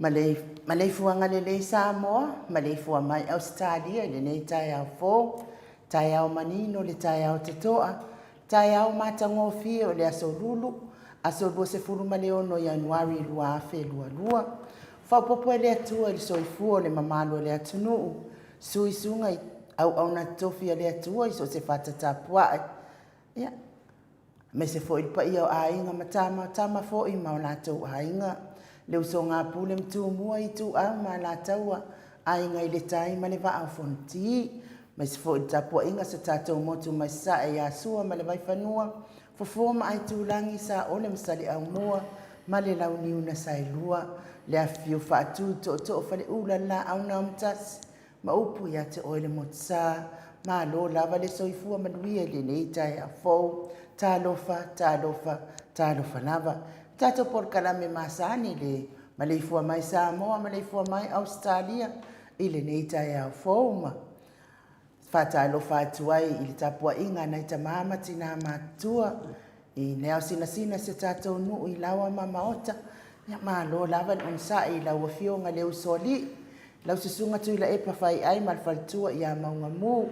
Malei fuanga le Samoa, malei fua mai Australia, le nei tai au fō, tai au manino, le tai au tatoa, tai au matango fio le aso lua se furu maleono Januari lua afe lua. Whapopo le atua il soifua le mamalo le atunuu, sui sunga au na tofia le atua iso se whatatapua. Ia, me se fo il pa ia o ainga tama fo i mauna tau ainga. Le uso ngā pule mtu mua i tu au ma la taua ainga i le tai ma le wa au fonti. Ma se fo i tapua inga sa tatou motu mai sa e asua ma le vai whanua. Fofua ma ai tu langi sa ole masali au mua ma le lau niuna sa ilua. Le a fiu whaatu to fale ula la au na umtas. Ma upu ia te oile motu sa. Ma lo lava le soifua manuia le nei tai a fau. Ta lofa lava. Tato por kalame masani le maleifua mai Samoa, maleifua mai Australia, ile neita ya foma. Fata lo fatuai ili tapua inga na ita mama tina matua. I neo sina se tato nuu i lawa mamaota. Ya maa lo lawan unsa i lawa fionga leo soli. Lau susunga tu ila epa fai ai malfaltua ia maunga mu.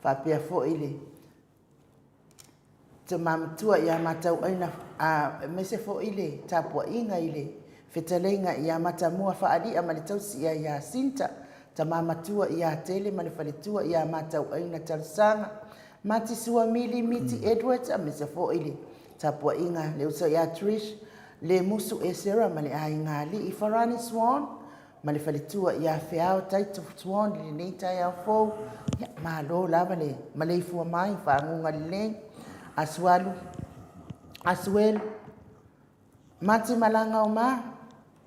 Fapea fo ile. Te mamatua ia matau aina mese fo ile tapua inga ile fetalenga ia matamua faali amalitausi ia sinta ta mamatua ia tele malifalitua ia matau aina talsanga mati sua miti Edwards mese fo ile tapua inga le uso ia Trish le musu esera mali ainga li ifarani Swan malifalitua ia feao taito Swan le neita ia fo ya malo lavale maleifu mai fa ngunga le Asuel mati malanga o ma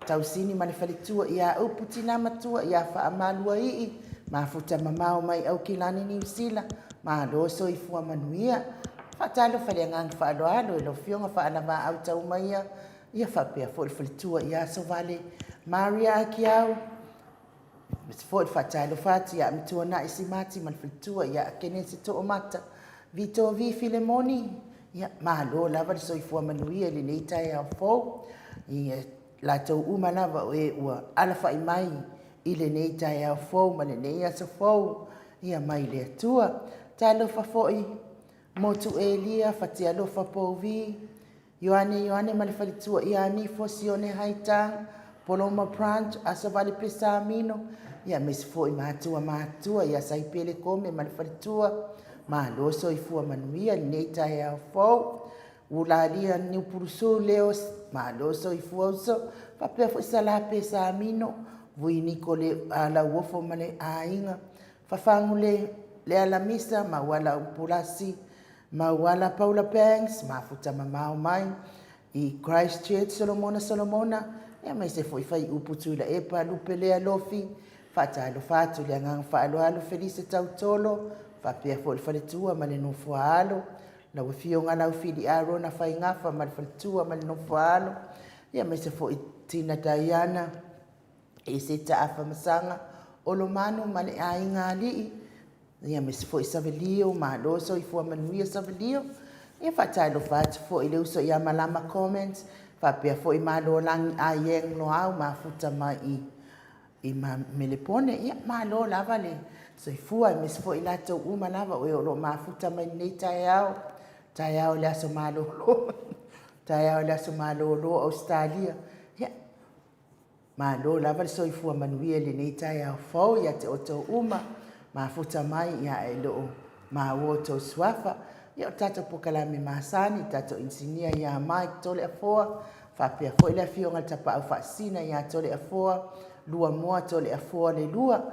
tausini malifalitua ia uputina matua ia faamalua ii mafuta mamao mai au kilani ni usila ma loso ifua manuia fatalo faliangang faaloalo ilo fionga faalava au taumaia ia fapea folitua ia sovale Maria akiau misfot fatalo fati ia mtuana isimati malifalitua ia kenesi to mata Vito vi Filemoni ya malo lava le soifua manuia le nei tai au fou i la tau uma lava e ua alafa i mai i le nei tai au fou ma le nei asa fou ia mai le atua ta alofa foi motu Elia fati alofa pouvi Yohane ma le falitua ia ni fosione haitang Paloma Branch asa vale pesamino ia mesi foi matua ia saipele kome ma le falitua ma lo soifua manuia nei tai au fou ulalia ni purusu leos ma lo soifua uso papea fo sala pesa mino vui nikole ala wofo male ainga fafangu le alamisa ma wala upulasi ma wala Paula Banks ma futa mamao mai i Christchurch Solomona e mai se foi fai uputu la epa lupelea lofi fata lo fatu le ngang fa alo felice tautolo Fapea fo le faletua ma le nofualo na wafionga na ufidi aro na faingafa ma le faletua ma le nofualo ia me se fo Tina Diana e se taafa masanga olomanu ma le ainga alii ia me se fo Savelio ma loso i fua manuia Savelio ia fatalo fatu fo i le uso ia malama comments fapea fo i malo langi aieng no au ma futa mai i ma melepone ia malo lava le soifua me se fo i latou uma lava o lo mafuta mai nei tai au le aso malolo Australia ia malo lava le soifua manuia le nei tai au fau ia te oto uma mafuta mai ia e lo ma woto swafa ia tato pokalame masani tato insinia ia Mike tole afoa fapea fo i le fionga tapa au fasina ia tole afoa lua moa tole afoa le lua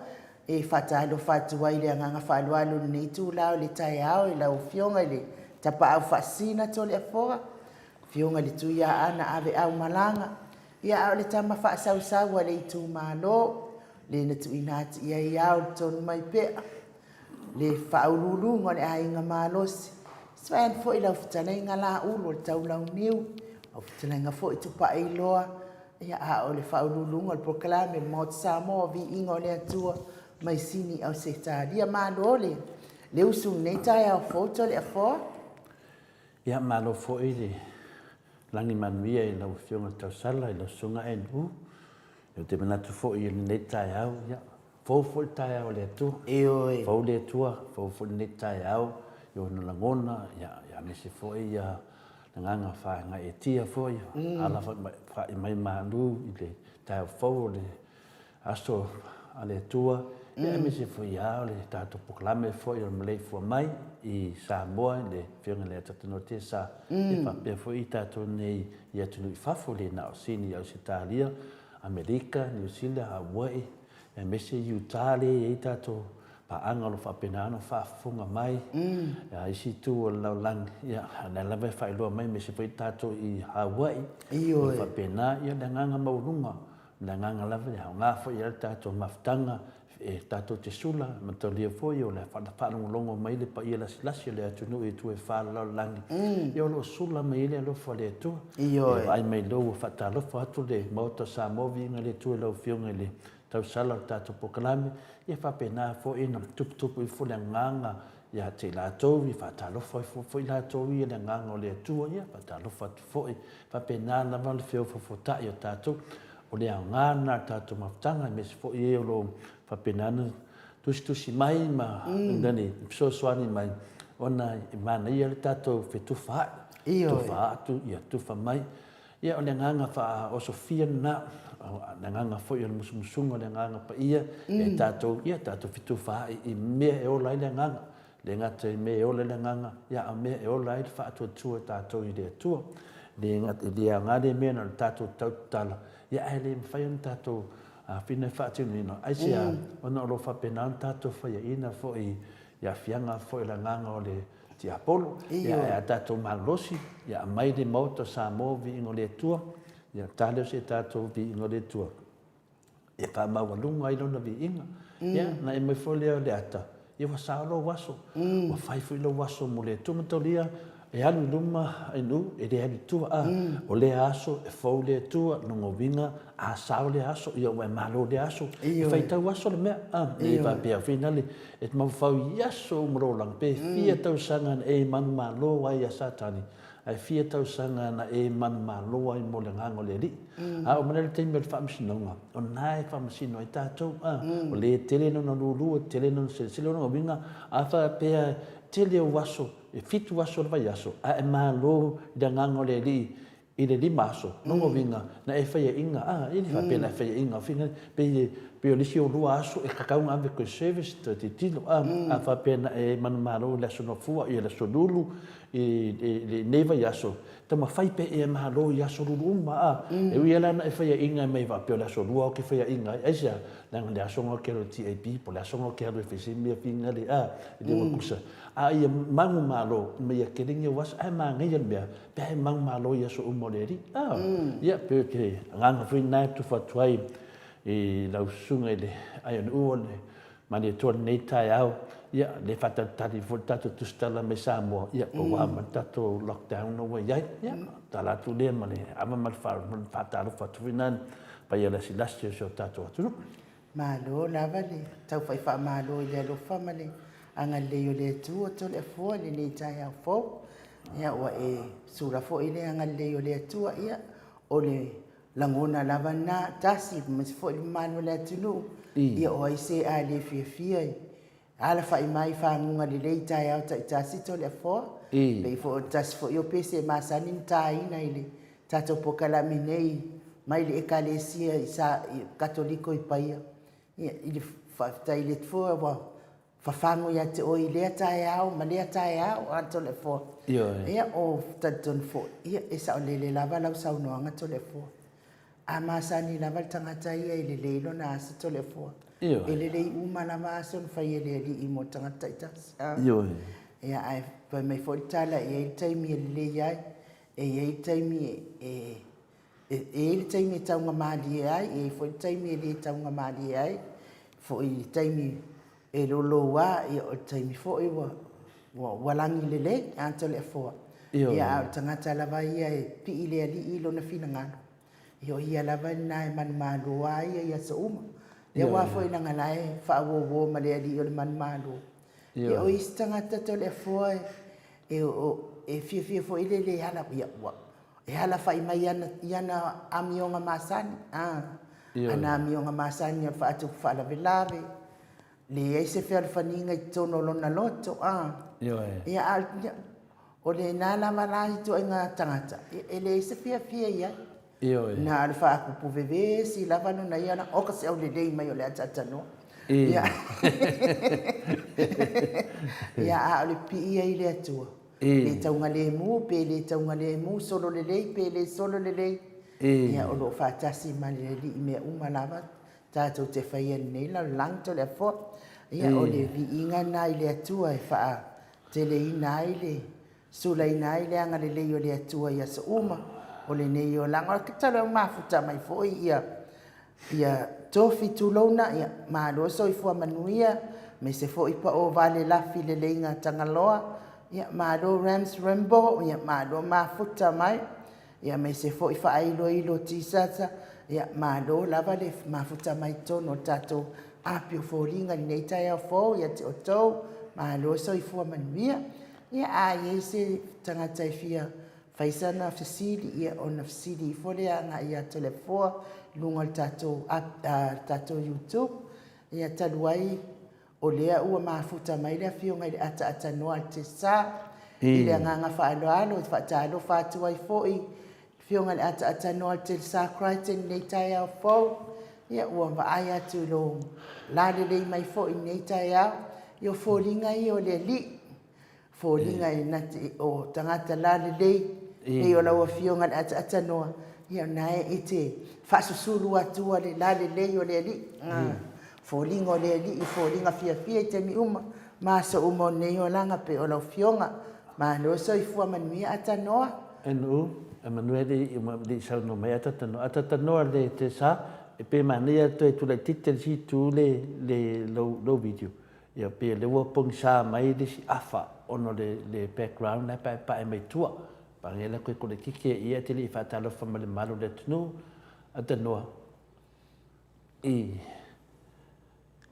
e fatalo fatu ai le nganga faaloalo nei tu lao le tai au i lau fionga le tapa au fasina tole afoa fionga le tu ia ana ave au malanga ia au le tama fa sau le tu malo le na tu inati ia au ton mai pe le faululu ngone ainga malosi swan fo i lau fitana ngala ulo tau lau niu au fitana nga fo i tu pa i loa ia au le faululu ngol proklame mo Samoa vi ingo le atua mai sini au se talia malo le usu nei tai au foto le afo ia malo foi le langi manuia i lau fionga tausala i lau sunga enu Yo te manatu fo i nei tai au, ia. Fo fo i tai au le atua. E oi. Fo le atua, fo nei tai au. Yo na langona, ia me se fo i nganga fa nga e tia fo i. Ala fa i mai malu i le tai au fo le aso ale atua. Ia me se fo i au le tato poklame fo i malei fo mai i Samoa le whiunga le atatano te sa. E whapea fo i tato nei i atunu i fafo le na o sini au se Italia, Amerika, New Zealand, Hawaii. E me se Utah le i tato paanga lo whapenano whaafunga mai. I si tu o laulang. Ia, na lawe whailua mai me se fo i tato i Hawaii. Iyo e. Whapena ia le nganga maurunga. Le nganga lawe le hao ngā fo i tato maftanga. E tato te sula, ma tau lia foi o le whanalongo mai le pa ia lasi le atunu e tu e whalau langi. E o lo sula mai le alofa le atua. Iyo e. Ai mai lo whatalofa atu le mauta sa movi inga le tu e lau whiunga le tau sala o tato pokalame. E whapena fo ina tuputupu i fo le nganga ia te lātou i whatalofa fo i lātou i le nganga o le atua. Ia whatalofa atu fo i whapena lava le whio fofotai o tato. O le ngana tato maftanga me se fo i e o lo whapenana tusi mai ma ngani soani mai ona i mana ia le tato whetuwha tuwha atu ia tuwha mai ia o le nganga wha o Sofia na le nganga fo i o musumusunga le nganga pa ia e tato ia tato whetuwha i mea e o lai le nganga le ngata i mea e o lai le nganga ia a mea e o lai le wha atua tua tato i le atua le ngata i le ngade mea na le tato tautala ia e le mwhai on tato fina whaatinu ino. Aisia, ona o lo whapenaan tātou whaia ina fo i ia whianga fo i la nganga o le ti Apollo. Ia e a tātou malosi, ia mai le mauta sa mō vi ingo le tua, ia tāleo se tātou vi ingo le tua. E wha mawalunga i lona vi inga. Ia, na e mai fo leo le ata. Ia wa sa lo waso. Wa whai fo i lo waso mo le tumatolia, e alu luma inu e le alu tua a o le aso e fau le tua nongo vinga a sao le aso ia o e malo le aso e fai tau aso le mea e va pia finale e mau fau iaso umrolang pe fia tau sanga e manu malo ai a satani ai fia tau sanga na e manu malo ai mo le ngango le li a o manele te me fa msinonga o nai fa msino i tatou o le tele no lulu tele no se no vinga a fa pia tele waso e fitu waso le vai aso a e malo da ngango le li i le lima aso nongo vinga na e whaia inga ili fa pena whaia inga finga pe o lisi o lua aso e kakaunga ave koe service te tilo a fa pena e manu malo le aso no fua i le aso lulu i neva i aso tama whai pe e malo i aso lulu uma e ui ala na e whaia inga mei va pe o le aso lua o ke whaia inga eisa nang le aso ngā kero TAP po le aso ngā kero e whaisi mea finga le i le wakusa a ia mangu malo me ia keringa was ai mangai mea pe mangu malo ia so umoleri ia pe ke nganga fui nai tu fatuai e lau sunga le ai on uole mani to nei tai au ia le fata tali voltato tu stella me Samoa ia o wa matato lockdown no wa ia tala tu le mane ama mal fata lo fatu finan pa ia la silasio so tato tu malo lava le tau fai fa malo le lo famale anga le le tu to le fo le ni tai au fo ia wa e sura fo ile anga le le tu ia o le langona lava na tasi mas fo le manu le tunu ia o ai se a le fia ala fa mai fa ngunga le tai au tasi to le fo pe fo tasi fo yo pese masanin tai na ile tato pokala minei mai le ekalesia sa katoliko i paia ia ile fa tai le fo wa fafango ia te o i lea tae au, ma lea tae au, anto le fo. Ia o taton fo, ia e sa o lele lava lau sau noanga to le fo. A masani lava tangata ia i le leilo na asa to le fo. E le lei uma lava asa on fai e le li i mo tangata i tas. Ia ai, pa mai fo i tala e i taimi e le iai, e i taimi e i taimi e taunga maali e ai, e fo i taimi e le taunga maali e ai, fo i taimi e lolo wa e o taimi fo e wa walangi lele anto le fo ia tangata lava ia e pi ile ali ilo na fina ngano ia lava na e man malu wa ia so uma ia wa fo ina ngala e fa wo ma le ali o man malu ia o istangata to le fo e fia fo ile le ala ia wa e ala fa mai yana amionga masani ana mionga masani fa atu fa la velave le ai se fer faninga i tono lona loto ia al o le nana malai to inga tangata ele se fia ia na al fa ku puveve si la vano na ia na o ka se o le dei mai o le atata no ia ia le pi ia ile atua le taunga le mu pe le taunga le mu solo le lei pe le solo le lei ia o lo fa tasi mali le i me uma lava tato te faia nei la langto le fo ia o le vi inga nai le atua e fa te le ina ile sula ina ile anga le lei o le atua ia sa uma o le nei o langa ki tala mafuta mai fo ia tofi tulona ia ma lo so i fo manuia me se fo i pa o vale la file le inga tangaloa ia ma lo rams rambo ia ma lo mafuta mai ia me se fo i fa ilo tisasa ia ma lo lava le mafuta mai tono tato apio fo ringa nei tai fo ia te oto ma lo so i fo manuia ia ai se tangata fia faisana fasili ia ona fasili fo le anga ia telefone lunga tato YouTube ia taluai o lea ua mafuta mai le fionga ile ata noa te sa ile nganga fa alo fa talo fa tu ai foi fionga le ata noa te sa Crichton nei tai au fo ia ua va ai tu lo la le mai fo nei tai au io fo linga io le li fo linga na o tangata la le e o la fionga le ata noa ia nae ite fa susulu atua le la le o le li folinga o le li folinga fia te mi uma ma so uma nei o langa pe o la fionga ma no so i fu manuia ata noa enu Emanuele i ma di sa no mai ata no le te sa e pe mania tu le titel si tu le lo video ia pe le wo pong sa mai di si afa ono le background na pa e mai tua pa ngela ko le kike ia te li fa talo fa le malo le tnu ata noa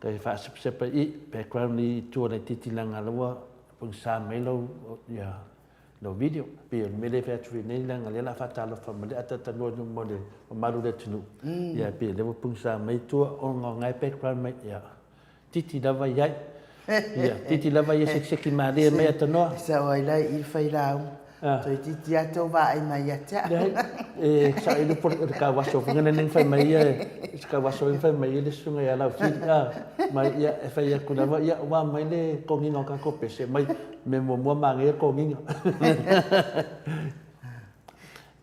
kai fa sepa i background ni tu le titilanga loa pong sa mai lo ya lo video pe me le fa tu nei langa le la fa talo fa le ata no mo le malo le tnu ya pe le pong sa mai tu o ngai background mai ya titi lava ya titi lava ya se ma le mai ata no sa oi lai il fai la toi titi ato va ai mai ata sa ilu por ka waso ngene ning fai mai ka waso fai mai le sunga ya la fi mai ya fai ya kuna ya wa mai le ko ngi ka ko pese mai me mo ma nge ko ngi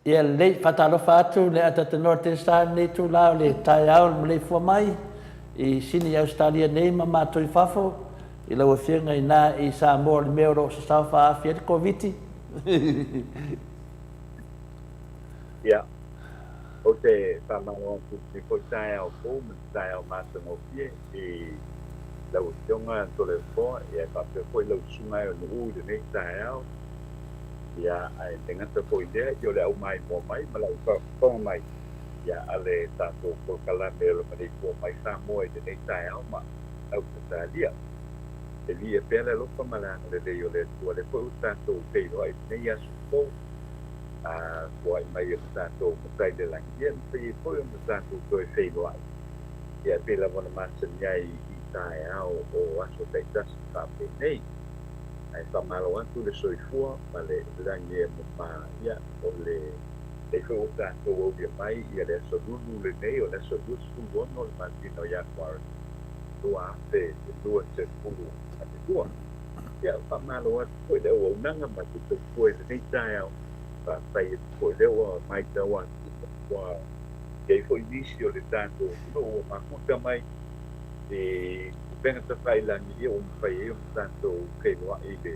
ya le fatalo fatu le ata norte sta ne tu la le tai au le fo mai e sini Australia nei ma toi fafo i la fianga ina i sa mo le mero sa fa fi covid Yeah. O te whamao te ko tae au ko, me tae au mātango pie, e lau tionga tole fo, e pape koe lau sungai o nuu de nei tae au, ia ai te ngata koe lea, i ole au mai mo mai, ma lau whakonga mai, ia ale tātou ko kalame o le ko mai sa moe de nei tae au, ma au te tae lia. E li e pēle lopa malanga le rei o le tua, le koe tātou peiro ai, nei asu kou, ko ai mai e tātou matai de langia, pe koe o tātou koe whaino ai. Ia pēla wana masa niai i tae au o aso tei tasi whape nei. Ai whamalo atu le soifua, ma le langia mo pā ia o le koe o tātou o via mai, ia le aso lulu le nei, o le aso lusu ono le matino ia kwara. Lua te lua te pulu a te tua. Ia whamalo atu koe leo o nanga ma te koe le nei tae au. Pai koe leo mai taua kua kei foi nisi o le tātou no o makuta mai e penga ta whai langi ia o mwhai e o tātou kei noa i le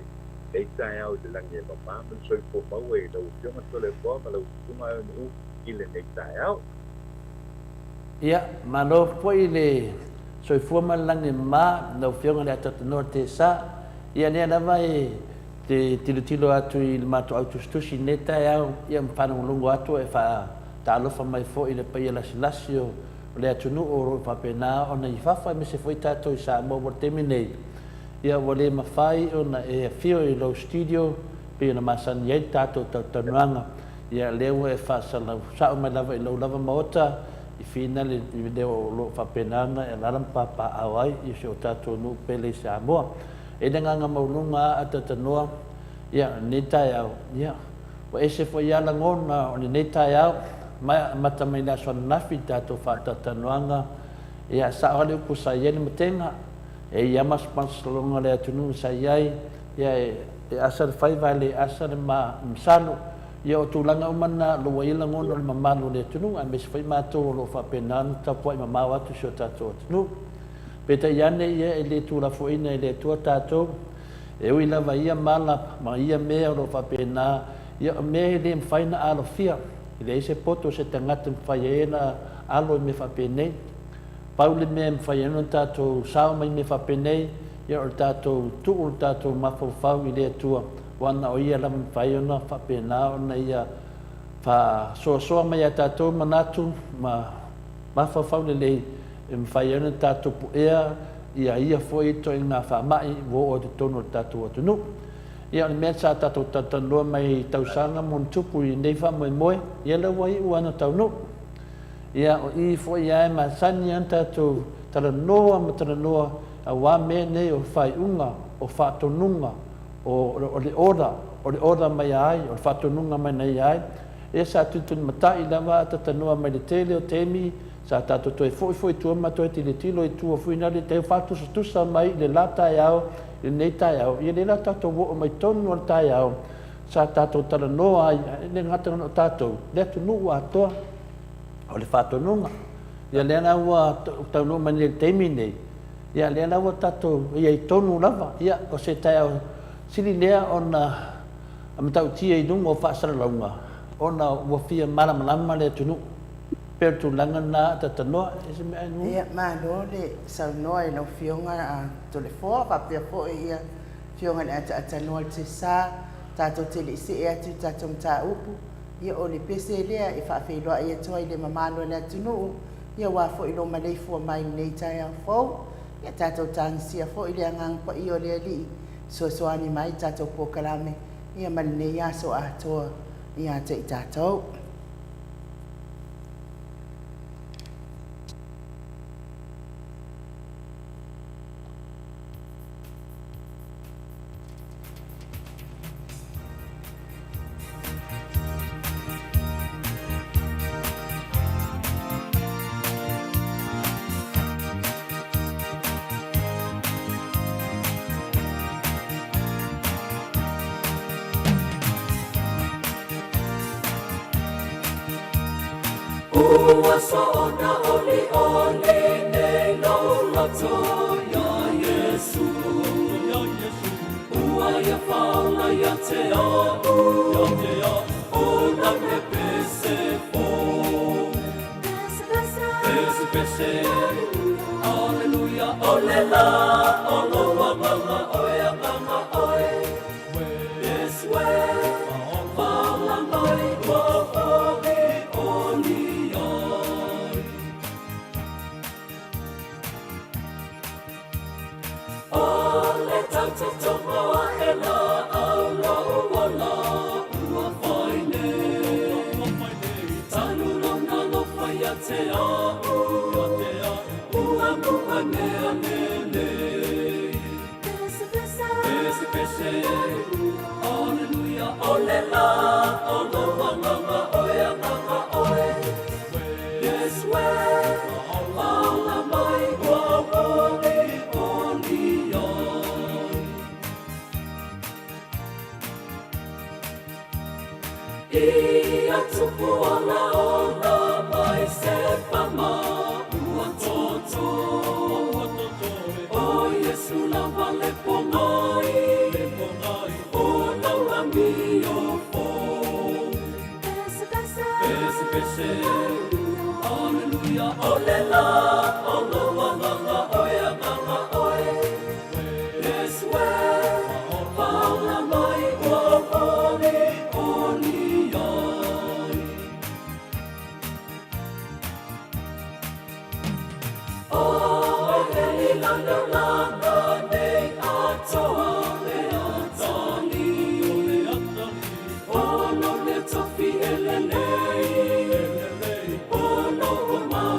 kei tae au le langi e mamama soi po mau e lau tionga tole poa ma lau tunga e nu i le nei tae au. Ia, ma no poi le soi fua ma langi ma lau fionga le atatanoa te sa ia nea nama te tilo atu i le mato autostusi neta au ia mpanongo atu e fa talofa mai fo i le paia lasi o le atunu o whapena ona i whawha me se foi tato i sa mo terminate ia wale mawhai ona e fio i lo studio pe ona masani ai tato tanuanga ia leo e whasala sao mai lava i lo lava maota I whina le leo lo whapenanga e laram papa awai i se o tātou nu pele sa moa. E le nganga maununga ata tanoa, ia netai au, ia. Wa ese fo ia langona o ni netai au, matamai na sona nafi tātou whatatanoanga, ia sa ole uku sa ieni matenga, e ia masalonga le atunu sa iai, ia e asar whaiva le asar msalo, ia o tūlanga umana lo waila ngona o le mamalu le atunu, a mesi whai mātou lo whapenanu, tapua i mamau atu si o tātou atunu. Peta iane ia e le tūra fuina e le tua tātou, e ui lava ia mala, ma ia mea lo whapena, ia mea le mwhaina alo fia, i le ese poto se tangata mwhaiena alo me whapenei, paule mea mwhaiena tātou sao mai me whapenei, ia o tātou tuu tātou mawhawhau i le tua, wana o ia lama mwhaiena whapena o na ia wha soa mai a tātou manatu, ma mawhawhau le lei, e mwhaiena tātou puea, ia foi to i ngā whamai wo o te tono tātou atunu. Ia mea sa tātou tatanua mai tausanga mon tupu i nei whamoe moe, ia la wai uana taunu. Ia o i foi ai ma sani an tātou taranoa ma taranoa a wā mea nei o whai unga, o whatonunga, o le ora mai ai, o le whatonunga mai nei ai. Ia sa tutun matai lawa tatanua mai le tele o temi, sa tātou toi foi tua ma toi tili tilo i tua fui nari te whātu sa tusa mai le la tai au, le nei tai au. Ia le la tātou wo mai tonu al tai au, sa tātou tala noa ai, le ngata no tātou, le atu nuu atoa, o le whātu nunga. Ia le ana ua tau nuu mani le teimi nei, ia le ana ua tātou ia i tonu lava, ia o se tai au, sili lea o na amatau tia i nunga o whaasara launga, o na ua fia malamalama le atu nuu. Per tu langa na tatanoa ese me anu ia malo le saunoa e lau fionga a tole foa papia po ia fionga le ata noa te sa tato te le isi e atu tato mta upu ia o le pese lea e whaafeiloa ia toa i le mamalo le atunu ia wafo ilo malei fua mai nei tai au fau ia tato tangisia fo i le angang pa i o le ali soani mai tato po kalame ia malinei aso atoa ia te i tato. Ua sona oli oli nei lau lato ya Yesu Ua ya faula ya te au O na me pese po Pese Alleluia ole la Olo wa mama oe mama oe Yes we Faula mai wa oli oli Ole tauta tomoa e la au lau wala ua whaine Tanu rona lo whai a te au Ua mua nea nene Pese pese Alleluia ole la Olo wa mama oe a mama oe Yes we Ala mai wa oli oli Ia tupu ala ola mai se pama ua toto O Yesu la vale pongai O la rami o fo Pese pese Alleluia ole la Olo wa mama oe a mama oe Yes we Paula mai ua oli oli Langa nei atoa le atali Ono le tofi ele nei Ono o mai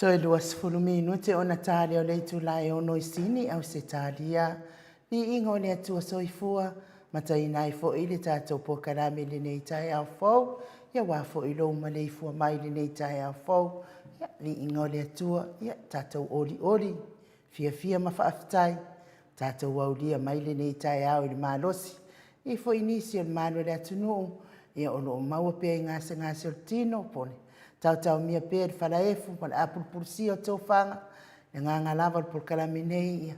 Toi luas fuluminu te ona tāle o leitu lai o noi sini au se tālia. Ni ingo le atua soifua, matai nai fo ili tātou po karame le nei tai au fau, ia wā fo ilo ma le fua mai le nei tai au fau, ia ni ingo le atua, ia tātou oli oli, fia ma whaafitai, tātou waulia mai le nei tai au ili malosi, i fo inisi o mano le atunu, ia ono maua pia i ngase o tino pone. Tau mia pēr whalaefu, ma le apulpulsi o tau whanga, e nganga lava le porkalame nei ia.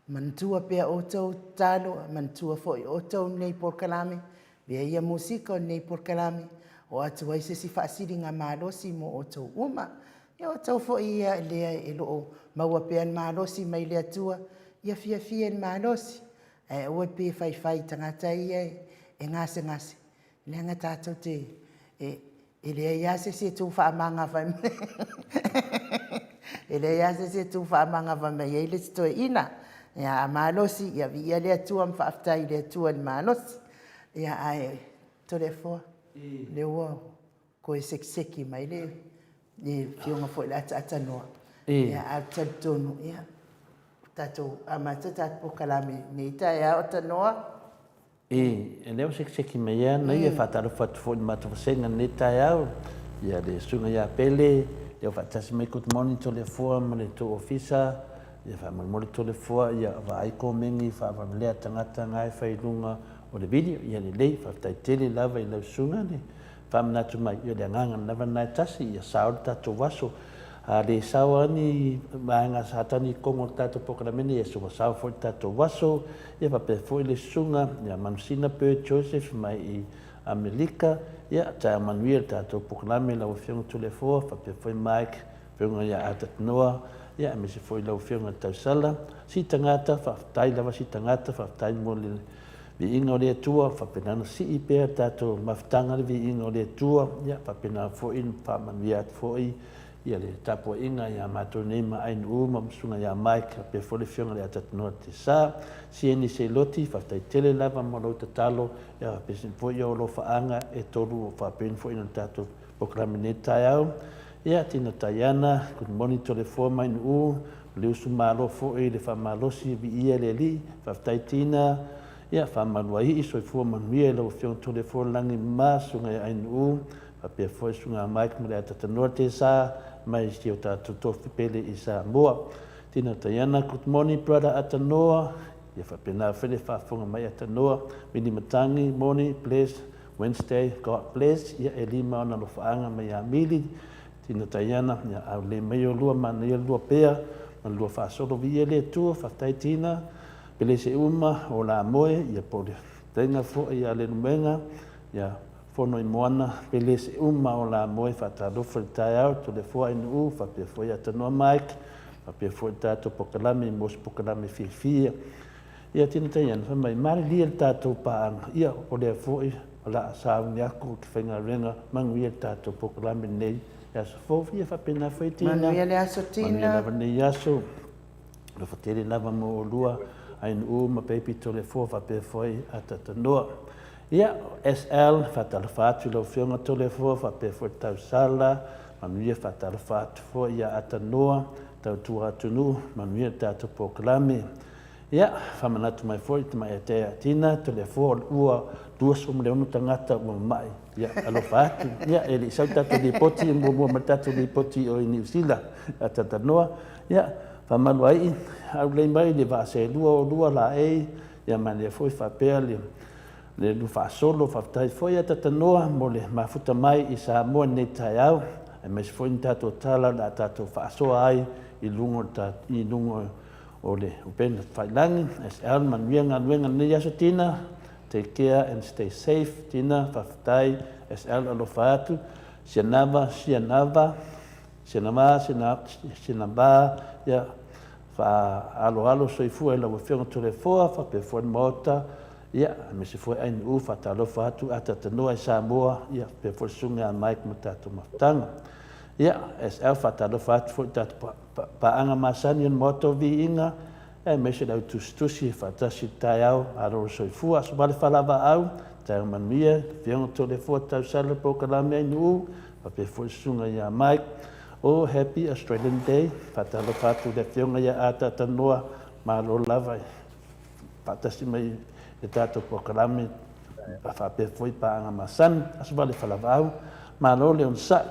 Mantua pēr o tau talo, mantua fo i o tau nei porkalame, vea ia musika o nei porkalame, o atu waise si whaasiri ngā mālosi mo o tau uma. Ia o tau fo i ia lea e loo maua pēr mālosi mai lea tua, ia fia en mālosi. E ue pē whai tangata ia e ngase. Lea ngā tātou te ele ia se tu fa manga va ele ia se tu fa manga va me ele sto ina ya malosi ya via le tu am fa afta ile tu al malos ya ai telefo le wo ko seki mai le fionga fo la tata no ya atatono ya tato amata po kalame ni ta ya otanoa e leo seki me ia na ia fatalo fat fo mata senga neta ia ia le sunga ia pele ia fatas me kut monitor le fo le to officer ia fa monitor le fo ia vai ko mengi fa le tangata ngai fa ilunga o le video ia le fa tai tele lava i le sunga ni fa na tu mai ia le nganga lava na tasi ia saulta to vaso le sawani manga satani kongo tato pokalameni e so sa fo tato vaso ia pa pe fo le sunga ia manusina pe Joseph mai i Amerika ia ta Manuel tato pokalameni la ofio to le fo fa pe fo Mike pe ia atat noa ia me se fo la ofio ta sala si tangata fa tai lava si tangata fa tai mo le vi ingo le tua fa pe nana si i pe tato maftanga vi ingo le tua ia pa pe na fo in pa Manuel fo i ia le tapo inga ia mato nema ai no ma sunga ia Mike pe fole fionga le atat no te sa si ni se loti fa tai tele lava mo lo talo ia pe sin fo yo lo fa anga e tolu fa pen fo in tato programineta ia ia tina tayana good morning to le forma in le usumalo fo e le fa malosi vi ia le li fa tai tina ia fa manwai so fo manwie lo fion to le fo langi ma sunga ai no fa pe fo sunga Mike mo le atat no te sa mai si o tātou tofi pele i Samoa. Tina tayana, good morning brother Atanoa. Ia whapena whele whafonga mai Atanoa. Mini matangi, morning, bless, Wednesday, God bless. Ia e lima ona lo whaanga mai a mili. Tina tayana, ia au le mei o lua mana ia lua pea. Man lua whaasolo vi e le tua, whatai tina. Pele se uma o la moe, ia pole. Tenga fo ia le numenga. Ia fono i moana pele se uma o la moe whatarofo le tai au to le fua inu fa pe foi atanoa Mike fa pe foi tato pokalame mos pokalame fia ia tina taiana fa mai mari lia tato paanga ia o le foi o la sao ni aku ki whainga renga mangu ia tato pokalame nei ia so fofi ia fa pena foi tina manu ia le aso tina manu ia lava nei aso lo fatere lava mo o lua ainu ma pepi to le fua fa pe foi atatanoa ia SL fatalafatu lo fionga tole fo fa pe fo tau sala manuia fatalafatu fo ia atanoa tau tua tunu manuia tato poklame ia famanatu mai fo te mai te atina tole fo ua dua som le onu tangata mo mai ia alofatu ia eli sau tato di poti mo matatu di poti o New Zealand atanoa ia famanu ai au le mai le va se lua la e ia mane fo fa pe le lu fa solo fa tai foi atanoa mo le mafuta mai i Samoa nei tai au e mes foi tato tala da tato fa so ai i lungo o le upen failangi as alman wenga nei asotina take care and stay safe tina fa tai as alo fatu sinava ya fa alo soifu ela wo fiona to le foa fa pe fo mota ia me se foi ai ufa talo fatu atanoa i Samoa ia pe fo sunga Mike matato matanga ia es alfa talo fatu fo tat pa anga masani moto vi inga e me se tu stusi fatasi taiao aro soifua so vale falava au tai manmia fiona to le fo tau sala po kalame nu pa pe fo sunga ia Mike Oh, happy Australian Day. Whatalo whatu le whionga ia a tātanoa. Malo lava. Whatasi mai e tātou pokalame. Whapea foi paanga masan. Asu wale whalavau. Malo le on sai.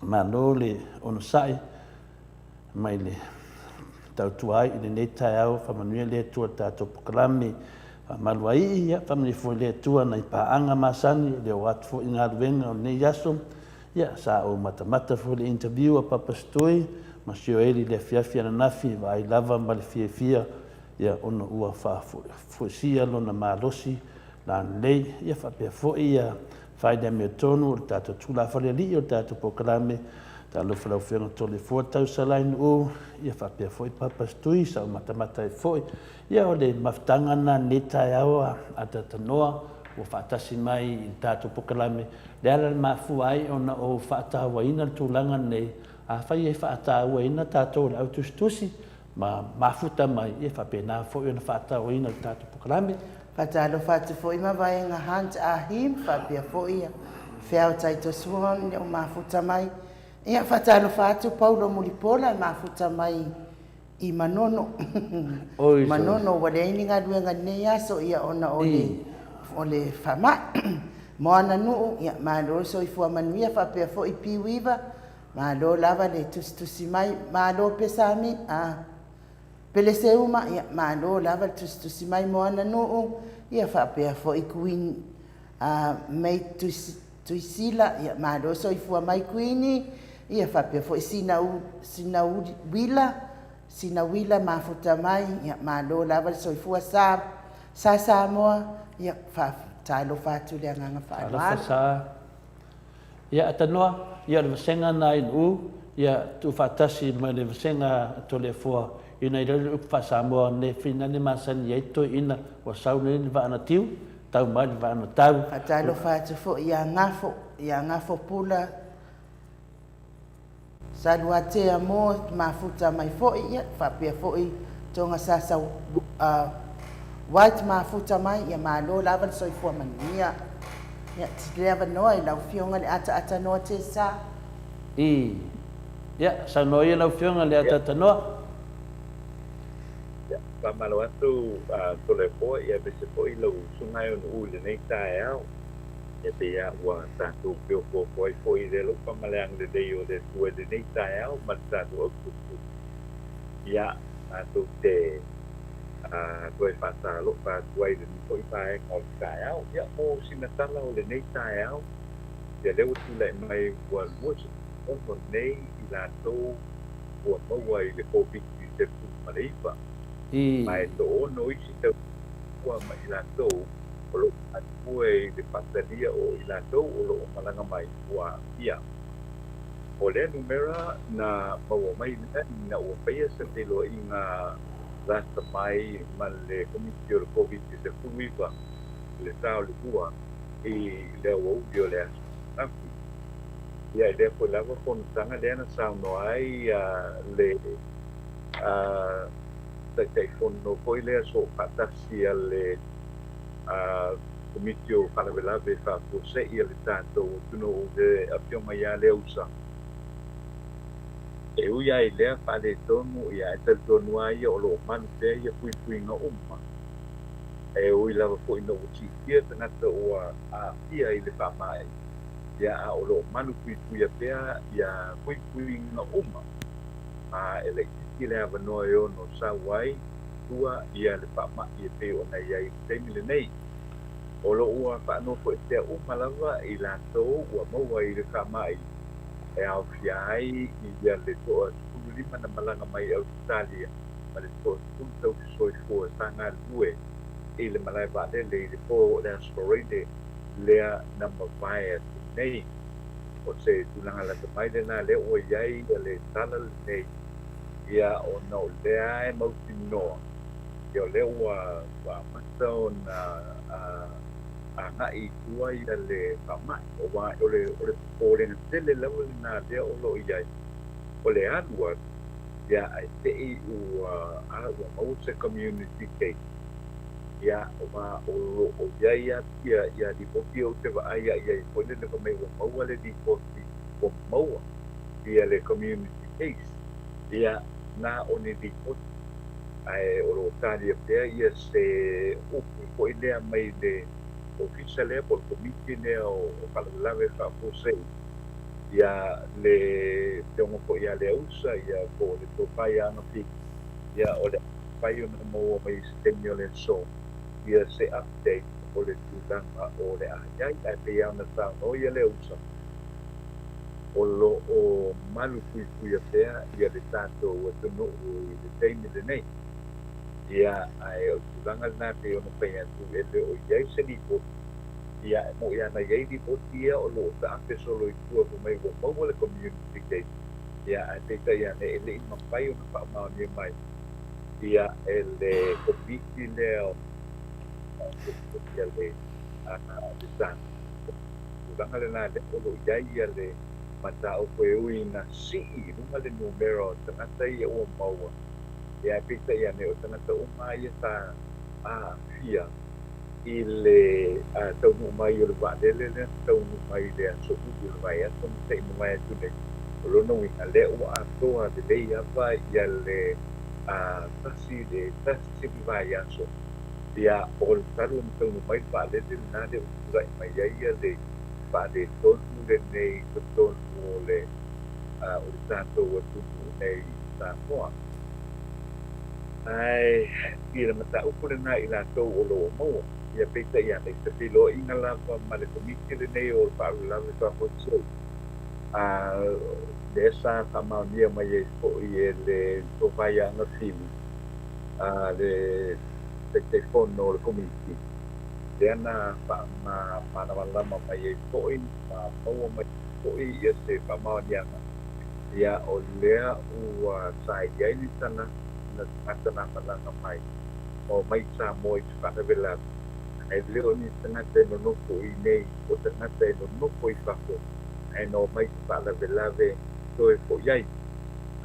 Malo le on sai. Mai le tautuai i le nei tai au. Whamanuia le tua tātou pokalame. Malua ia, whamani foi le tua nei paanga masani. Le o atu fo inga ruenga o nei yaso. Ia, sa o mata foi le interview a papastoi. Ma sio eli le fiafia na nafi. Vai lava ma le fiafia. Ia, ona ua fuesia lona malosi. La lei, ia whapea foi ia. Whai le mea tonu, o tātou tūla whare li o tātou pokalame. Ta lo flau whianga tole fua tau salain o. Ia whapea foi papastoi, sa o mata e foi. Ia o le maftanga na netai aua a tatanoa. O whaatasi mai i tātou pokalame. Le ala mafu ai ona o whaatawaina tūlanga nei. A whai e whaatawaina tātou le autustusi. Ma mafuta mai e whapea nā foi ona whaatawaina tātou pokalame. Whatalo whatu fo ima vai ngā hunt a him, whapea fo ia. Whiao taito suhon, o mafuta mai. Ia whatalo whatu Paulo Mulipola, mafuta mai i manono. Manono, wale ini ngā ruenga nei aso ia ona o le whama. Moana nuu, ia mālo so i fua manuia, whapea fo i piwiwa. Mālo lava le tustusi mai, mālo pesami, pele se uma, ia mālo lava le tustusi mai moana nuu. Ia whapea fo i kuini mei tuisila, ia mālo so i fua mai kuini. Ia whapea fo i sina wila mafuta mai, ia mālo lava le so i fua sa moa. Ia talo whatu le anganga whaanoa. Ia atanoa, ia le vasenga na inu, ia tu whatasi mai le vasenga to le fua. Ina i rele upa Samoa ne whina ne masani eito ina wa sauna ni vaana tiu, tau mai ni vaana tau. Atalo whatu fo ia ngafo pula. Saluatea mo mafuta mai fo ia, whapea fo i tonga sasa white mafuta mai, ia mālo lava so i fua mania. Ia tileava noa i lau fionga le ata noa te sa. Ia, sa noa i lau fionga le ata noa. Ia, pamalo atu tole po, ia bese po i lau sungai on ule nei tae au. Ia pe ia ua tātou pio po i fo i relo pamaleang le dei o le tua le nei tae au, ma tātou au kutu. Ia, tātou te koe whatalo whatuai le niko i pae ngau tae au. Ia mo sinatala o le nei tae au. Ia leo tula i mai ua luas ono nei i lātou ua maua i le COVID-19 mareipa. Mai to ono isi tau ua mai i lātou o lo atue i le patalia o i lātou o lo malanga mai ua ia. O le numera na maua mai na ua paia sa te loa i ngā rasta mai ma le komiti o le COVID-19 iwa le tau le ua i le au o le asu. Ia i le po lava kono tanga le ana sauno ai le tai kono koi lea so patasi a le komiti o Kalawelawe whakose i le tātou tuno o le apionga ia le usa. E ui ai lea whale tonu ia e tonu ai o lo manu te ia pui nga umma. E ui lava po ina uti kia tangata o a pia i le whamai. Ia a o lo manu pui a pia ia pui nga umma. E le kiki lea wanoa e ono sa wai tua ia le whamai e pe o nei ai teimi le nei. O lo ua whaano po e te umma lava i la tau ua maua i le whamai. E au fiai i ia le toa tunu lima na malanga mai Australia ma le toa tunu tau ki soi fua sanga lue i le malai vālele i le po le asporene lea na mawai a nei o se tunanga la tamai le na le o iai le tala le nei ia o no lea e mauti noa ia o le ua mata o na nga i tua i le whamai o le pōrenga tele lau na lea o lo iai o le anua ia ai te i ua mauta community cake ia o iai ia di poki o te waai ia i poine le whamai o maua le di poki o maua ia le community case ia na o ni di pot ai o lo tali pea ia se upu ko ile mai le official le por committee ne o kalave fa pose ia le te mo ko ia le usa ia ko le to pai ana fi ia o le pai ona mo mai stimulus so ia se update o le tūlanga o le ahai ai pe ana sa no ia le usa o lo o malu kui pea ia le tato o tunu o le teimi le nei ia ai o tūlanga na te ona pai atu e le o iai se ni po ia mo ia na iai ni po ia o lo ta ake solo i tua ko mai o mau le community kei ia ai te kai ane e le ima pai ona pa mau ni mai ia e le community le o ia le le sa tūlanga le na le o lo iai ia le mata o koe ui na si runga le numero tangata ia ua maua ia pita ia ne o tangata uma ia ta fia i le taunu mai o le wa'alele le taunu mai le aso ubi o le vai ato ma te imo mai atu nei o lona winga le ua atoa le lei apa ia le tasi sipi vai aso ia o le taru ma taunu mai le wa'alele le na le uturai mai ia le wa'ale tonu le nei tonu o le tātou atupu nei Samoa. Ai, ia mata upu le nā i lātou o loa maua. Ia peita ia nei te whilo inga lava ma le komiti le nei o le whaaru lava tua hotsoi. Le sa whamau nia mai e fo i e le tōwhai anga whimi. Le te whono o le komiti. Le ana mana lama mai e fo i, ma maua mai fo i ia se whamau nia ia o lea ua sai iai ni tana na tangata malanga mai o mai sa mo i whanawela e leo ni tangata no noko i nei o tangata no noko i whako e no mai whanawela ve to e po iai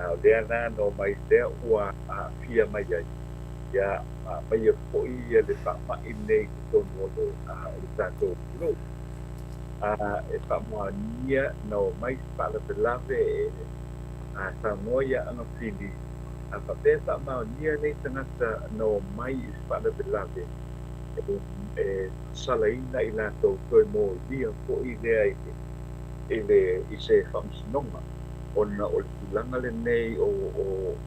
o lea na no mai lea ua fia mai iai ia mai e po i le whama i nei tonu o lo i tātou kuro e whamoa nia no mai whanawela ve Samoa anga fili whapeta mao nia nei tangata no mai i whanawelawe e salaina i lātou koe mō lia po i lea i se whamsinonga ona o le tulanga le nei o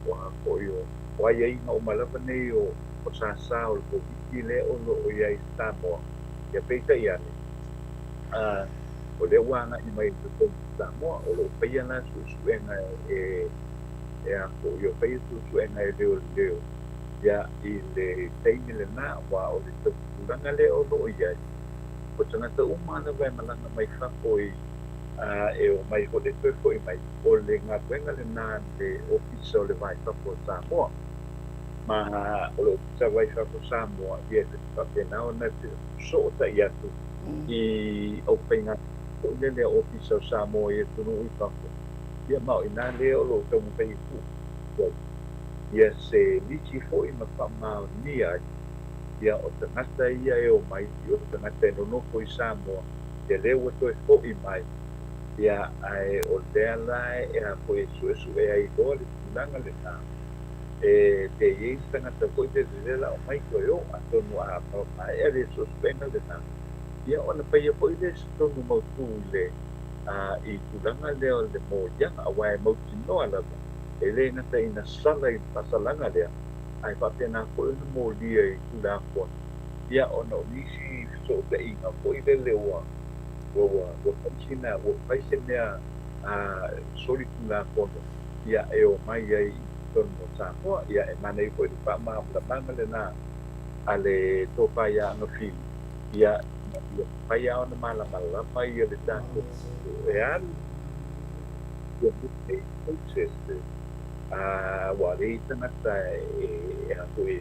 hako i o waia inga o malawa nei o sāsā o le koviki le o lo i ai Samoa ia peita i ane o le wanga i mai te Samoa o lo paia na susuenga e ako i o paia susuenga e leo ia i le teimi le na wa o le tūranga le o lo iai o tangata umana vai malanga mai whako i e o mai ho le tuefo i mai o le ngā tuenga le nā le ofisa o le vai whako Samoa ma o le ofisa vai whako Samoa ia te whapena o na te soota i atu i au painga o le ofisa o Samoa e tunu i whako. Ia mau i nā leo lo tau mu pei ku. Ia se lichi fo i ma whamau nia ia o tangata ia e o mai i o tangata e nonoko i Samoa ia leo ato e fo i mai ia ai o lea lai e a po e su e ai doa le tulanga le nā. E te iei tangata ko i te lela o mai koe o a tonu a pao e le suspenda le nā. Ia ona paia po i le tonu mautu le i tulanga leo le mo yanga a wae mauti noa lava e le ngata ina sala i pasalanga lea ai whapena po i mo lia i tula akua ia ona o nisi so te inga po i le lewa wa paisina wa paisinea sori tula akua ia e o mai ai tonu o Samoa ia e mana i po i le whaama la manga le nā a le topa ia anga fili ia pai ao na malama mai ia le tātou e alu ia mute process wa le i tangata e hako e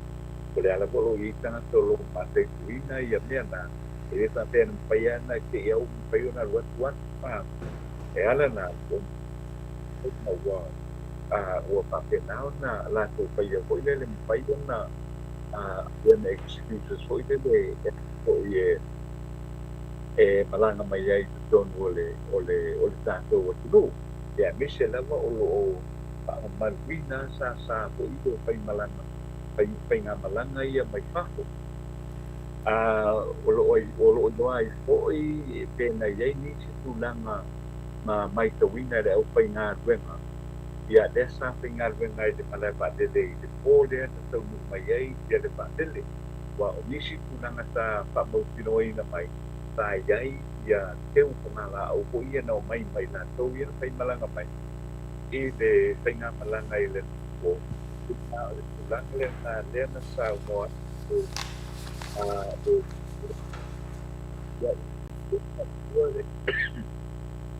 o le ala polo i tangata o lo matei tuina ia mea nā e le tāpena pai ana ke iau pai ona ruatu pā e ala nā o maua ua papena ona lātou pai a hoi le pai ona ia excuses hoi le e e malanga mai ai te tonu o le tātou o tunu. ia mise lava o lo'o fa'amaluina sa fo'i o faiga malanga ia mai fafo o lo'o iloa ai fo'i pena iai nisi tulaga ma maitauina le ʻaufaigaluega ia lea sa faigaluega ai le malae fa'alele i le pō lea na taunuu mai ai ia le fa'alele ua o nisi tulaga sa fa'amautinoina mai sa iai ia teu pagala'au fo'i ia na o mai latou ia na faimalaga mai i le faigamalaga i le o le tulaga lena lea na saunoa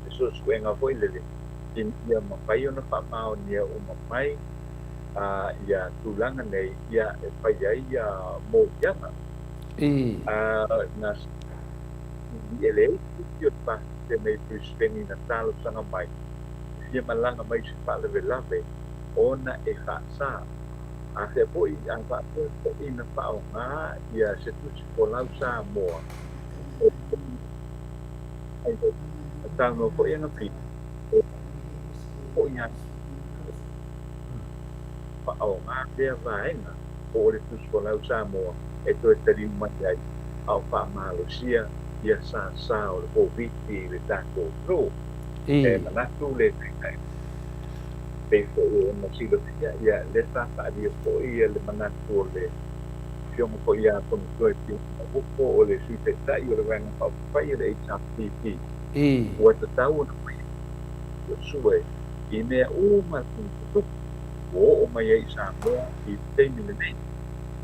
e sosuega fo'i lele ia mafai ona fa'amaonia uma mai ia tulaga nei ia e fai ai moiaga na i leai o le pasenei Brisbane na talosaga mai ia malaga mai se fa'alavelave ona e fa'asā se fo'i fa'apea fo'i na fa'aogā ia se tusi polau sa moa taunoa fo'i agafia fo'i fa'aogā pea vaega o le tusi polau sa moa e toe taliu mai ai ao fa'amalosia ia sasā o le koviti i le tatou flu e manatu le pei fo'i ona silofia ia le sa fa'alia fo'i ia le manatu o le fioga fo'i a tonotoe piuga o le suiteta'i o le vaega fa'aupufai o le HRPP ua tatau ona mai o sue i mea uma tutupu o o'o mai ai Samoa i taimi lenei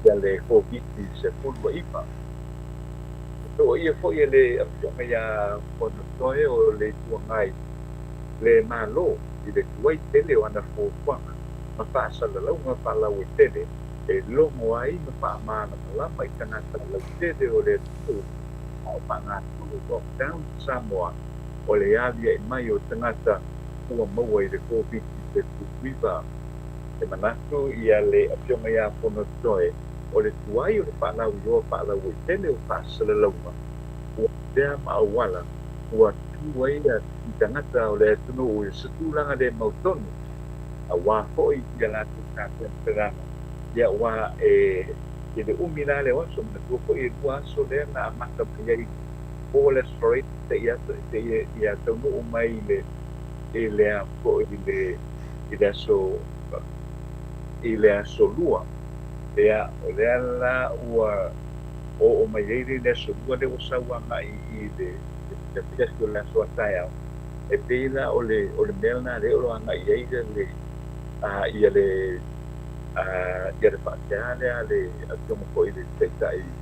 ia le koviti sepuluaiva o ia fo'i le afioga ia ponotoe o le tuagai le mālō i le tuai tele o ana fofoaga ma fa'asalalauga fa'alau e tele e logo ai ma fa'amalamalama i tagata lau tele o le atuu o fa'agatulu lockdown Samoa o le avi ai mai o tagata ua maua i le koviti sepuluiva e manatu ia le afioga ia ponotoe o le tuai o le fa'alau ioa fa'alau e tele o fa'asalalauga ua pea ma'auala ua tu ai i tagata o le atunuu i se tulaga le mautonu auā fo'i ia latou kapeaperaga ia ua i le umi la le oso manatua fo'i e lua aso lea na amata mai ai po le aspirate te ia taunuu mai i lea fo'i i le aso lua ea o lea la ua o mai ai le aso lua le ua sauaga'i i le o le aso ataeao e pei la o le mea na le o loaga'i ai ia le fa'atea lea le atoga fo'i le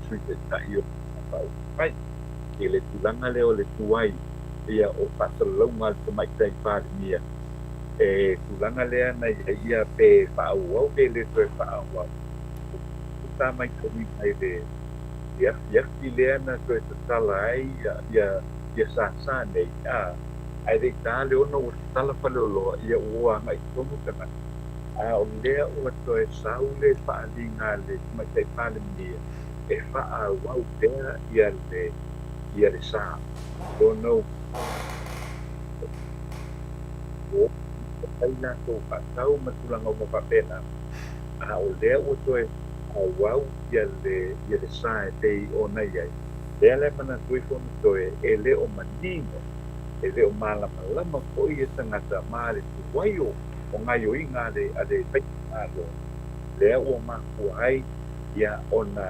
suiteta'i o fa'aupufai i le tulaga lea o le tuai ia o fa'asalalauga le tama'itai palemia e tulaga lea na ia pe fa'aauau pe le toe fa'aauau tamaitauina ai le afiafi lea na toe tatala ai ia sasā nei ae le'i tā le ona ua tatala faleoloa ia ua aga'i tonu tagata o lea ua toe sau le fa'aliga le tama'itai palemia e fa'aauau pea ia le sā lona ai latou fa'atau ma tulaga uma fa'apena o lea ua toe auau ia le sā e pei onai ai lea le manatu i fonotoe e lē o manino e lē o malamalama fo'i e tagata ma le tuai o gaioiga a le faigalo lea ua makua ai ia ona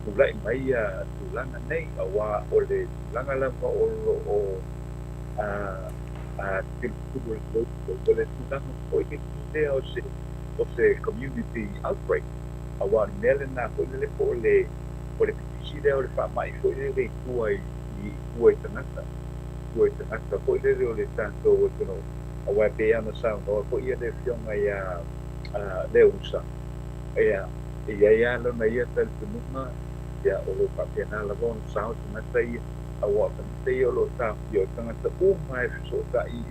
tula'i mai ia tulaga nei auā o le tulaga lava o lo'o tilutulu o le tulaga fo'i lea o se community outbreak auā le mea lenā fo'i lele po o le pitisi lea o le fa'ama'i fo'i lele itua i tagata fo'i lele o le tatou e tono auā e pei ana saunoa fo'i ia le fioga ia le usa ia ia lona ia talitonuga ia o lo fa'apena lava ona sao tagata ia auā fanita ia o lo'o tāpia o tagata uma e fesoota'i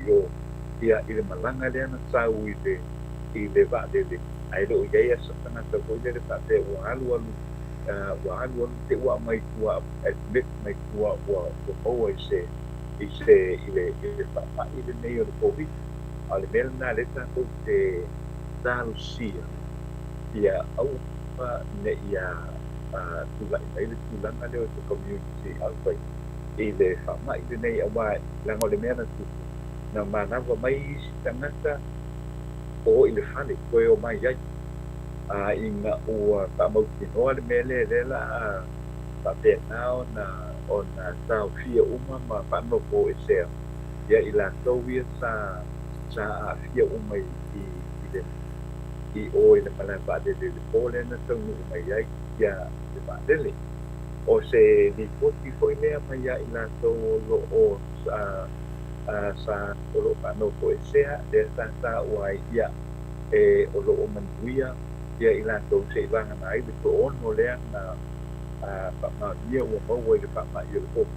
ia i le malaga lea na sau i le va'alele ae lo'o iai asa tagata fo'i lele fa'apea ua alualu te ua mai tua admit mai tua ua maua i le fa'ama'i lenei o le covid Ale mel na le tātou te tālusia ia au ne ia tulai mai le tulanga leo te community alpai i le whamai le nei awa lango le mea na tuku na manawa mai si tangata o i le whane koe o mai ai i ngā ua whamauti noa le mea le la whapenao na o na tau fia uma ma whanoko e sea ia i la tauia sa fia uma i le i o i le mana whaadele le pōle na tau mai ai ia le whaadele o se ni poti foi lea mai ia i la tau lo o sa o lo whanoko e sea le sa uai ia o lo o manuia ia i la tau se vanga mai le ko ono lea na whamauia ua maua i le whamai o le popo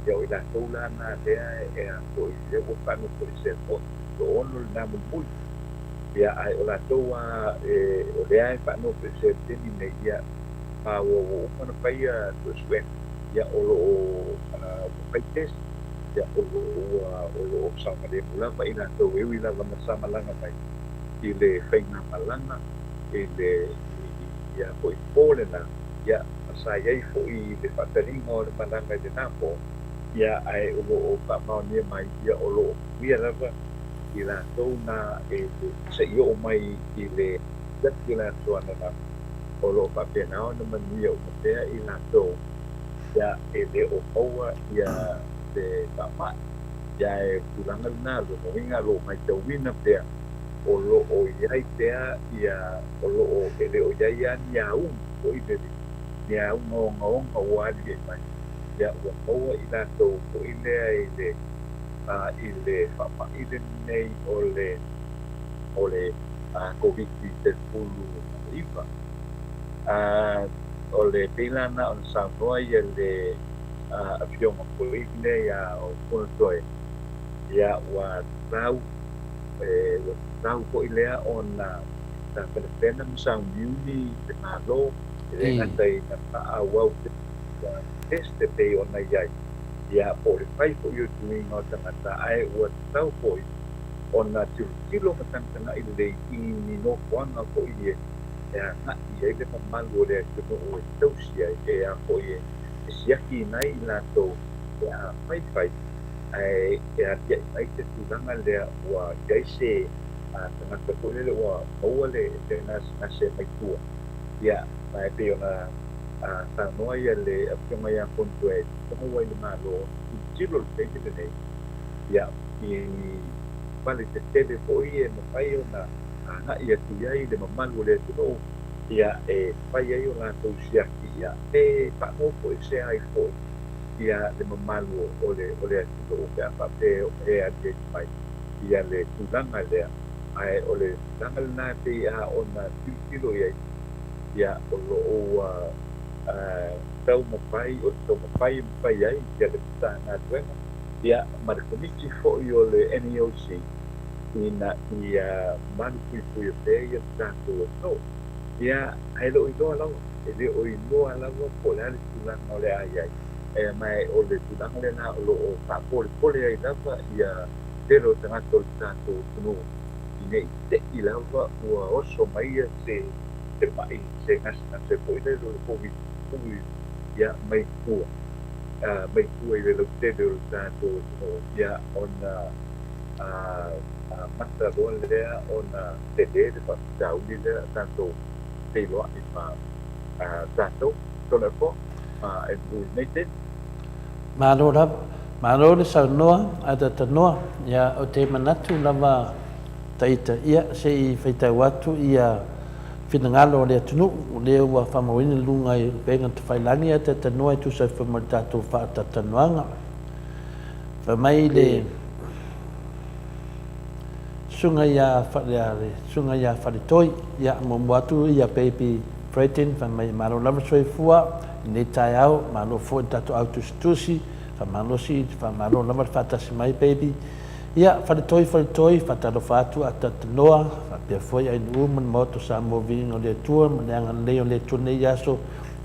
ia o i la tau lana lea e a ko i le o whanoko e sea ko ono le namu mui ia ai o la tau o lea e whanoko e sea teni nei ia o mana pai to swe ia o lo pai test ia o lo sama de mula pai na to e wi la sama langa pai i le whainga malanga i le ia po i pole na ia sa ia i fo i le whataringa o le malanga i le napo ia ai o lo pa mau ni mai ia o lo ia lava i la tau na e se i o mai i le i la tuana na o lo papenao na manuia o matea i la tau ia e le o paua ia te tama ia e kuranga luna lo moinga lo mai tau wina pea o lo o iai pea ia o lo o e le o iai a niaung o i le niaung o ngaonga wali e mai ia ua paua i la tau o i lea i le whama i le nei o le COVID-19 iwa o le pilana on Saunoa ia le awhionga poine ia o Punatoe ia ua tau po i lea o na penapena msau miuni le malo i le ngatai na paawau teste pei o na iai ia po le pai po i o tuinga o tangata ai ua tau po i o na tilo matangtanga i le ini no kuanga po i e nga i le mamalu o le tuno o e tausia e a po e siaki nai la to e a mai fai e a ia mai te tulanga lea ua gaise a tangata po le ua maua le na se mai tua ia mai pe ona a tanoa ia le a pionga ia kontu e tonga i le malo i tilo le peite le nei ia i vale te tele po i e mawhai ona nga ia tuiai le mamalu le tuno ia e whai ai o la tau siaki ia e whanoko e se ai fo ia le mamalu o le tuno o pia whape e a te mai ia le tulanga lea ai o le tulanga le nā te ia o na tilo iai ia o lo o tau mawhai o tau mawhai ai ia le pita ngā tuenga ia marikoniki fo i o le NEOC ina ia manu pui pe ia tātou no ia ai lo inoa lau e le o inoa lau po le ale tulanga o le ai e mai o le tulanga le na o lo o pole ai lava ia tero tangata o le tātou tunu i nei te i lava ua oso mai ia se mai se ngasina se po i le lo COVID ia mai kua i le lo te le tātou tunu ia ona mata doa lea ona te le whakatau ni lea tātou te loa i tātou tona po e mui nei ten Maro le Saunoa a ta tanoa ia o te manatu lava taita ia se i whaitau atu ia whinangalo lea tunu lea ua whamawini lunga i penga te whailangi a te tanoa i tusa whamau tātou whaatatanuanga whamai le sunga ia wharitoi ia momuatu ia baby Brighton whamai maro lava soifua nei tai au malo fo tatu autostusi famalosi famalo lava fatasi mai baby ia wharitoi whatalo whatu a tatanoa whapia foi ai numan moto sa moving o le tua mleanga leo le tune iaso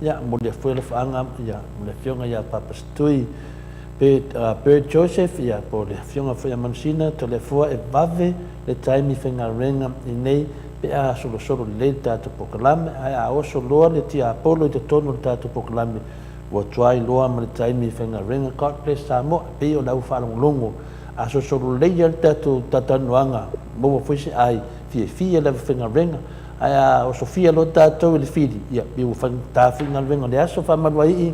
ia mo le foi le whaanga ia mo le fionga ia papastui pe Joseph ia po le fionga foi mansina to le fua e vave le taimi fenga renga I nei pe a solo le tatu pokalame ai a oso loa le tia Apollo te tonu tatu pokalame wa tuai loa ma le taimi fenga renga God bless Samoa pe o lau whalongo a solo le ia tatu tatanuanga mo foi se ai fia le fenga renga ai a oso fia lo tatu le fidi ia bi u fan ta fenga renga le aso fa malwai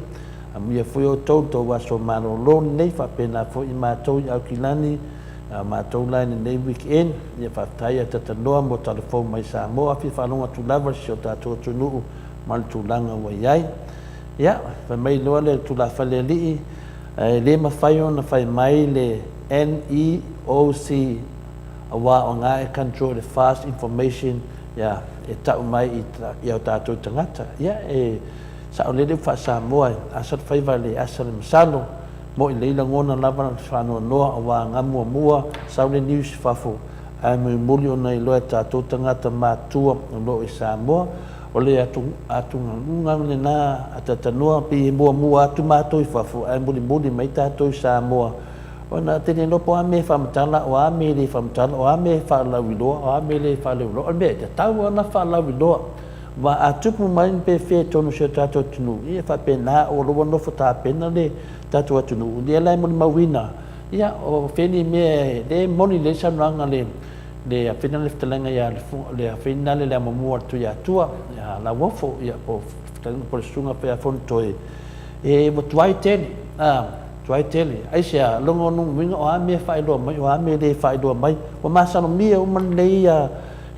mia foi o toto wa so mano lo nei fa pena fo I matou au kilani matou line nei weekend ia fa taia tata noa mo telefon mai Samoa fi fa longa tu lava si o tatou tunu mal tu langa wa iai ia fa mai lo le tu la fale li le ma fai ona fai mai le NEOC awa o nga e control the fast information ia e tau mai I o tatou tangata ia sa o lele fa Samoa asat fai vale asal masalo mo I leila ngona lava whanoa noa o wā ngamua mua saule news fafo ai mui muli o nei loa tātou tangata mātua o lo I Samoa o le atu ngangune nā atatanua pi mua atu mātou I fafo ai muli mai tātou I Samoa o nā tene lopo ame whamatala o ame le whamatala o ame whalauiloa o ame le whalauiloa o mea te tau ana whalauiloa wa atupu mai pe fe tonu se tato tunu ia fa pena o lo no fota pena le tato tunu dia lai mo mawina ia o feni me de moni le sananga le final left langa ya le final le mo tu ya tua ya la wofo ya po por sunga pe fon toi e mo tuai tele ai sia longo nu winga o ame fa do mai o ame le fa do mai o masano mi o man le ya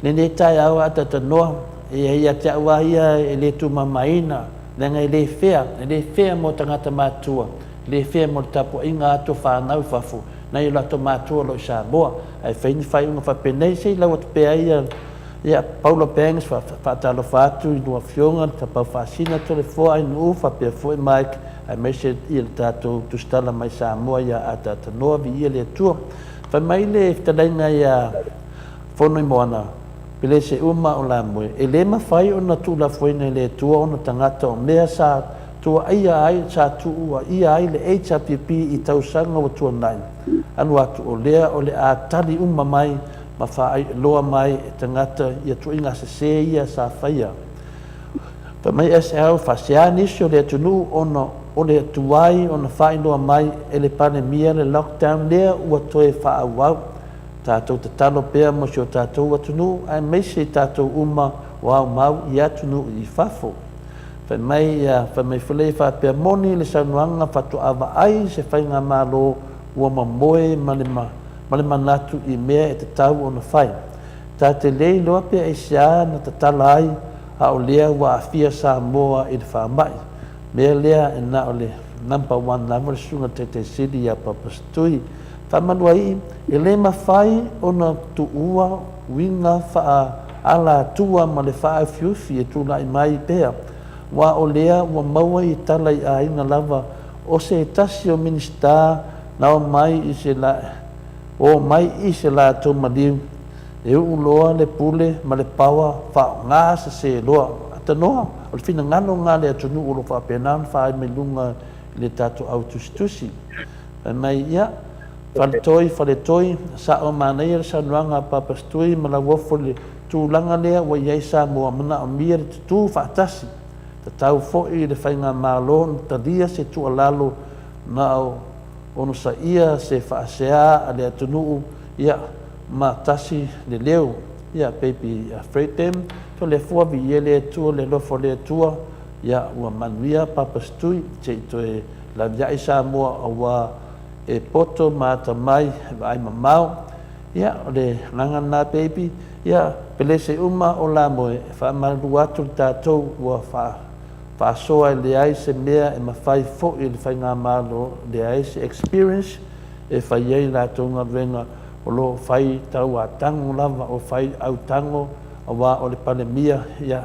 le tai au ata no ia te awa ia le tu mamaina lenga le fea mo tangata matua le fea mo tapo inga to fa nau fafu na ila to matua lo Samoa ai feini fai unga fa penei sei la wat pe ia Paulo Pengs fa talo fatu I no fionga ta pa fasina to le fo ai no fa pe fo Mike ai mese il tato tu stala mai Samoa ia ata no vi le tu fa mai le ftalenga ia fono moana Pele se uma o la moe. E le mawhai o na tula fuene le tua o na tangata o mea sa tua ia ai sa tua ia ai le HRPP I tausanga o tua nai. Anu atu o lea o le a tali uma mai ma whaai loa mai e tangata ia tu inga se ia sa whaia. Pa mai SL whasea nisi o le atunu o le atuai o na whaai loa mai e le pandemia le lockdown lea ua toe whaawau. Tātou te talo pēr mo si o tātou atunu, ai meise tātou uma wau mau I atunu I fafo. Whai mai whalei wha pēr moni le saunuanga whatu awa ai se whainga malo ua mamoe malema natu I mea e te tau o na whai. Tā te lei loa pēr e sia na te tala ai a o lea wa a fia Samoa I te whamai. Mea lea e na o le number 1 lama le sunga te siri a papastui. Whamanuai, e le mawhai o na tuua winga wha ala tua ma le wha fiufi e tūna I mai pēr. Wa o lea ua maua I tala I a inga lava o se tasi o minista na o mai I se la tō maliu. E uloa le pule ma le pawa wha ngā se loa. Ata noa, o le fina ngano ngā le atunu ulo wha penan wha I me lunga le tato au tusi. Mai ia, Fale toi, sa o manei re sanuanga papastui ma la wofo le tūlanga lea wa iai Samoa mana o mia le tutu whaatasi. Ta tau fo'i le whainga mālo ta dia se tua lalo na o ono sa ia se whaasea a le atunuu ia ma tasi le leo. Ia baby afraid them, to le fua vi ie le tua le lofo le tua ia ua manuia papastui te ito e la viai Samoa a wa e poto mata mai ai mamau ia o le langa na baby ia pele se uma o la moe fa malu atu tatou ua fa soa le ai se mea e mawhai fo I le whainga malo le ai se experience e whai ei la tonga venga o lo whai tau a tango lava o whai au tango o wa o le pandemia ia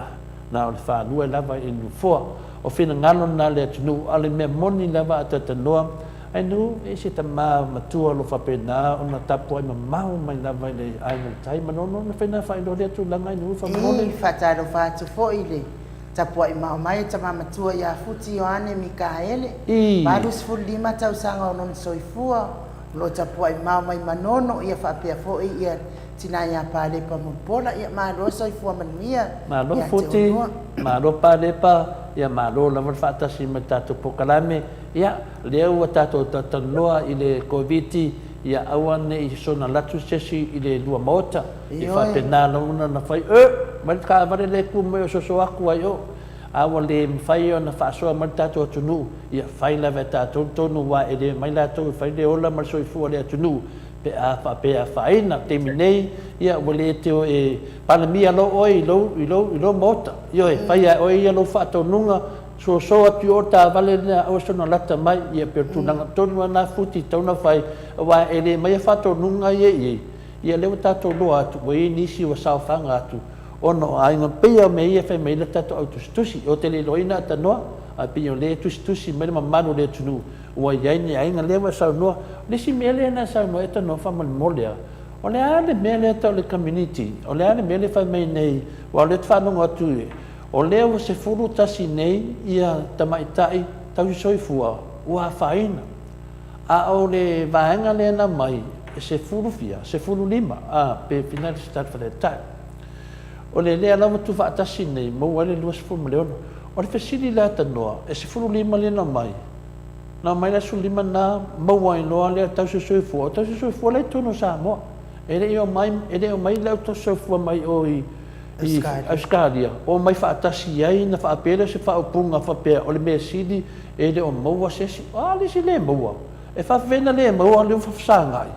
na o le whanua lava I nufua o whina ngalo na le atunu ale mea moni lava atatanoa ai nu e se tama matua lo whapena o na tapu ai mamau mai lava I le ai ngai tai manono na whaina whai lo le atu langa I nu whamone whataro whātu fo I le tapua i maomai tamamatua ia futi Ioane Mikaele I. Palus 5 tausaga o non soifua lo tapua i maomai manono ia faapea fo'i ia tina ia palepa mopola ia malo soifua manuia Malo futi, malo palepa, ia malo lava faatasi ma tatou pokalame, ia lea ua tatou tatanoa i le COVID ia aua nei sona latu sesi i le lua maota i faapena laguna na fai mai kaavale le ku mai o soso aku ai o aua le mafai ona faasoa ma le tatou atunuu ia fai lava e tatou tonu ua e le mai latou fai le ola ma le soifua le atunuu pe a faapea faaina temi nei ia ua lē teo e palemia lo oi i lou maota io e fai a oi ia lou faataunuga so atu o tavale na o sona lata mai ia pe tunaga tonu ana futi tauna fai wa ele mai faataunuga ia le tatou loa atu ua i nisi ua saofaga atu ono aiga peia me ia fai mai le tatou au tusitusi o te leloina atanoa a pei o lē tusitusi mai le mamalu le atunuu ua iai ni aiga lea ua saunoa lesi mea lea na saunoa e tanoa faamalimole a o le a le mea lea tau le community o le a le mea le fai mai nei ua o le tafanoga atu o lea ua se fulu tasi nei ia tamaitaʻi tausoifua ua afāina a o le vaega lea na mai e se fulu fia se fulu lima a pe finali se tatu faletaʻi o le lea lava tufaatasi nei maua le 2.2 o le fesili le atanoa e se fulu lima lea na mai le sulima na maua iloa lea tausosoifua o tausosoifua lai tonu Samoa e leʻi o mai le au tausosoifua mai o i Australia o mai faatasi ai na faapele se faaupuga faapea o le mea sili e le o maua sesi a lesi lē maua e faafena lē maua o le fafasagaʻi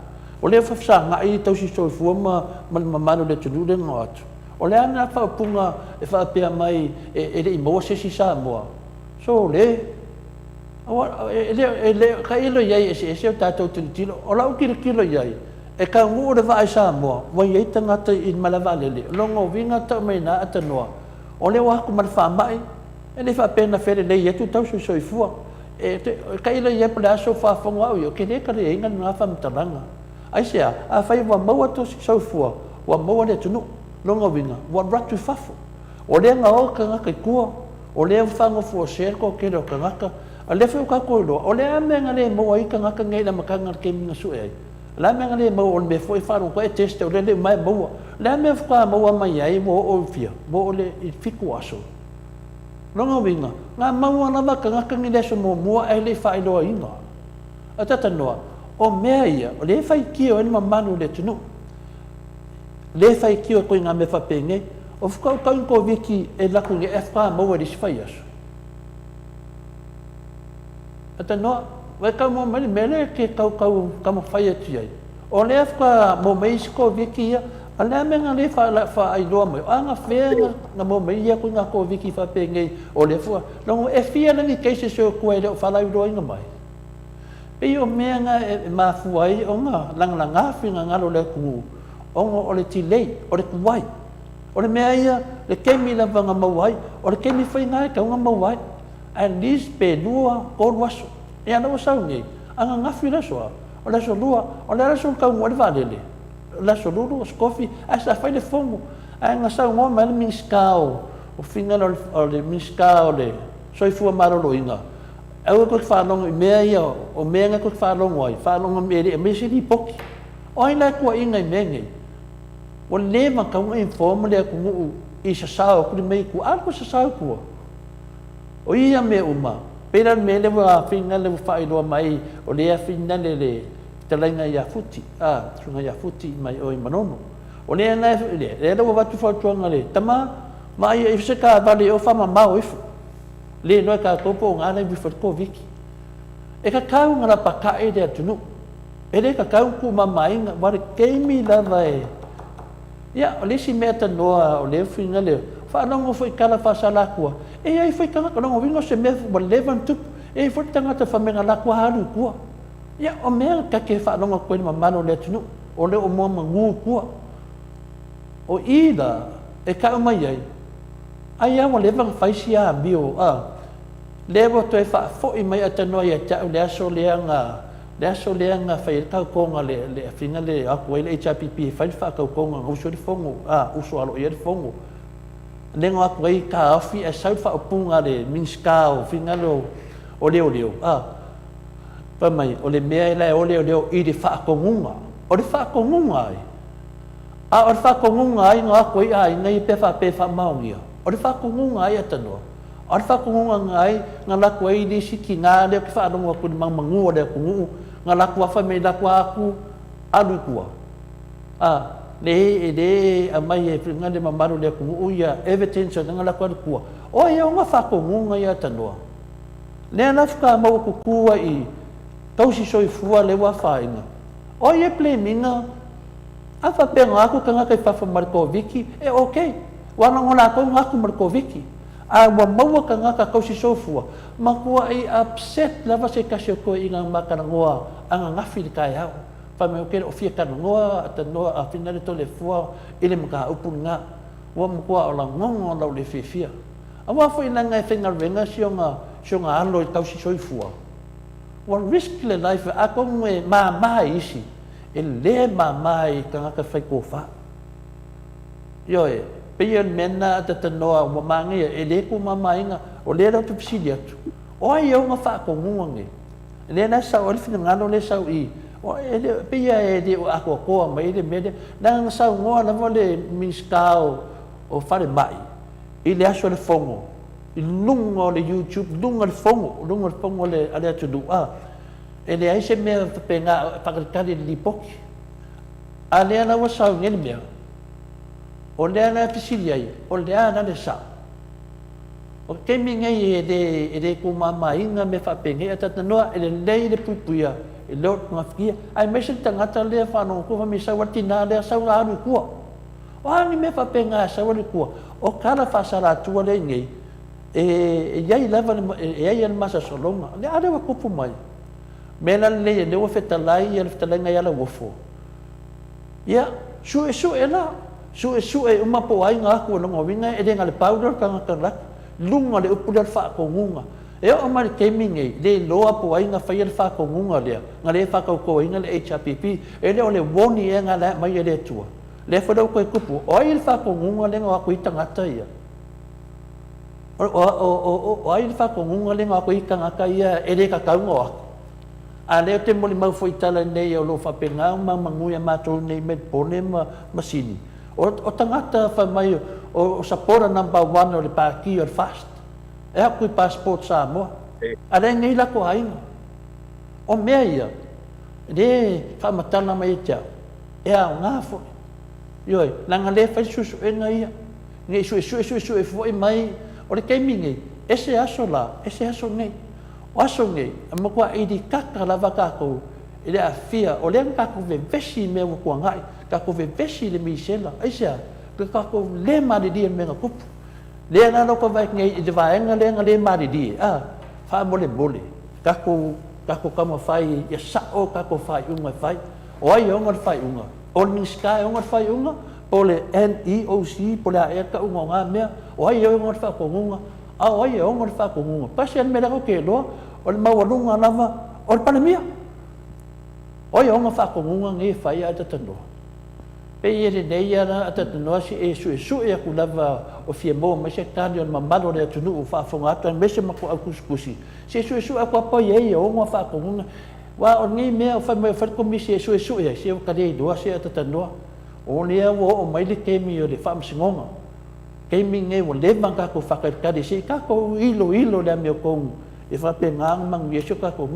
o le fafasagaʻi tausosoifua ma le mamalu le atunuu le gao atu o le ana faaupuga e faapea mai e leʻi maua sesi Samoa so le ka ilo iai ese o tatou tilitilo o lau kilokilo iai e kaugu o le vaai Samoa ua iai tagata i malavalele logo oviga taumaina atanoa o le ua aku ma le faamaʻi e le faapena felelei atu tausoisoifua e ka ilo iai po le aso faafogo au io ke lē ka leaiga luga faamatalaga ai sea afai ua maua tausoifua ua maua le atunuu logo oviga ua ratu fafo o lea gao kagaka i kua o lea faagofu o sea kokele o kagaka a le fai kako loa o le amenga le mo ai kanga ngai na makanga ke minga su ai la amenga le mo o me foi faro ko e teste o le mai mo la me fa mo mai ai mo o fia mo le fiku aso longa winga nga mo na makanga ngai le so mo ai le fai loa inga atata noa o mea ia o le fai ki o ni mamanu le tunu le fai ki o ko nga me fa penge o fuka ko viki e la ko nge fa mo le fai aso ata no vai ka mo mele mele ke ka mo fai atu ai o le afka mo mai ko viki ia ala menga le fa ai do mai anga fenga na mo mai ia ko nga ko viki fa penge o le fu no e fia na ni ke se so ko ele fa lai do inga mai pe o menga ma fu ai o nga langa finga ngalo le ku o le tilei o le kuai o le mea ia le kemi la vanga mawai o le kemi fai ngai ka nga mawai at least pe lua ko waso e ana wasau ni anga ngafi la so o la so lua o la so ka mo valele la so lulu skofi asa fai le fongo anga sa mo mal minskao o final o le minskao le so fu marolo inga au ko fa long me ia o me nga ko fa long oi fa long me se di poki o ina ko inga me o le ma ka mo inform le ko i sa sa ko me ku a ko sa sa ko o ia me uma pera me le wa finga le fa do mai o le finga le talenga ya futi sunga ya futi mai o manono o le na le wa tu fa tu ngale tama mai e se ka vale o fa ma o if le no ka ko po ngana bi fa ko viki e ka ka ngala pa ka e de tunu e le ka ka ku ma mai wa ke mi la vai ya o le si meta no o le finga le fa no foi kala fa sala ku e ai foi kala no vingo se me bo levan tu e foi tanga ta fa me la ku halu ku ya o me ka ke fa no ko ma mano le tunu o le o mo mangu ku o ida e ka mai ai mo levan fa sia bio levo to e fa fo i mai atano ia ta le aso le nga fa ka ko nga le finga le aku le HPP fa fa ka ko nga uso di fongo uso alo ia di fongo le ngā koe ka awhi e sau whaapunga le minskao whingalo o leo leo. Pa mai, o le mea lai o leo leo i le whaakongunga. O le whaakongunga ai. O le whaakongunga ai ngā koe ai ngai pe wha maungia. O le whaakongunga ai atanua. O le whaakongunga ngai ngā laku ai ni siki ngā leo ki whaanonga kuni mangu o leo kungu. Ngā laku awha me laku aku alu kua. Le a mai e ngā le mamaru leo kungu ia evidence o ngā laku alu kua. O ia o ngā whaakongunga ia atanua. Lea nafka mau kukua i tausi soifua le wa whainga. O ia ple minga. Afa penga aku ka ngaka i whafa Markoviki. Okay. Wana ngona ako ngaku Markoviki. Wa maua ka ngaka kausi soifua. Makua i upset lava se kasi o koe i ngā makarangoa. Anga ngafi li kai hao. Whameo kere o fia karangoa. Ata noa a finale to le fua. Ile maka upu ngā. Wa makua o la ngongo lau le fia. Awa fo ina ngai whenga renga si o ngā alo i kausi soifua. Wa risk le life ako ngue mai isi. E le mai ka ngaka whai kōwha. Ioe, pia mena ata tanoa wa mangi e le ko mamainga o le rau tupsili atu. O ai au ngā whaakongunga nge. Le na sau alifina ngano le sau i. O pia e le o ako koa mai le mele. Nanga sau ngoa na le minskao o whare mai. I le aso le fongo. I lunga o le YouTube, lunga le fongo le ale atu dua. E le aise mea penga whakarikari li poki. A lea na wasau ngeni mea. O lea na pisili ai, o lea na le sa. O kemi ngai e le kumama inga me whapenga e tata noa e le lei le puipuia. E leo ngawhikia. Ai mese tangata lea whanau kua me sau atina lea sau aru kua. O hangi me whapenga sau aru kua. O kara whasara atua le ngei. E iai lava e iai an masa solonga. Le arewa kupu mai. Mena le le o fetalai ia le fetalai ngai ala wofo. Ia, su e la. Su e uma po ai ngā kua longa winga e renga le powder ka ngā karak. Lunga le upu le whaakongunga. E o mari keming le loa po ai ngā whaia le whaakongunga lea. Ngā le whakaukoa inga le HRPP. E le o le woni e ngā le mai e le tua. Le whadau koe kupu. O ai le whaakongunga le ngā wako i tangata ia. O ai le whaakongunga le ngā wako i tangata ia e le kakaunga wako. A leo te moli mau foi tala nei o lo whapenga manguia mātou nei me pone masini. O tangata whamai o sapora number 1 o le pāki o le fast. E haku i passport Samoa. A le ngai lako hainga. O mea ia. Le whamatana mai tia. E au ngā fo. Ioi, nanga le whai susu e nga ia. Ngai su e foi mai. O le keimi ngai. Ese aso la, ese aso ngai. O aso ngai, makua i di kaka lava kako, i le a fia, o le kako ve vesi me wakua ngai, kako ve vesi le misela, aisia, kako le maridi me ngā kupu. Le ana loko vai ngai i te vaenga le maridi, wha mole, kako kama whai, ia sao kako whai unga whai, o ai onga whai unga, o ni sky onga whai unga, o le NEOC, po le a eka unga ngā mea, o ai onga whai kongunga, o ai onga whai kongunga, pasi an me lako ke loa, o le maualunga lava, o le panemia. O ia onga whakongunga ngai whai a tatanoa. Pe i ere nei ana a tatanoa si e su e aku lava o fia moa, ma se tani o le mamalo le atunu o whaafonga atu, me se mako au kuskusi. Se su aku apa i o onga whakongunga. Wa o ngai mea o whamai wharikomisi e su e, se o karei doa se a tatanoa. O lea o maile kemi o le whaamsingonga. Kemi ngai o le mangako whakarikari, se kako ilo le ameo kongu. E whapengang mang yesu kako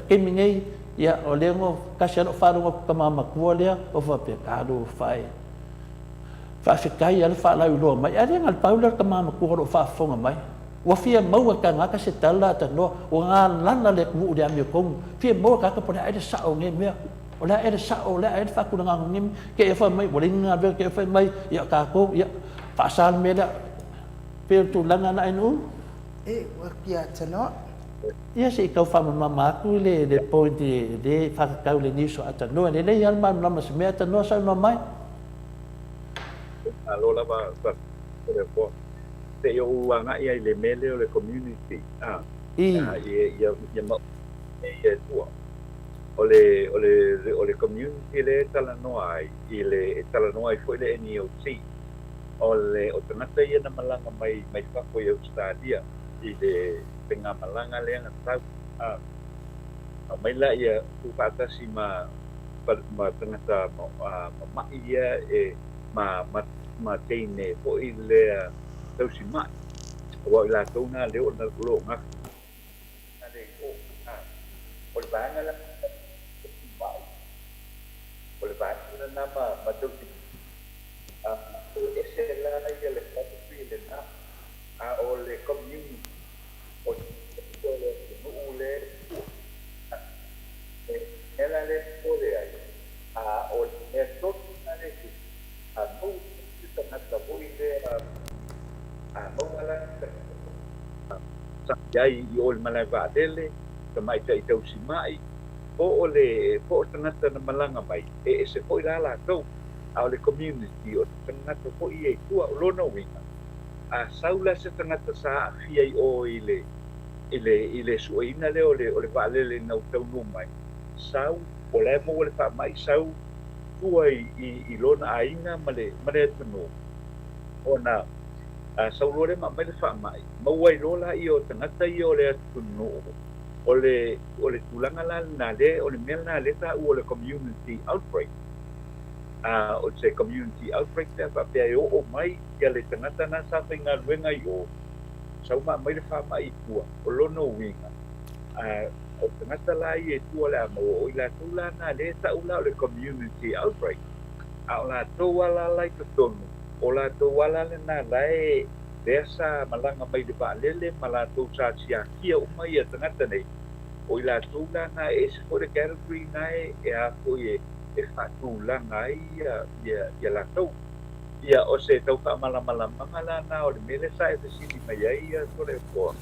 kemi ngai ia o lengo kasi alo whanunga kamamakua lea o whapekado whai. Whawhekai ala whalau loa mai. Are ngal paular kamamakua o whafonga mai. Wa fia maua ka ngaka se tala tanoa o ngā lana le ngu le amio kongu. Fia maua kaka po lea ere sao nge mea. O lea ere sao, lea ere whakuna ngā ngim. Ke e wha mai, wale ngā veo ke e wha mai. Ia kako, ia whaasal me lea. Peo tu langa na enu. E wakia tano. Ia se kau whamamama aku le point le whakakau le niso a tanoa. Le lei alma lama se mea tanoa sau mamai. Alo lava sa te yo uanga ia le mele o le community. Ia ma ia tua. O le community le tala noa i le tala noa i foi le NEOC. o tangata ia na malanga mai whako i Australia i le penga malanga leanga tau mai la ia kupatasi ma tangata mai ia ma teine po i le tausi mai o i la tona leo na lo ngak na le o le banga la o le banga na ma tausi ese la ia le tausi le na o le community o le ule ela le pole ai o le tot na le mo se tangata mo i le mo ala sa yai i o le malai vaatele ka mai tai tausi mai o tangata na malanga mai se po i la tou o le community o tangata po i e tua o lona winga saula se tangata sa afia i o i le suaina le o le vaalele na tau no mai sau o le mo le fa mai sau tua i lona ainga male tano ona sau lore ma mai le fa mai mo wai lola i o tangata i o le tano o le tulanga la na le o le mel na le ta o le community outbreak o se community outbreak te fa pe o mai ya le tangata na sa pinga luenga i o sau ma mai le fa mai tua o lono winga o tangata la i e tua le amo o i la tula na le ta ula o le community outbreak a o la toa la lai to tonu o la toa la le na lai desa malanga mai de ba lele mala to sa sia kia o mai tangata nei o i la tula na e se for the category na e a ko e fa tula ngai ya la to ia o se tau ka mala mangala na o le mele sa e sini mai ia so le po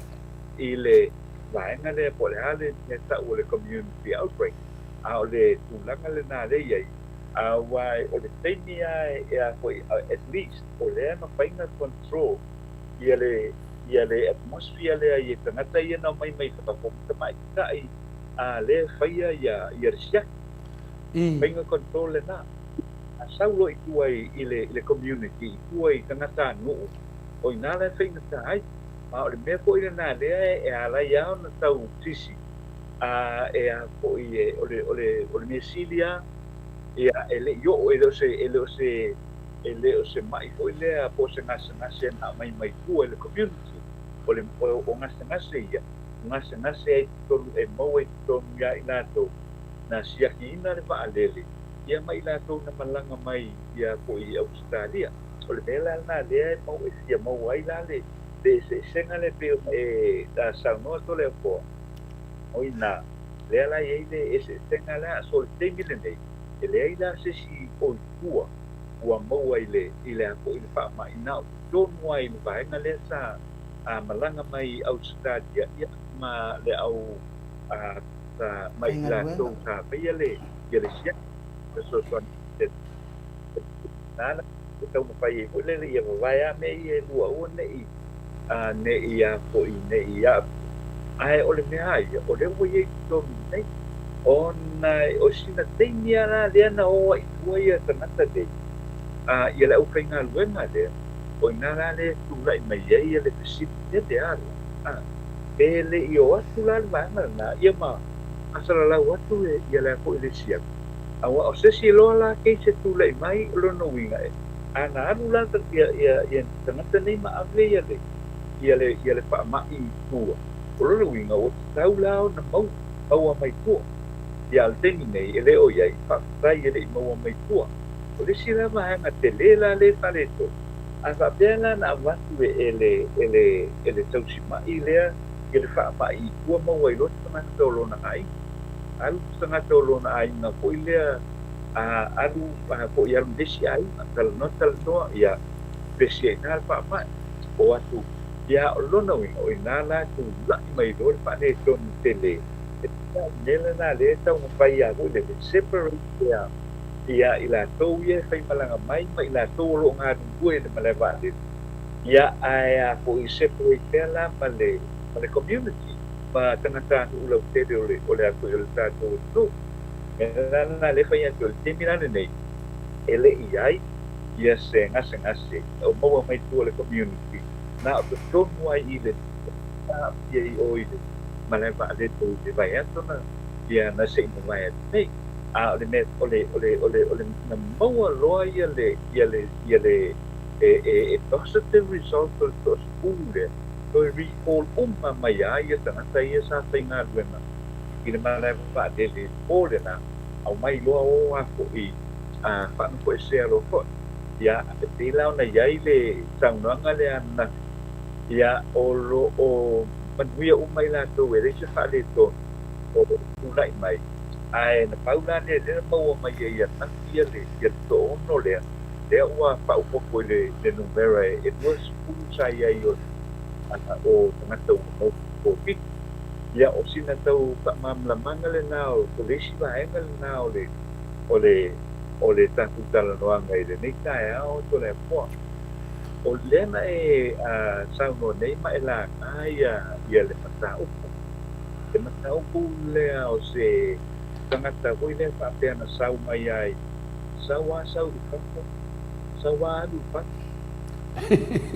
i le vaenga le po le ale ne ta o le community outbreak a o le tulanga le na le ia a wai o le tenia e a ko at least o le na fainga control ia le atmosphere le ia tangata ia na mai fa ko mai kai a le faia ia sia fainga control le na saulo i tua i le community i tua i tangata no o ina le whainga tai ma o le mea po i na lea e ala iao na tau tisi e a po i o le mea silia e le yo e le o se mai po i lea po se ngase na mai tua i le community o ngase ia ngase e tonu e mau e tonu ia i nato na siaki ina le vaalele ia mai la tau na malanga mai ia po i Australia o le mela na le mau e sia mau ai la le se senga le pe da sauno to le po o ina le ala i le se senga la so le tengi le nei le ai la se si o tua ua mau ai le i le po i le fa mai na don mai le vaenga le sa malanga mai Australia ia ma le au mai la tau sa pe le sia so nana tau pai ko le ia vai a me e lua o nei ne ia ko i ne ia ai o le me ai o le wo ye to nei ona o sina tenia la le na o i ko ia tanata de ia la o kainga luenga de o ina la le tu lai mai ia le si de ala pele i o atu la na ia ma asala la watu ia la ko le sia awa o se si lola ke se tule mai lo no winga ana anu la ta ia tangata nei ma ave ia le pa mai tua o lo winga o tau lao na mau mai tua ia le teni nei ele o ia pa sai ele mau mai tua o le si la ma nga tele la le paleto a fa bela na watu ele tau si mai le ele fa mai tua mau ai lo tama tolo na ai alu setengah tolo na ai na ko ile alu ko ia desi ai tal no ia besi na pa ma o atu ia lo no o ina la tu la mai do pa ne ton tele nela na le ta un pai a ko le separate ia ila to ia fai malanga mai la to lo nga du e le va ia ai ko i separate la pale community ma tangata ulau te ole aku le tato tu na le fai atu te mirane nei ele iai ia se ngase o maua mai tua le community na o te tonu ai i le ia i o i le ma le va le tu te vai ato na ia na se ina vai ato nei a o le me o le na maua loa ia le positive result o to skule o recall mai ai ia tangata ia sa whainga ruena i le ma le va le pole na au mai loa o a ko i a whanu ko e se alo ko ia te lau na iai le taunoanga le ana ia o manuia umai la tau e reisa whale to o unai mai ai na paula le maua mai ia na ia le to ono le ua whaupoko le numera e was pusa ia i o ana o tangata o pik ia o sina tau mamlamanga le nao o le sivaenga le nao o le tatu talanoanga i le nei tae ao to le poa o lena sauno nei ma e la ia le mataupu lea o se tangata hoi le whapea na sau mai ai sau i whako sau alu whako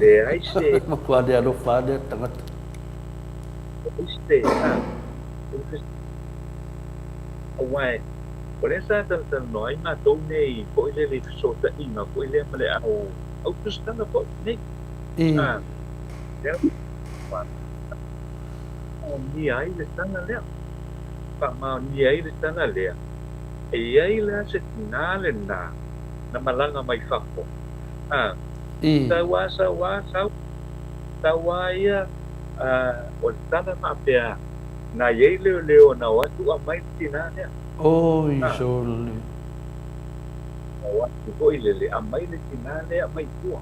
le ai se Makua le alo whane tangata. Este, awai, oleh sa tan noi ma to nei ko ile le so ta ina ko ile male au tu sta na ko nei ya pa ni ai le tana le pa ma ni ai le tana le e ai le se finale na malanga mai fako sa wa ia o tana ma pea na ye leo na watu a mai tina ne Oi, sole. na watu ko ile a mai le tina ne a mai tua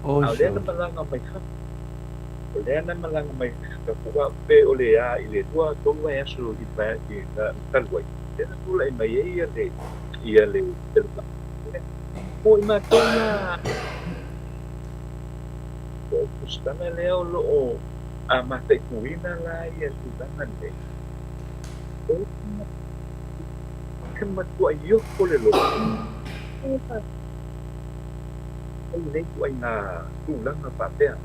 Oi, a le na malanga mai ka o le na malanga mai ka ko pe o le a ile tua to wa ya so i pa i na talwai le na tu le mai ia le ko ma to na o kustana leo lo a mate kuina la ia sudana le kema tua yo ko le lo ai nei tua ina tulanga patea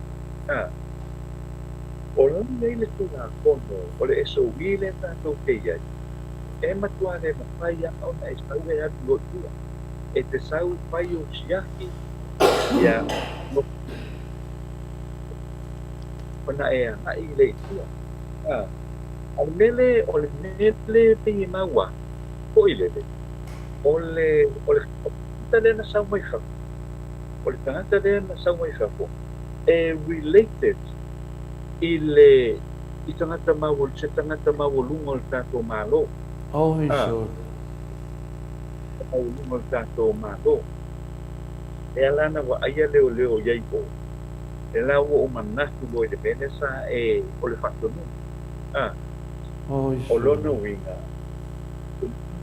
o lo nei le tua kono o le eso wile ta to ke ia e matua le mafai a ona e sau e atu lo tua e te sau pai o siaki ia ona e ai le tua o le mele pe maua o ile o le tale na sau mai fa o le tangata le na sau mai fa e related i tangata mau se tangata mau lungo tato malo Oi, sole. mau lungo tato malo e alana wa aia leo iai ko e la o manatu lo de benesa e o le fatonu Oi, o lona winga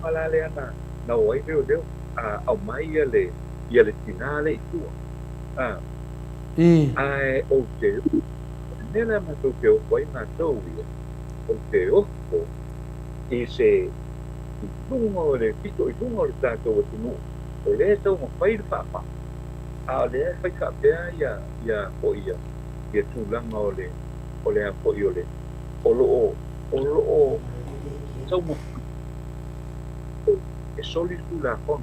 malale ana na oi leo au mai ia le finale tua ai o te nela ma to ke o koi ma to ia o te o i se dungo le pito i dungo le tato o tunu o le tau ma pai le papa a le fai ka pea ia o ia tulanga o le a po i o lo tau mo e soli tu la kon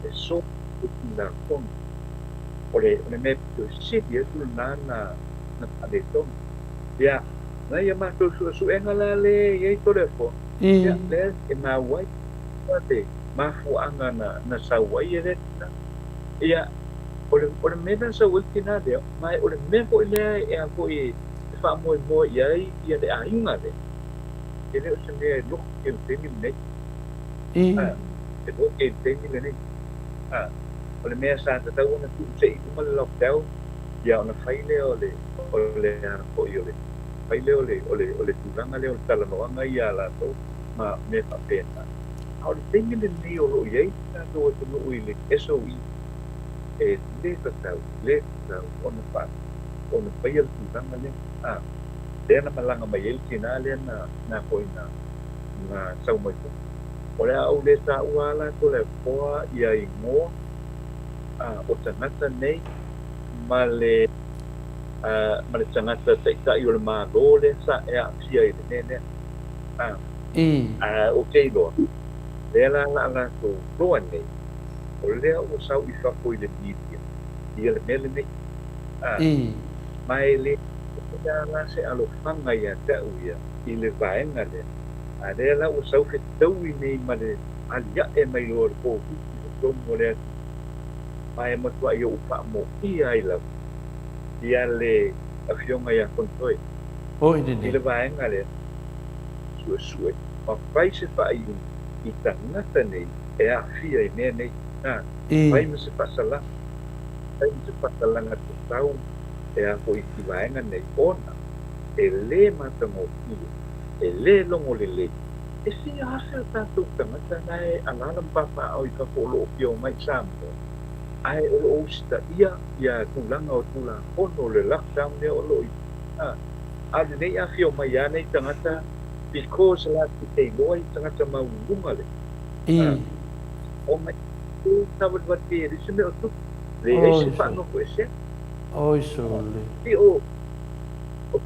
e so tu la kon o le me to si dia tu na ade to ya na ia ma to su enga la le ye to le fo ya le e ma wai te ma fu anga na sa wai e ia o le mena sa ultina de mai o le me po le e a po e fa mo ia ia de a inga de ele o se me no que tem ne e do que tem ne o le me sa ta una tu se uma lockdown ia ona fai le o le a po i le fai le o le tulanga le o tala no anga ia la to ma me fa pena au le tem ne o lo ia ta to no uile eso e le tau ona pai al tulanga le le na malanga mai el tina le na poina na sau mai o le au le ta uala to le poa ia ingo o tangata nei ma le tangata taitai o le mālō le sa e a'afia i le nene o kei loa lea la latou loa nei o lea ua sau i fako i le media ia le mele nei mai le la se alofaga ia ta'u ia i le vaega lea a lea la ua sau fetau i nei ma le alia'e mai loa le pohuki le tomu o le atu mai matua'i o fa'amo'ia ai lau ia le afioga ia konitoe i le vaega lea su'esue ma fai se fa'ai'u i tagata nei e a'afia i mea nei mai ma se fa'asalaga mai ma se fa'asalaga tatau e a fo'i i vaega nei ona e lē matagofia e lē logo lelei e fia ase o tatou tagata na e alala mapapa'au i kafo'olo'opio mai samoa ae o lo'o usita'ia ia tulaga o tulafono o le lockdown lea o lo'o a lenei afia o mai ia nei tagata because la teiloa i tagata mauluga le o mai tawalewate e lisi me o tupu le ai se fa'anoko esea oisole i o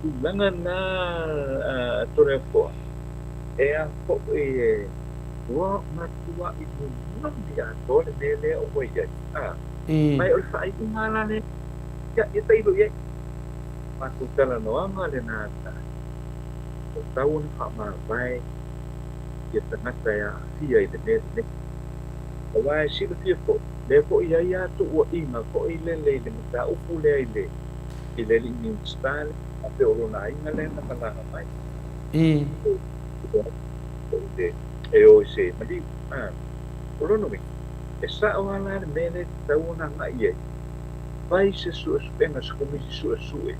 tulaga na toleafoa e a fo'i e ua matua'i nunumi atoa lenei lea o mai ai mai o le fa'ai'uga la le ia tailo i ai matou talanoaga lenā o tau na fa'amāwae ia tagata e a'afia i le mea lenei auā e silafia fo'i le fo'i ai atu'ua'iga fo'i lelei le mataupu lea i le li'i style a pe o lona aiga le na malaga mai e o se maliu o lona mai e sa'o ala le mea le tatau ona aga'i ai vai se su'esu'ega se komisi su'esu'e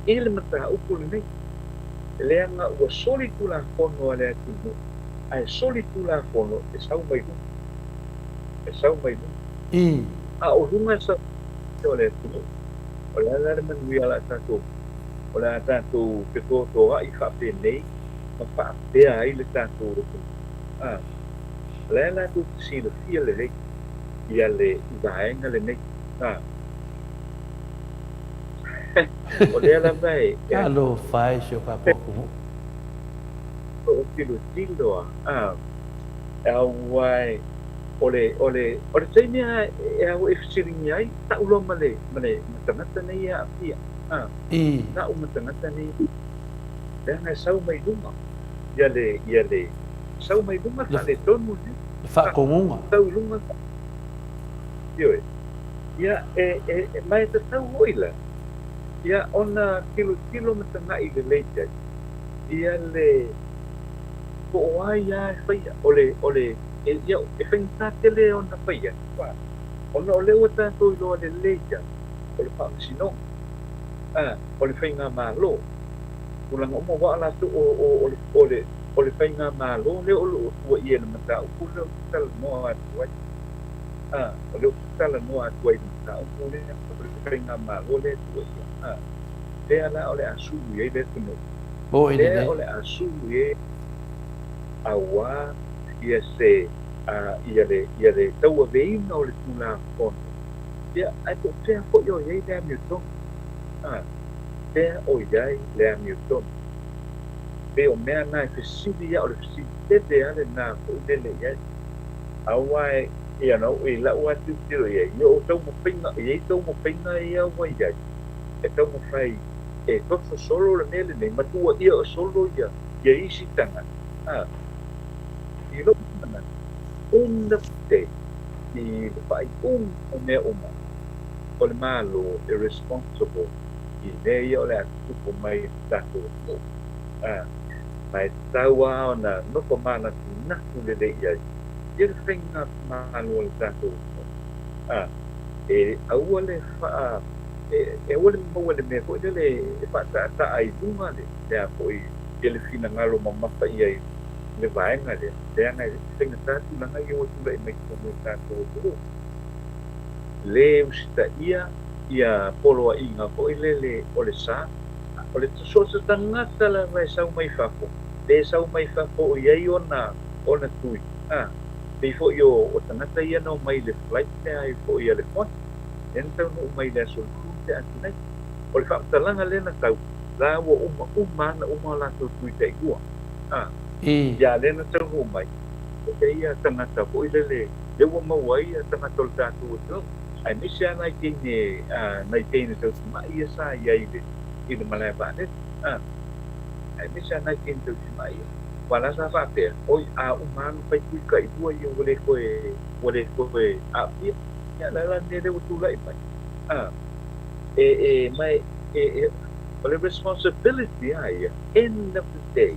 i le mataupu lenei leanga ua soli tulafono a le atu ae soli tulafono e sau mai lu a o lunga sa o le atu o le ala le manui ala tatou o le tatou pe koto ai wha'apenei ma wha'apea ai le tatou le ala tu sila fia le rei ia le vaenga le nei o le ala vai alo fai se o papoku o tilo auai ole taimea e au e fisiringi ai ta'uloa ma le matangata nei a apia ta'u matangata nei leanga e sau mai lunga ia le sau mai lunga ka le tonu whaakongunga sau lunga ioe ia mai te tau hoila ia ona kilo matangai le leite ia le ko ai ia faia ole ia e whainta tele ona whaia ona ole ua tātou i loa le leita ole whaamisino ole whainga mālo ulanga oma wa la tu ole whainga mālo le ole ua ia na mata upu le tala noa atu ai ole tala noa atu ai mata upu le whainga mālo le tua ia le ala ole asulu ia le tunu le ole asulu ia awa ia se ia le tau aveina o le tula fono ia ai po tea po yo ia le amiuton tea o iai le amiuton pe o mea na e fesili ia o le fesili tete ale na po lele iai awai ia no i la ua tiro iai ia o tau mo pinga iai tau mo pinga ia ua iai e tau mo fai e tofo solo le nele nei matua ia o solo ia isi tanga i lo mana una te i pai o mea uma o le malo irresponsible i nei o le atupo mai tato mai taua ona noko mana naku le le iai ia le whainga malo o le tato e aua le wha e ole maua le mea koe le whaata ai dunga le a koe e le whina ngalo mamapa iai le vaenga le anga i whainga tātu nanga i o tula i mai kono tātu o turu le usita ia poloa inga koe le o le sā o le tasosa tangata la vai sau mai whako le sau mai whako o iai ona tui Pei fo o tangata ia no mai le flight te ai fo ia le fon. En tau no mai le so te atu nei. O le whaatalanga lena tau. La ua uma na uma la tau tui te igua. Ia lena tau no mai. E ia tangata fo i le ua mawai a tangata o le tātu o tau. Ai misi a nai teine tau tima ia sa ia i le malaya vāne. Ai misi a nai teine tau tima ia. Wala sa whapea. Oi a umanu pai kui ka i bua ia wale koe a pia. Ia lala nere o tula i mai. Mai o le responsibility a ia. End of the day.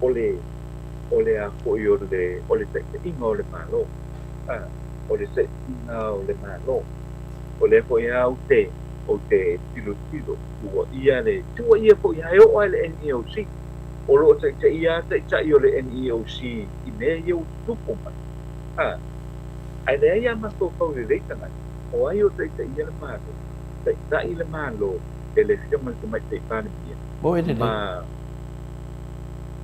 O le a koi o le taitinga o le malo. O le taitinga o le malo. O le koi a o te tilo. Tua ia po ia e o le NEOC. O lo te ia o le NEOC i mea iau tupu mai. Ai lea ia mako kau le reitanga. O ai o te ia le malo. Te i le malo e le whiama le mai te whāne mia. Mo e nene.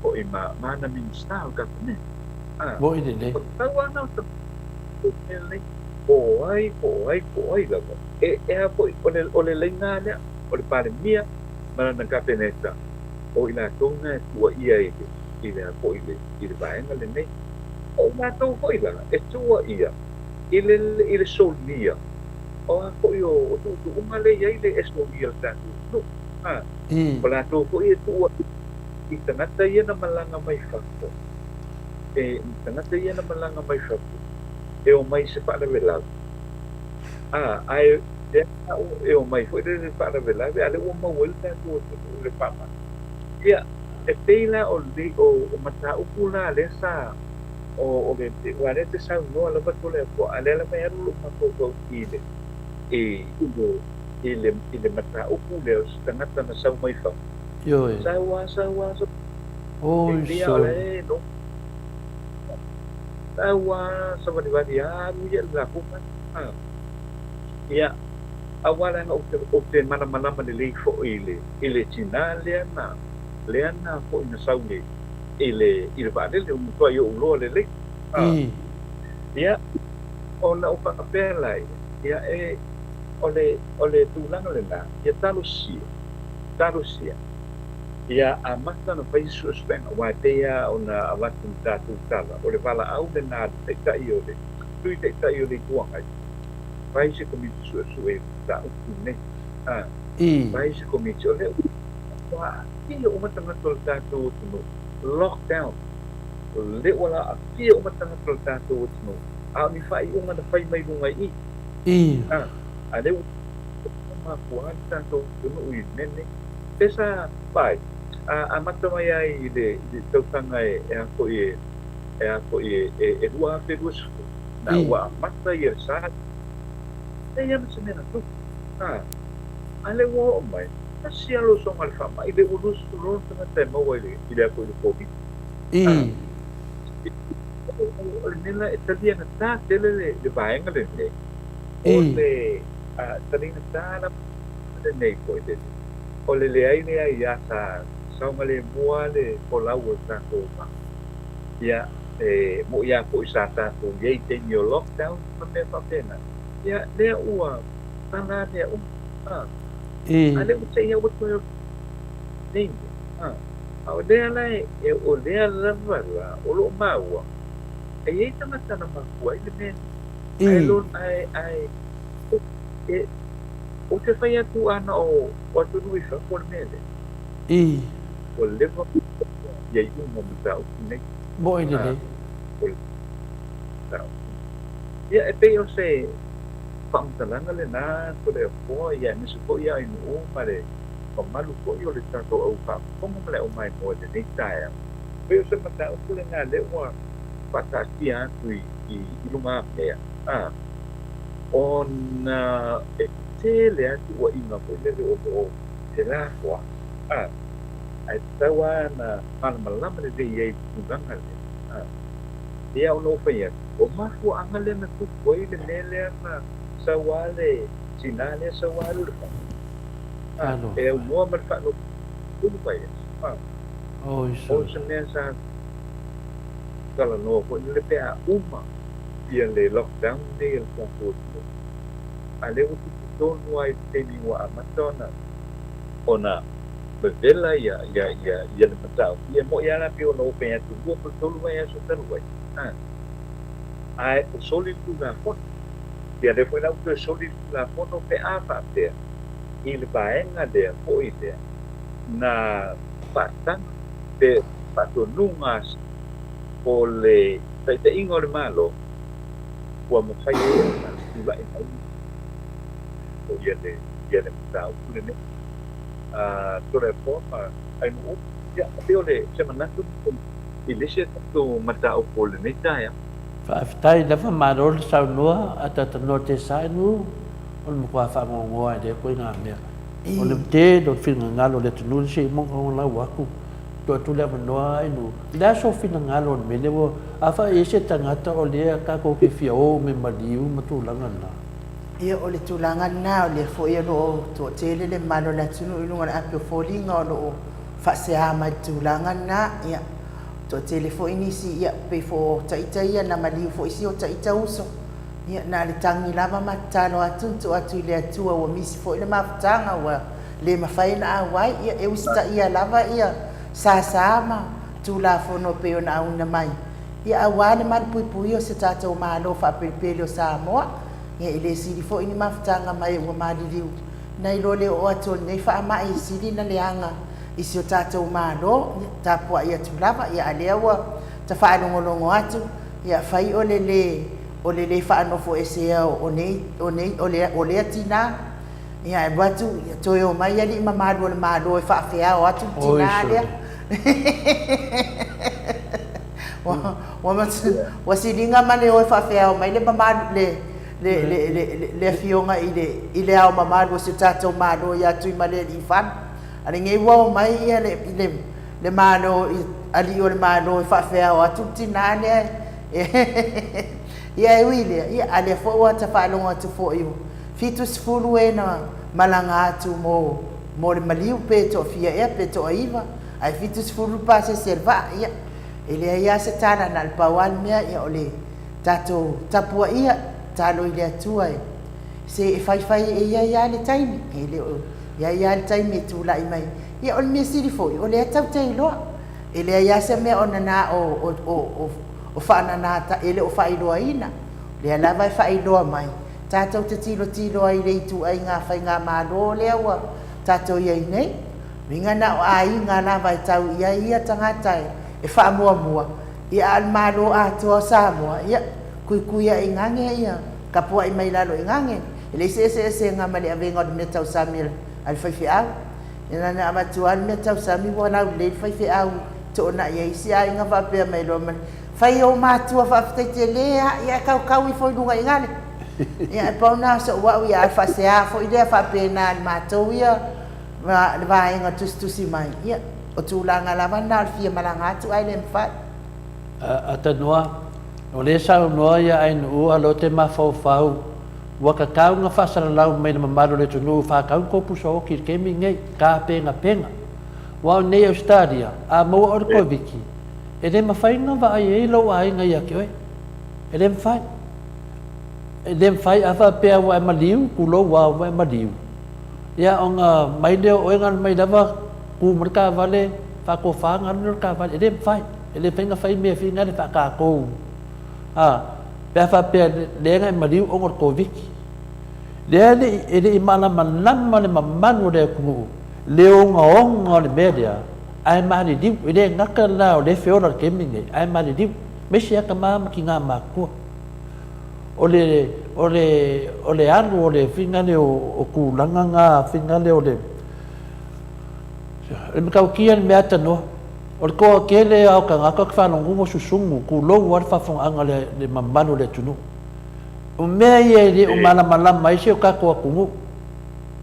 O i mana minsta o ka pune. Mo e nene. Tau ana o ta po ai lava. E a po o le leina lea. O le whāne mia. Mana na ka peneta. O i la tonga tua ia i le po i le vaenga le nei. O la tau hoi lana, e tua ia, i le solia. O a hoi o tu unga le ia i le e solia le tātu. O la tau hoi e tua, i tangata ia na malanga mai whako. Tangata ia na malanga mai whako. E o mai se whana velau. Ai, e o mai hoi le whana velau, ale ua mawel tātu o le whama. Ia, e teila o mata upula le sa o le wale te sa no ala ba tole ko ale la mai aru ma ko ile ile mata upule o tangata na sa mai fa yo sa wa o so no sa wa sa ba di aru ya la ko ia awala na o te mana le fo ile china leana po ina saule ile vale le umtua yo ulo le ia ona o papela ia ole tulanga le na ia talusia ia amata no pai suspend wa teia ona avatu tatu tala ole vala au le na te tai o le tuanga pai se komiti su ta ne pai se komiti ole wa ia umatanga tol tatu no lockdown le wala ia umatanga tol tatu no a mi fai uma da fai mai lunga ale uma kuan tatu no i nene pesa pai a mata mai ai de tanga e ko e rua pe duas na wa mata ia sa e ia mena tu ale wo mai si alo so mal fama i de ulus ron tanga te mo ile ile ko ile covid nela italia na ta tele le vaenga le ole tani na ta na nei ko ile ole le ai ne ia sa male mua le ko la wo ta ko ma ia mo ia ko sa ta ko ye te ni lockdown ma me fa pena ia le ua tana ne ale mo sei o to nei o le ala o le ala va o lo maua e tama tana ma ko ile me ai lo ai o te fai atu ana o tu nui fa ko mele o le va ye un mo ta o nei mo ine nei ia e pe o se pamtalanga le na to le po ia ni se po ia i no mare o malu po io le tanto o pa como le o mai mo de nei taia pe se mata o le na le wa pata tia i lunga ia on e te le atu o inga po le o te la wa ai tawa na malama le de ia tunganga le ia o no fa ia o mafu anga le na tu po ile le na sawale sinale sawale e o mo mar fa no tudo vai isso o se nessa kala no ko le pe uma ia le lockdown le il confuso ale o tonu ai teni wa amatona ona bevela ia le matau ia mo ia la pio no pe atu mo ko tolu mai aso telu ai ai o soli tu na fo ia le foi la o soli tu la fo no pe apa te il baenga de po ide na patang pe patonungas o le te ingo le malo ua mo fai na ula e mai o ia le matau kule tore forma ai mo ia te ole se manatu i lese tu matau pole nei taia Whaafitai lewa marol sau noa a tata no te sai nu o le mkua whaangongoa e de koe ngā mea. O le te do whina ngalo le tunu le se monga o lau aku. Tua tu lewa noa ai nu. Lea so whina ngalo me lewa a wha e se tangata o lea kako ke whia o me maliu matulanga na. Ia o le tūlanga nā o le fo ia no o tō tele le mano la tunu ilunga na apio fōlinga o no o whasea mai tūlanga nā ia tō tele fo inisi ia pe fo taita ia na maliu fo isi o taita uso ia nā le tangi lava matano atuntu atu i le atua o misi fo ile mafutanga wa le mawhaina awai ia e usita ia lava ia sāsāma tūla fono peo na auna mai ia awane marupui o se tātou mālo whapelipele o Samoa ia ile siri fo ini mafutanga mai ua maririu nei lo le o atu nei whaamai siri na leanga isi o tātou mālo tāpua ia tūlava ia alea ua ta whaanongolongo atu ia whai o le whaanofo esea o le atina ia e watu ia toi o mai ali ima mālo le mālo e whaafea o atu tina lea wa siringa mane o e whaafea o mai le mamālo le fionga i le ao mamālo se tātou mālo ia tui male i whana ale ngai wao mai ia le malo ali o le malo e whawhea o atu tina lea ia e wile ia ale fo o ta whalonga atu fo iu fitu sifuru e na malanga atu mo le maliu pe to fia e pe to aiva ai fitu sifuru pa se serva ia ele ia se tana na pawal mea ia ole tato tapua ia talo ile atua se fai ia le time ele ia le taimi tu la mai ia on me siri foi o le tau tai lo ele ia se me ona na o fa na ta ele o fa ilo ina le la vai fa ilo mai tato te tilo ai le tu ai nga fa nga ma lo le wa tato ia nei minga na ai nga na vai tau ia tangata e fa mua ia al malo a to Samoa ia kuia ingange ia kapua i mai lalo ingange ele se nga mali avenga de metau Samir al fai au ina na amatual me tau sami wala le fai au to na ia isi ai nga va pe mai lo man fai o matua fa te le ia kau i foi lunga ingale ia pa na so wa ia fa se a foi de fa pe na matua ia va inga tu si mai ia o tu langa la mana fia malanga tu ai le fa ata noa o le sa noa ia ai no alo te mafau waka kau nga whasara lau mai na mamaro le tunu whakau kopu so ki kemi ngai ka penga wao nei Australia a maua o ko viki e le mawhai nga wa ai lo ai ngai aki oi e le mawhai a wha pea wa e maliu kulo wa e maliu ia o nga mai leo o ngan mai dawa ku marka vale whako whangan marka vale e le mawhai nga whai mea whi ngare whakakou pea wha pea le ngai maliu o ngot ko viki lea ele i malama le mamanu le kungu le onga le media ai mari diu ele ngaka la o le feora ke minge ai mari diu mesi aka mama ki nga makua ole anu ole fingale o kulanga nga fingale ole me kau kian me ata no o ko kele au ka ngaka ka no ngumo susungu ku lo war fa fong anga le mamanu le tunu o mea ia ele o malama mai se o kako akungu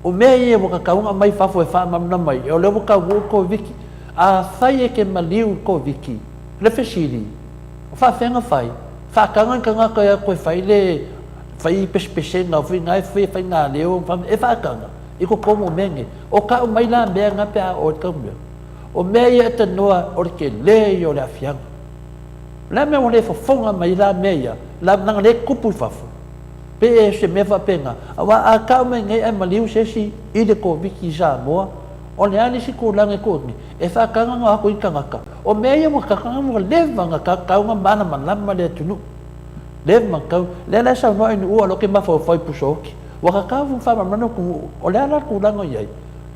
o mea ia o kakaunga mai fafo e wha mamna mai o leo ka ko viki a whai e ke maliu ko viki le whesiri o wha whenga whai wha kangan ka ngaka ia koe whai le whai pespese ngā whi ngai whai ngā leo e wha kanga i ko komo menge o ka o mai la mea ngā pia o te kaumea o mea ia te noa o ke le i o le awhianga la me o le fofonga mai la meia la nanga le kupu fafu pe e se me fa penga awa a ka me ngai e maliu se si i de ko viki sa moa o le ani si ko langa ko ni e fa ka nga ko i kanga ka o me ia mo ka kanga mo le vanga ka ka nga mana mana le tunu le ma ka le la sa no inu o lo ke ma fo foi pusoki wa ka ka fu fa ma no ku o le ala ku langa ia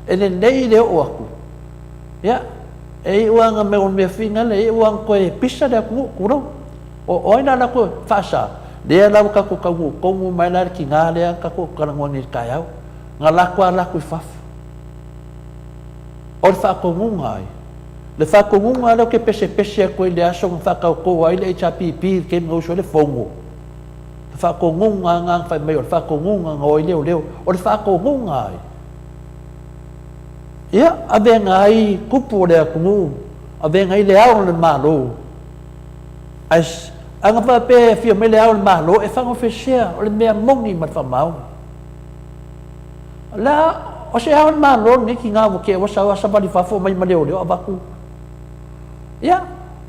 e le nei le o aku ya e uanga me on me finga le uang ko e pisa de ku ku o ina la ko fa sa dia la ka ku ko mu mai la ki nga le ka ku ka ngoni ka yau nga la ku fa o fa ko ngai le fa ko ngai le ke pese ko le aso fa ka ko ai le cha pi ke ngo so le fongo fa ko ngai fa me o fa ko ngai ngoi le o fa ko ngai ya ave ngai kupu le ku ave ngai le au le malo as anga pa pe fio me le au le malo e fa ngo feshia o le me mongi ma fa mau la o se au le malo ni ki nga mo ke wa sa ba di fa fo mai ma le o abaku ya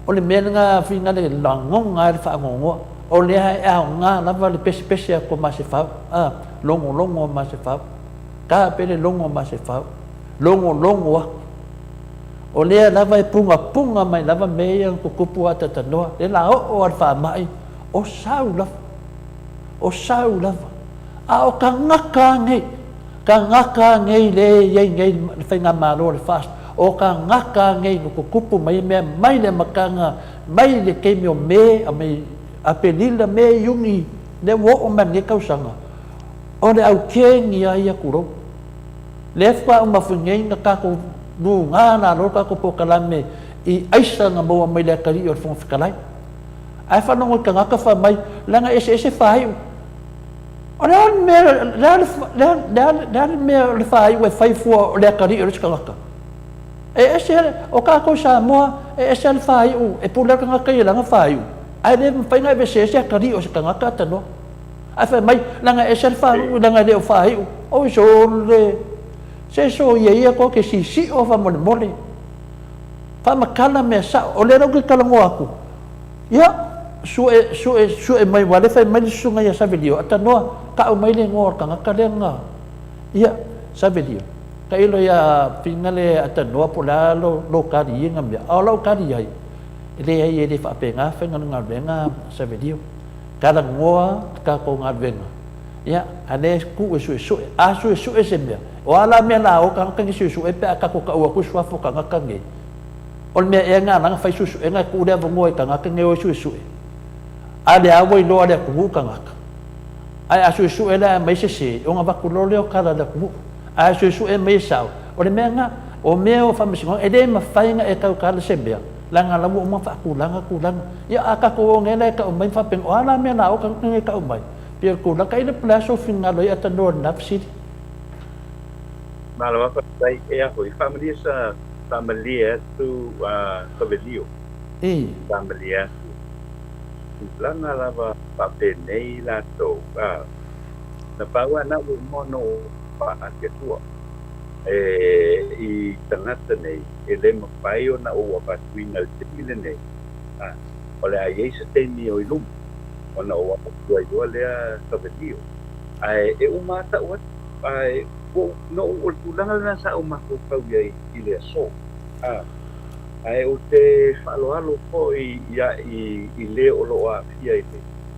o le me nga fi nga le langong nga fa ngo o le au nga la va le pese ko ma se fa longo ma se fa ka pe le longo ma se fa longo o lea lava e punga mai lava mea ko kupu ata tanoa le la o alfa mai o sau lava a o ka ngaka ngei le ye ngei whainga maro le fast o ka ngaka ngei ko kupu mai mea mai le makanga mai le keimio me a mai a pelila me yungi le wo o man ne kausanga o le au kengi ia kuro le fa uma fungai na ka ko nu nga na ro ka ko pokalame I aisa nga mo mai le kari or fong fikalai ai fa no ka nga ka fa mai la nga ese fai ora me la me le fai we fai fu le kari or ka ka ese o ka ko sa mo ese le fai u e pula ka nga ka la nga fai ai le fai nga be ese kari or ka nga ka ta no ai fa mai la nga ese fai u la nga le fai o so le se so ia ko ke si o fa mole fa makala me sa o le ro ke kala mo aku ya su e mai wale fa mai su nga ya sa video ata no ka o mai le ngor ka ka le nga ya sa video ka ilo ya finale ata no pola lo ka di ngam ya o lo ka di ai le fa pe nga fa nga nga sa video kala ngoa ka ko nga venga ya ane ku su se me o ala me la o ka su e pe ka ko ka o ku swa fo ka ka nge ol me e nga na fa su e nga ku de ngoi ka ka nge o su ale a wo lo ale ku ka nga ai a su e la mai se o nga ba ku lo le o ka la ku a su e mai sa o le me nga o me o fa me singo e de ma fa nga e ka le se be la nga la mo fa ku la ya aka ko nge la ka o mai fa pe o ala me la o ka nge ka o mai Pier ko lang kayo na plaso finaloy at anon napsid. Malawa pa tayo ako, familia tu Savelio. Familia tu. Lang alawa papenay lato. Napawa na umono pa at ketua. I tanatan ele mapayo na uwa pa tuwinal tipilan Oleh ayay sa tenyo ilum. Ona o dua lea Savelio ai e umata wat ai ko no o tulang na sa umako ka yai ile so ai o te falo ko I le o lo a pia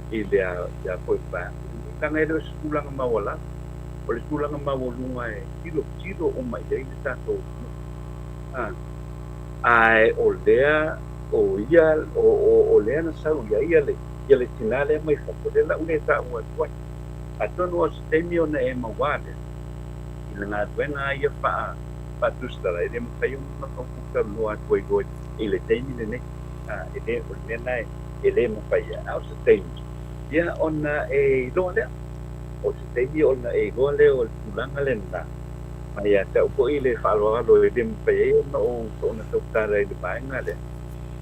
ile ya ko pa kanga do tulang mawala o le tulang mawolunga kilo o mai dai ta to ai o lea o ia o lea na sa ia le le tinale mai fa ko la une ta o toi atono o temio na e mawale ina na buena ia pa tustara ele mo kayo na ko ka no a toi go ele temi ne ele o nena ele mo pa ia au se temi ia ona e do le o se temi ona e go le o tulanga lenda mai ata ko ile fa lo ele mo pa ia no o na tustara ele ba ngale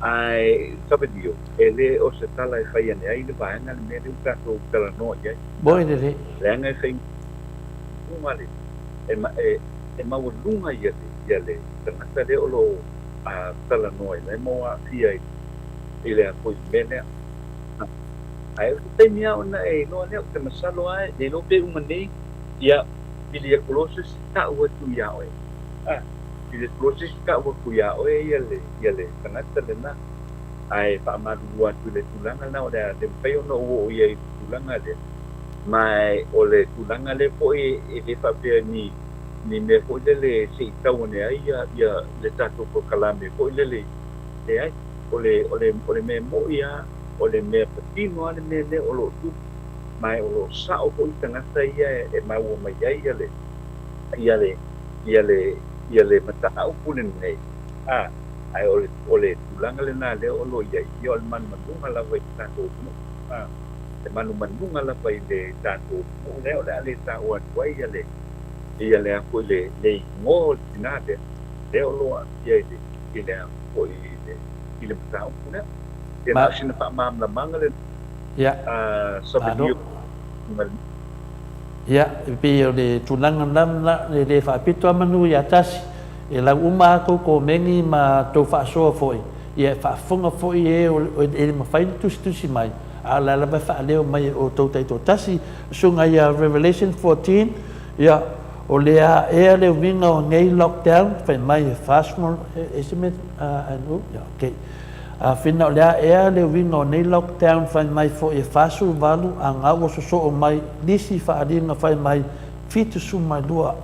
ai Savelio ele o se tala e fai ane ai le vaenga le mea reuta o tala noa iai Boi le leanga e fai lunga le e maua lunga ia le tangata le o lo tala noa le moa fia ile ko mene ai te mia ona e no ne te masalo ai de no pe umani ia ili closes ta wa tu ya oi ili closes ka wa ku ya oi ia le tangata le na ai pa ma dua tu le tulanga na ora de pe no o ia tulanga le mai ole tulanga le po e le fa pe ni me po le se tau ne ai ia le tato ko kalame po le ai ole me mo ia ole me patino ale me le olo tu mai olo sa o ko tangata ia e mai o mai ia le mata au punen nei ai ole tulanga le na le olo ia ol man manunga la vai tato te manu manunga la vai le tato mo le ole ale ta o ai ia le ko le ngo tinade le olo ia ile ko ile mata au puna te na sina pa mam la mangale ya sabe ya pe le tulanga na le fa pito manu ya tasi e la uma ko mengi ma to fa so foi ia fa fonga foi e ma fai tu si mai ala la fa leo mai o to tasi sunga ya Revelation 14 ya o le a le winga o ngei lockdown fa mai fast more estimate and okay fina le le winga o nei lockdown fa mai fo e fasu valu anga o so o mai disi fa adinga fa mai fitu su mai lua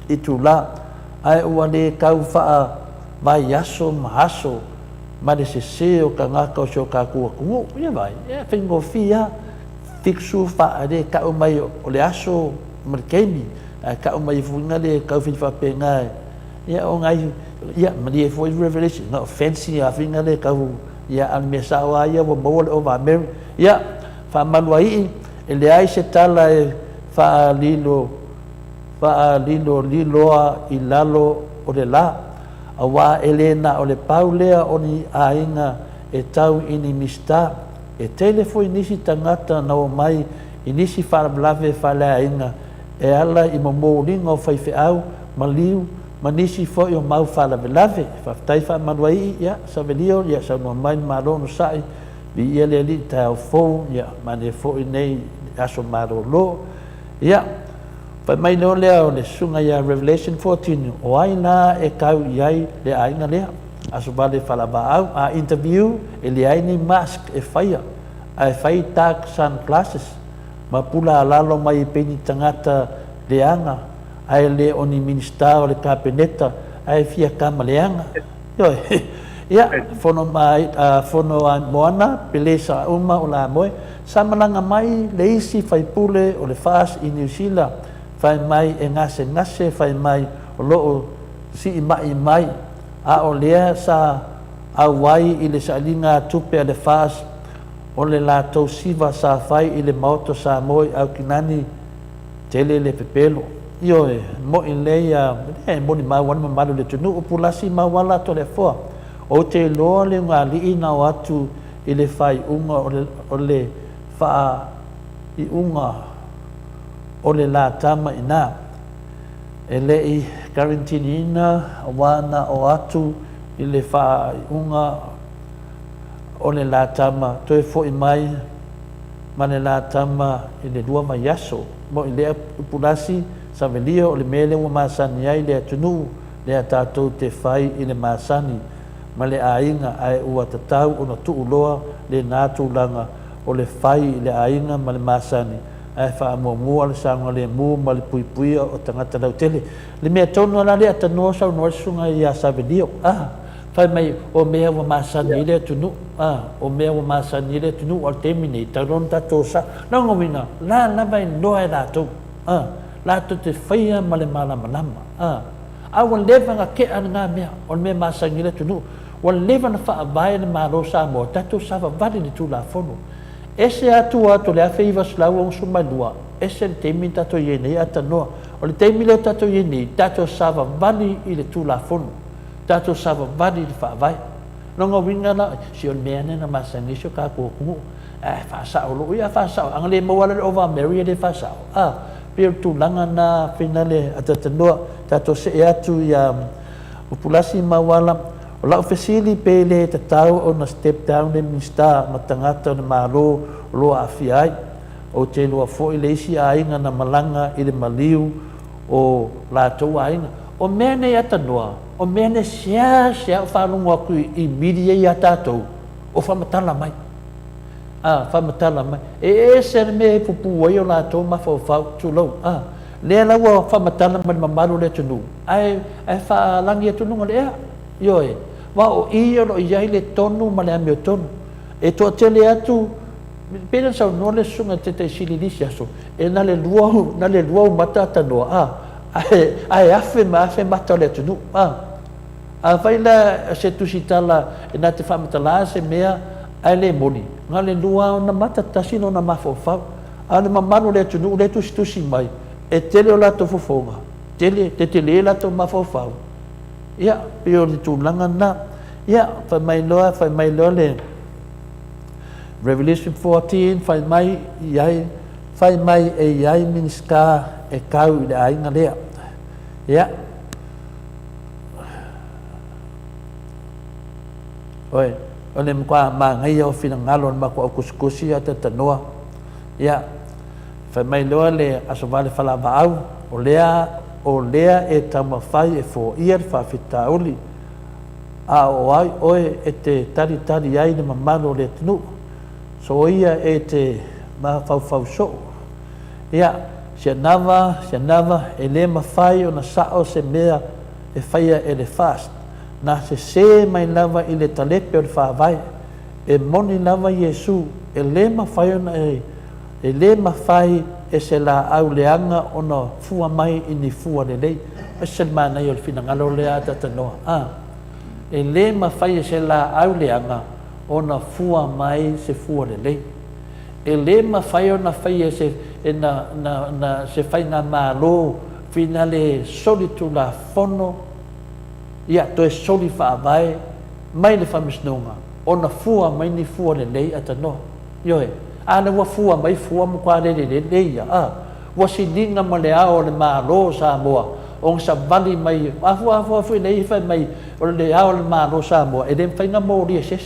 itula ai o le kau fa vai yaso mahaso ma de se o kanga ko so ka ku ia vai e fingo fia fixu fa ade ka o mai o le aso merkeni ka o mai funga le ka fi fa penga ia o ngai ia ma di foi Revelation no fancy a finga le ka ia al mesawa ia wo bol over mer ia fa manuai ele ai se tala fa lilo ilalo o le la awa Elena o le paulea o ni ainga e tau ini mista e telefoi nisi tangata na o mai inisi wharablave whale ainga e ala i momoringa o whaiwheau maliu manisi foi o mau wharablave whaftai whamanuai ia savelio ia sa no mai marono sai vi ia le li tau fou ia mane foi nei aso marolo ia pa mai no leo le sunga ya Revelation 14 o ai na e kau iai le ainga lea aso vale falaba au a interview ele ai ni mask e faia ai fai tak sunglasses ma pula lalo mai peni tangata leanga ai le oni minister o le kabineta ai fia kama leanga yo ya fono mai fono moana pelesa uma o la moe samalanga mai le isi fai pule o le fas i New Zealand fai mai e ngase fai mai o loo si mai a o lea sa a wai i le saalinga tupe a le fas o le lātou siva sa fai i le maoto sa moi au kinani tele le pepelo io mo in leia mo ni mai wana mamalu le tunu upulasi mawala to le foa o te loa le ngā liina o atu i le fai unga o le faa i unga o le la tama ina e le i karantinina wana o atu i le faa unga o le la tama to e fo i mai ma le la tama i le lua mai yaso mo i le pulasi sa velia o le mele wa masani ai le tunu le tatou te fai i le masani ma le ainga ai ua tatau o na tuu loa le nātu langa o le fai le ainga ma le masani ai wha mua le sanga le mu ma le pui o tangata lau tele le mea tonu ala le atanoa sau noa sunga i a savedio fai mai o mea wa masani le tunu o mea wa masani le tunu o temine taron tato sa nango mina la vai noa e lātou lātou te whaia ma le malama wan lewa nga ke ana ngā mea o mea masani le tunu wan lewa na wha avai le malo sa mo tato sa vavadi ni tu la fono ese atu le afe iwa slau o sumalua ese le teimi tato ienei atanoa o le teimi leo tato ienei tato sa vavadi i le tu la fono tato sa vavadi i le wha avai nonga winga na si o mea nena masani sio ka kukungu whaasao lo ia whaasao anga le mawala le over Mary le whaasao pia tu langa na finale atatanoa tato se atu ia upulasi mawala O lau fesili pe le tatau o na step down le minsta ma tangata o na malo loa afiai. O te loa fo'i le isi ainga na malanga i le maliu o lātou ainga. O mea nei atanoa, o mea nei sea o whanunga aku i miria i atatou, o whamatala mai. Whamatala mai. E se me pupu ai o lātou ma whau tūlau. Lea laua whamatala mai mamaru le tunu. Ai whalangi e tununga lea. Ioe. Wa o ia lo iai le tonu ma le ame o tonu. E toa tele atu, pena sau no le sunga te te sililisi aso. E na le luau mata atanoa. Ai afe mata le tunu. Vai la se tusitala e na te whamatala se mea ai le moni. Nga le lua o na mata tasino na mafofau. Ale mamanu le tunu le tusi mai. E tele o lato fofonga. Te tele lato mafofau. Ia, pio le tūlanga na. Ia, whai mai loa le Revelation 14, whai mai e iai miniska e kau i le ainga lea. Ia. Oi, o le mkwa ma ngai au fina ngalo ma ko kuskusi ata tanoa. Ia. Whai mai loa le asovale whalava au, o lea e tamawhai e fo ia whawhita uli. O ai oe e te tari ai ni mamano le tinu. So ia e te mawhau so. Ia, sia nawa e le mawhai o na sao se mea e whaia e le fast. Na se mai lava i le talepe o le whawai. E moni lava Yesu e le mawhai o na e le mawhai e se la au leanga o na fua mai i ni fua le lei. E se mana i o le finangalo lea tatanoa. E le mawhai e se la au leanga o na fua mai se fua le lei. E le mawhai o na whai e se se whai na malo fina le solitu la fono. Ia to e soli whaavai mai le whamisnunga. O na fua mai ni fua le lei atanoa. Ioe. Ana wa fua mai fua mo kwa le ia. Wa sininga ma le ao le malo sa moa. O sa vali mai afu fu le fa mai o le ao le malo sa moa. E dem fa na mo ri ses.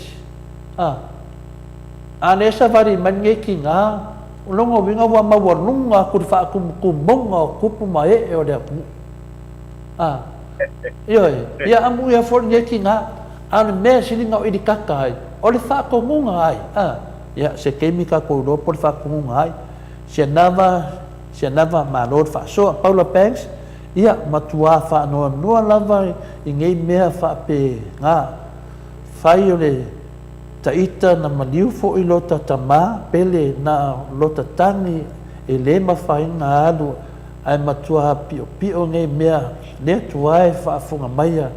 Ana sa vali man nge kinga. Longo winga wa ma wa lunga ku fa ku monga ku pu mai e o le. Ia amu ia for nge kinga. Ana me sininga o i kakai. O le fa ko munga ai. Ya se kemika ko do por fa ko ngai se nava ma lord fa so Paula Banks ia matua fa no lava i ngei mea fa pe nga fai ole taita na maliu fo i lota tama pele na lota tani e le ma fai nga alu ai matua pio ngei mea le tuai fa funga maia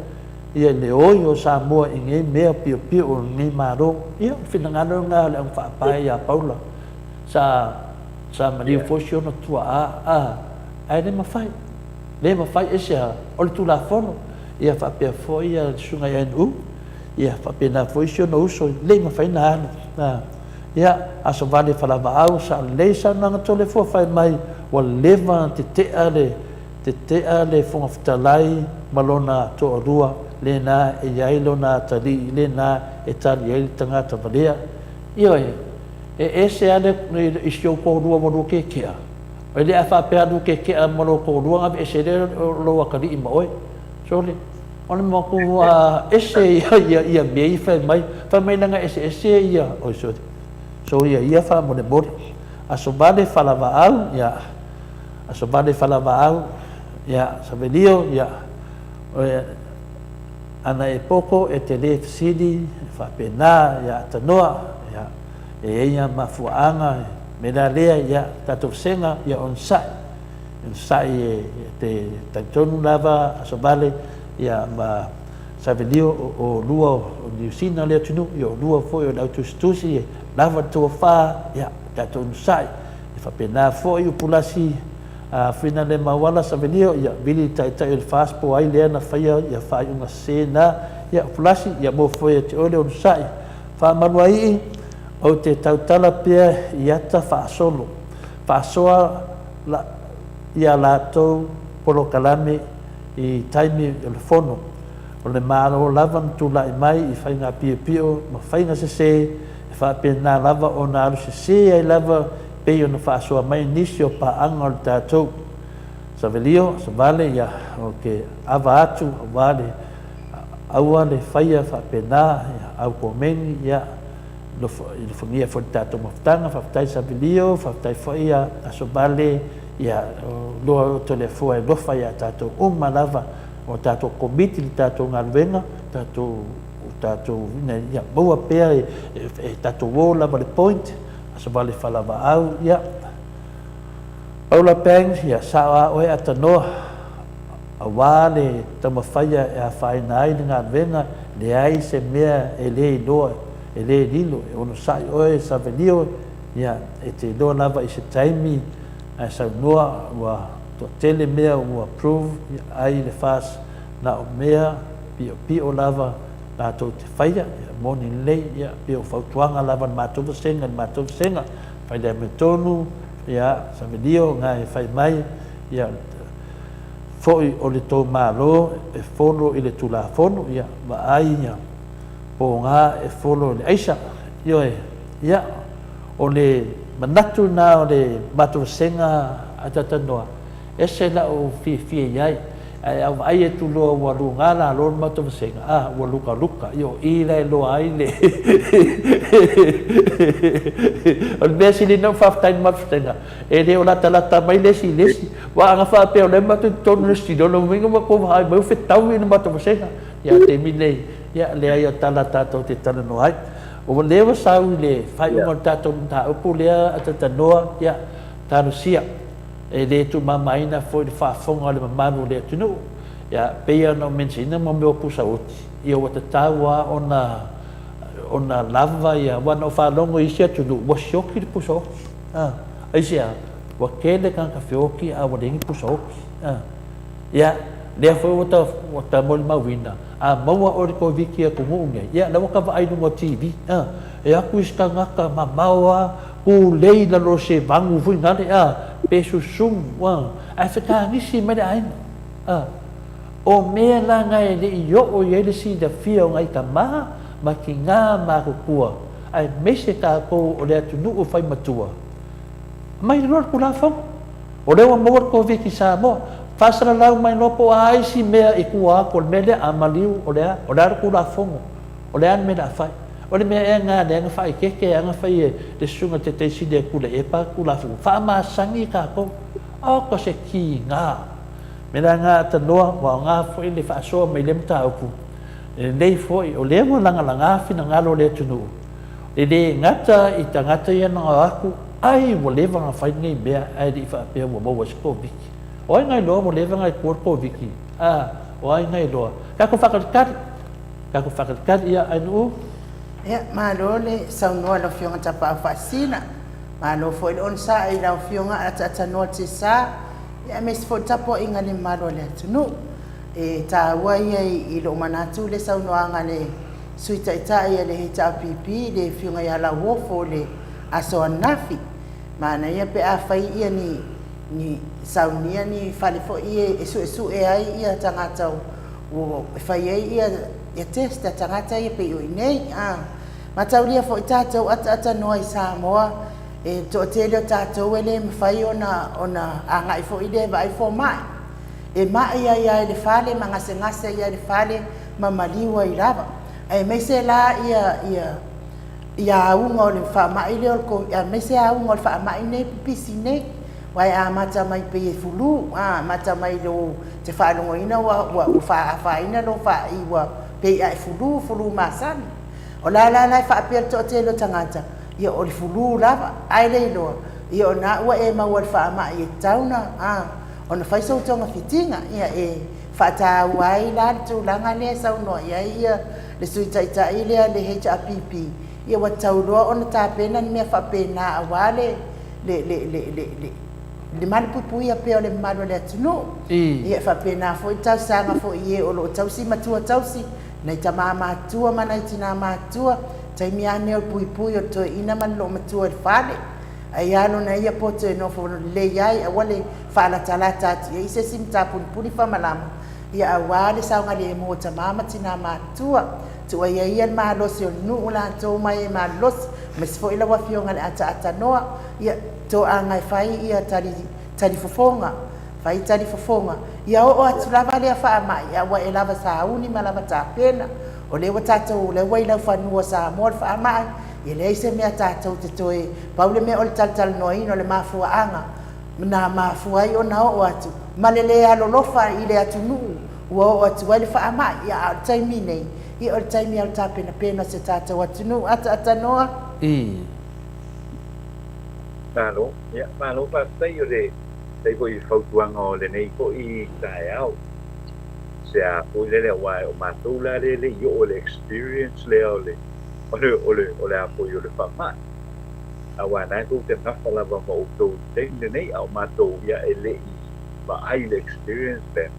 ia le oi o Samoa i ngei mea pio ngei maro ia finangano nga le ang whaapai a Paula sa maliu fosio na tua ai le mawhai e sea o le tula fono ia whaapea fo ia sunga i anu ia whaapea na fosio na uso le mawhai na anu ia aso vale whalawa au sa le sa nanga tole fo whai mai wa leva te tea le funga fitalai malona to rua le na e yailo na tali le na e tali e tangata valea ioe e se ale i sio ko rua mo ke kia o le afa pe adu ke kia mo ko rua e se le lo akali i moi so le on mo ko ese ia me fa mai nanga ese ia o so ia fa mo le bor aso bade falava au ya sabelio ya ana e poko e te le fisili fa pena ya tanoa ya e ia mafuanga me na lea ya tatu senga ya onsai e te tantonu lava asobale ya ma sabelio o lua o niusina le tunu yo lua foi o autustusi lava to fa ya tatu onsai fa pena foi o pulasi fina le mawala sa venio ia vili tai il fast po ai le na faia ia fai una cena ia flasi ia mo foi te ole on sai fa manuai o te tautala pe ia ta fa solo fa soa la ia la to polo kalame i taimi il fono o le malo lava na tulaʻi mai i faiga piopio ma faiga sesē e faapena lava ona alu sesē ai lava pei ona faasoa mai nisi o paaga o le tatou savelio savale ia o ke ava atu auā le aua le faia faapena ia au komeni ia lofogia foi le tatou mafutaga faafetai savelio faafetai foʻi ia asobale ia loa o telefua e lofa ia tatou uma lava o tatou komiti le tatou galuega tatou ia maua pea e tatou ō lava le point asovale falavaau ia Paula Peng ia sao a oe atanoa auā le taumafaia e awhaina ai le galuega leai se mea e lē iloa e lē lilo e ono saʻi oe savelio ia e te iloa lava i se taimi ae saunoa ua toʻatele mea ua approve ai le fas na o mea piʻopiʻo lava latou te faia moni lelei ia pio fautuaga lava le matou fesega fai le ametonu ia savelio ga e fai mai ia foʻi o le tou mālō e folo i le tulafono ia vaai ia pogā e folo le aisa ioe ia o le manatu na o le matou fesega atatanoa ese laʻu fiafia i ai ae auvaai e tuloa ua luga lalo le matou fesega ua lukaluka io i la e loa ai le o le mea silina o faafetaina matou fesega e lē o latalata mai lesilesi ua aga faapea o le matou tonu le silolo maiga ua kou vaai mai fetau i le matou fesega ia te minei ia leai o tala tatou te talanoa ai ua lē ua sau i le fai uma le tatou mataupu lea atatanoa ia talosia e le tumamaina foi le faafoga o le mamalu o le atunuu ia peia ona o mensaina ma mea o pusauti ia ua tatau a ona lava ia ua na o falogo isi atunuu ua sioki le pusaoki aisi a ua kele kakafeoki a ua legi pusaoki ia lea foi ua tamo le mauina a maua o le koviki a kuguu ngai ia laua kavaailuga o tv e aku isi kagaka mamao a kulei lalo se vagu fuigale pe susugu ae fekagisi mai le aiga o mea laga e leʻi oo i ai le silafia o gai kamā ma kigā makukua ae mese kakou o le atunuu fai matua mai loa le kulafoga o le ua maua le koviki sa moa faasalalau mai loa po a isi mea i kua ako o le mea lea amaliu o le a le kulafoga o le a le mea le afai o le mea e galeaga faaikeke e aga fai le susuga teteisili e kule e pakulafoga faamasagi kakou oko se kigā me le aga atanoa ua ogā foʻi le faasoa mai le mataupu lelei foʻi o lea ua lagalaga finagalo o le atunuu e lē gata i tagata ia nagao aku ai ua lē vagafaiga i mea ae leʻi faapea ua maua se koviki o ai gai loa ua lē vagaikua le koviki o ai gai loa kako faakalikali ia ainuu ia malo le saunoa laufioga tapau faasina malo foʻi le ona sa i laufioga ataatanoa te sa ia me se foʻi tapoaʻiga le malo le atunuu e tāua ia i loo manatu le saunoaga le sui taʻitaʻi ia le hetaapipi le fioga iā lauofo le asoanafi mana ia pe a fai ia ni saunia ni fale foʻi e suʻesuʻe ai ia tagata ua fai ai ia testa tagata ia pei oi nei mataulia foʻi tatou ataatanoa i Samoa e toʻatele o tatou e lē mafai ona agaʻi foʻi le vaai fomaʻi e maʻi ai ai le fale ma gasegase ia le fale ma maliu ai lava e maise la ia auga o le faamaʻi lea o maise auga o le faamaʻi nei pipisi nei wae a mata mai pe e fulu mata mai lo te whaalogoina ua whaafaina lo whaaiwa pe ai fulu masani o la whaapea toʻatele o tagata ia o le fulu lava ai leiloa ia ona ua e maua le whaamaʻi e tauna ona fai soutoga fitiga ia e whaatāua ai la le tulaga lea saunoa i ai ia le sui taʻitaʻi lea le HRPP ia ua tauloa ona tapena ni mea whaapena auā le mali puipui a pea o le mamalo le atunuu ia faapena foʻi tausaga foʻi e o loo tausi matua tausi nai tamā matua ma nai tinā matua taimi ane o le puipui o le toeʻina ma le loo matua i le fale ai alona ia poto e nofo lelei ai aua le faalatalata atu ia i se simi tapunipuni faamalama ia auā le sauga le mo tamama tina matua tua ia malosi o nuu latou mai e malosi ma se foʻi lau afioga le ataatanoa ia toʻaga e fai ia talifofoga fai talifofoga ia oo atu lava lea faamaʻi aua e lava sauni ma lava tapena o le ua tatou le ua i lau fanua sa moa le faamaʻi ia leai se mea tatou te toe pau le mea o le talitalanoaina o le mafuaaga na mafua ai ona oo atu ma le lē alolofa i le atunuu ua oo atu ai le faamaʻi ia o le taimi nei ia o le taimi a le tapenapena se tatou atunuu ataatanoa malo ia malo faafetai o le tai foʻi fautuaga o lenei foʻi taeao se a foʻi lele auā o matou la le leʻi oo le experience lea o le a foʻi o le faamaʻi auā nae kou te gafa lava ma outou tei lenei a o matou ia e leʻi vaai le experience pea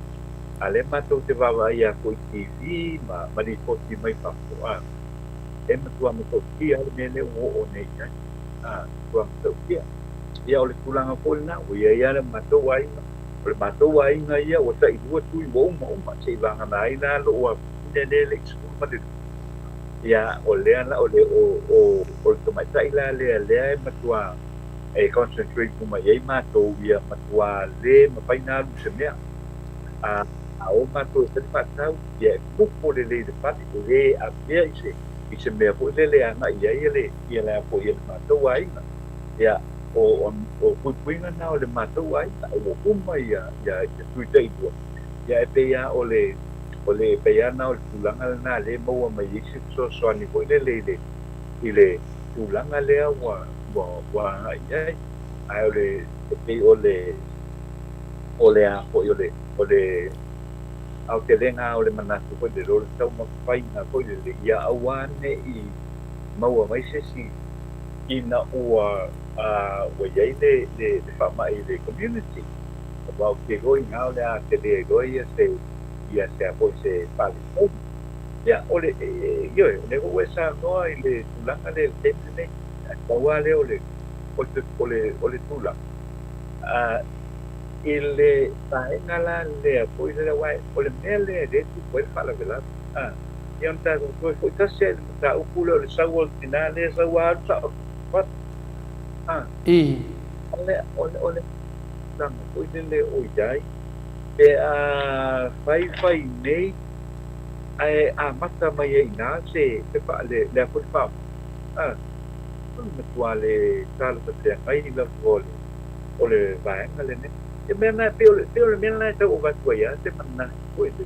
a le matou te vavaai a foʻi TV ma lipoti mai faafoʻaga e matua matautia le mea lea ua oo nei ai matua matautia ia o le tulaga foʻi lenā ua ia le matou aiga o le matou aiga ia ua taʻilua tui ua uma seʻi vagana ai la loo afine lē leʻi sukulu ma le ia o lea la o le tamaitaʻi la lea e matua e concentrate mai ai matou ia matua lē mafaina alu se mea a o matou e tali faatau ia e pupo lelei le pali o lē apea i se mea foʻi lele agaʻi ai ia le a foʻi e le matou aiga ia o puipuiga na o le matou aiga ua uma ia tuitaʻilua ia e peia o le peia na o le tulaga lenā lē maua mai ai se soasoani foʻi lele i le tulaga lea ua agaʻi ai ae o le e pei o le a foʻi o le aotelega o le manatu foʻi le lole taumafaiga foʻi lele ia auā neʻi maua mai sesi ina ua iai le faamaʻi le community ua kegoiga o le a teleailoa ia se a foʻi se palifoni ia o le ioe le ua e sanoa i le tulaga le temi lenei auā lea o le tulaga i le taega la lea foʻi le auā o le mea lea le tupu ai le faalavelaga ia ona tatou toe foʻi tasi ai le mataupu le o le sau o le tinā lea sau alu saʻo o le taga foʻi lele o iai e fai nei ae amata mai ai inā se le a foʻi faama matua le talapateagai i lava o le vaega lenei e mea na pe o le mea na tau o watu ai a te mana koe te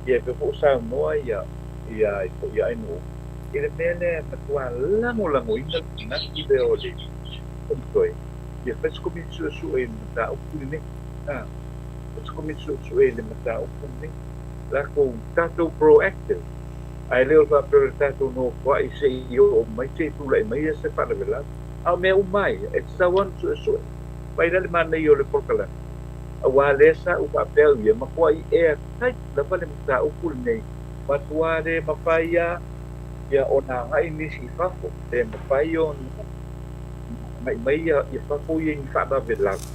ia pe po sa noa ia foʻi ai no i le mea lea matua lango ina i le o le koe ia faskomi suʻesuʻe i le mataupu lenei faskomi suʻesuʻe i le mataupu lenei lakou tatou proactive ae lea o faapea le tatou nofoaʻi seʻi oo mai seʻi tulaʻi mai ia se faalavelaga ao mea uma ai e tatau anu suʻesuʻe mai la le manei o le polokalaga auā lē sa u faapea ia makuaʻi e atai lava le mataupu lenei matua le mafai ia ona agaʻi nisi i fafo le mafai ona maimai ia fafo ia i faalavelaga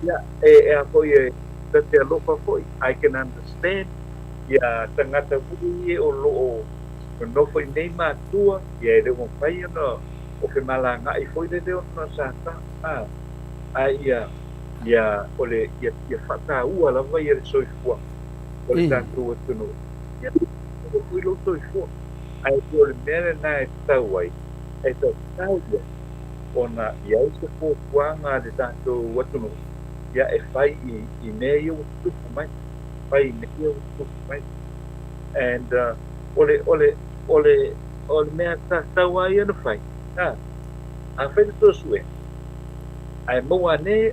ia e a foʻi e tate alofa foʻi I can understand ia tagata fuli e o loo nofo i nei matua ia e le mafai ona o ke malagaʻi foʻi lele ona sata ia ole ia faataua lava ia le soifua o le tatou atunuu ia fui lou soifua ae o le mea lenā e tatau ai e tatau ia ona iai se fuafuaga le tatou atunuu ia e fai i mea ia ua tupu mai fai i mea ia ua tupu mai and ole mea tatau ai ana fai a fai le tosue ae maua ne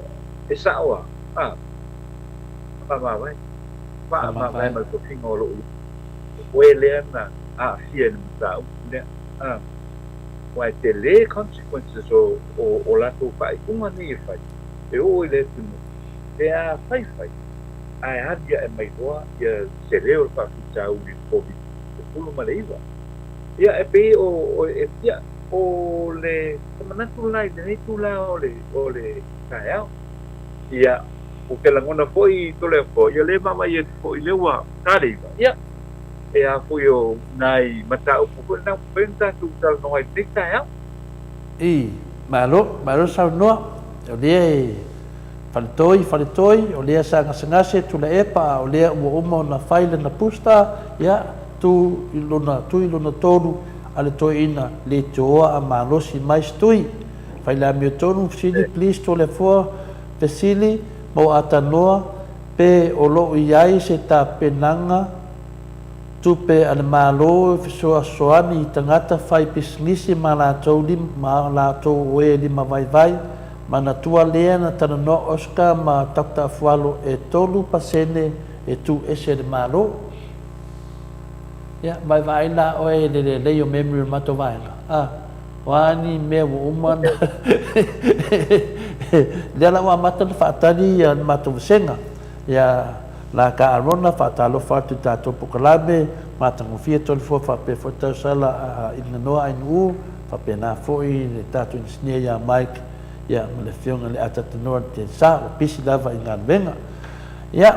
e saʻo faamavai faamavai ma le tofiga o loo oe lea na aafia i le mataupu lea ua e tele consequences o latou faaiʻuga nei e fai e oo i le tunu lea faifai ae ali ia e mailoa ia se lē o le faafitauli le COVID-19 ma le iva ia e pei o e pia o le kamanatu lai lenei tula o le taeao ia o ke langona foi to le foi le mama ye foi le wa tari ya e a foi o nai mata o ko na penta tu tal no ai tika ya malo sa no o le faletoi o le sa ngase tu le epa o le o mo na faile na pusta ya tu ilona tolu ale toi ina le toa a malosi mais tui faila mi tonu sili please to le fo pesili mo atanoa pe o lo iai se ta penanga tupe al malo soani tangata fai pisnisi malatou malatou e lima vai mana tua lea na tanano oska ma takta fualo e tolu pasene e tu ese de malo ya vai la o e le yo memory mato vai wani me woman dela wa mata fatali ya mato senga ya la ka arona fatalo fatu tato pokalabe mata ngofia tol fo fa pe fota sala ina noa inu fa pena foi le tato insnia ya mike ya le fiona le atata no te sa pisi lava ina venga ya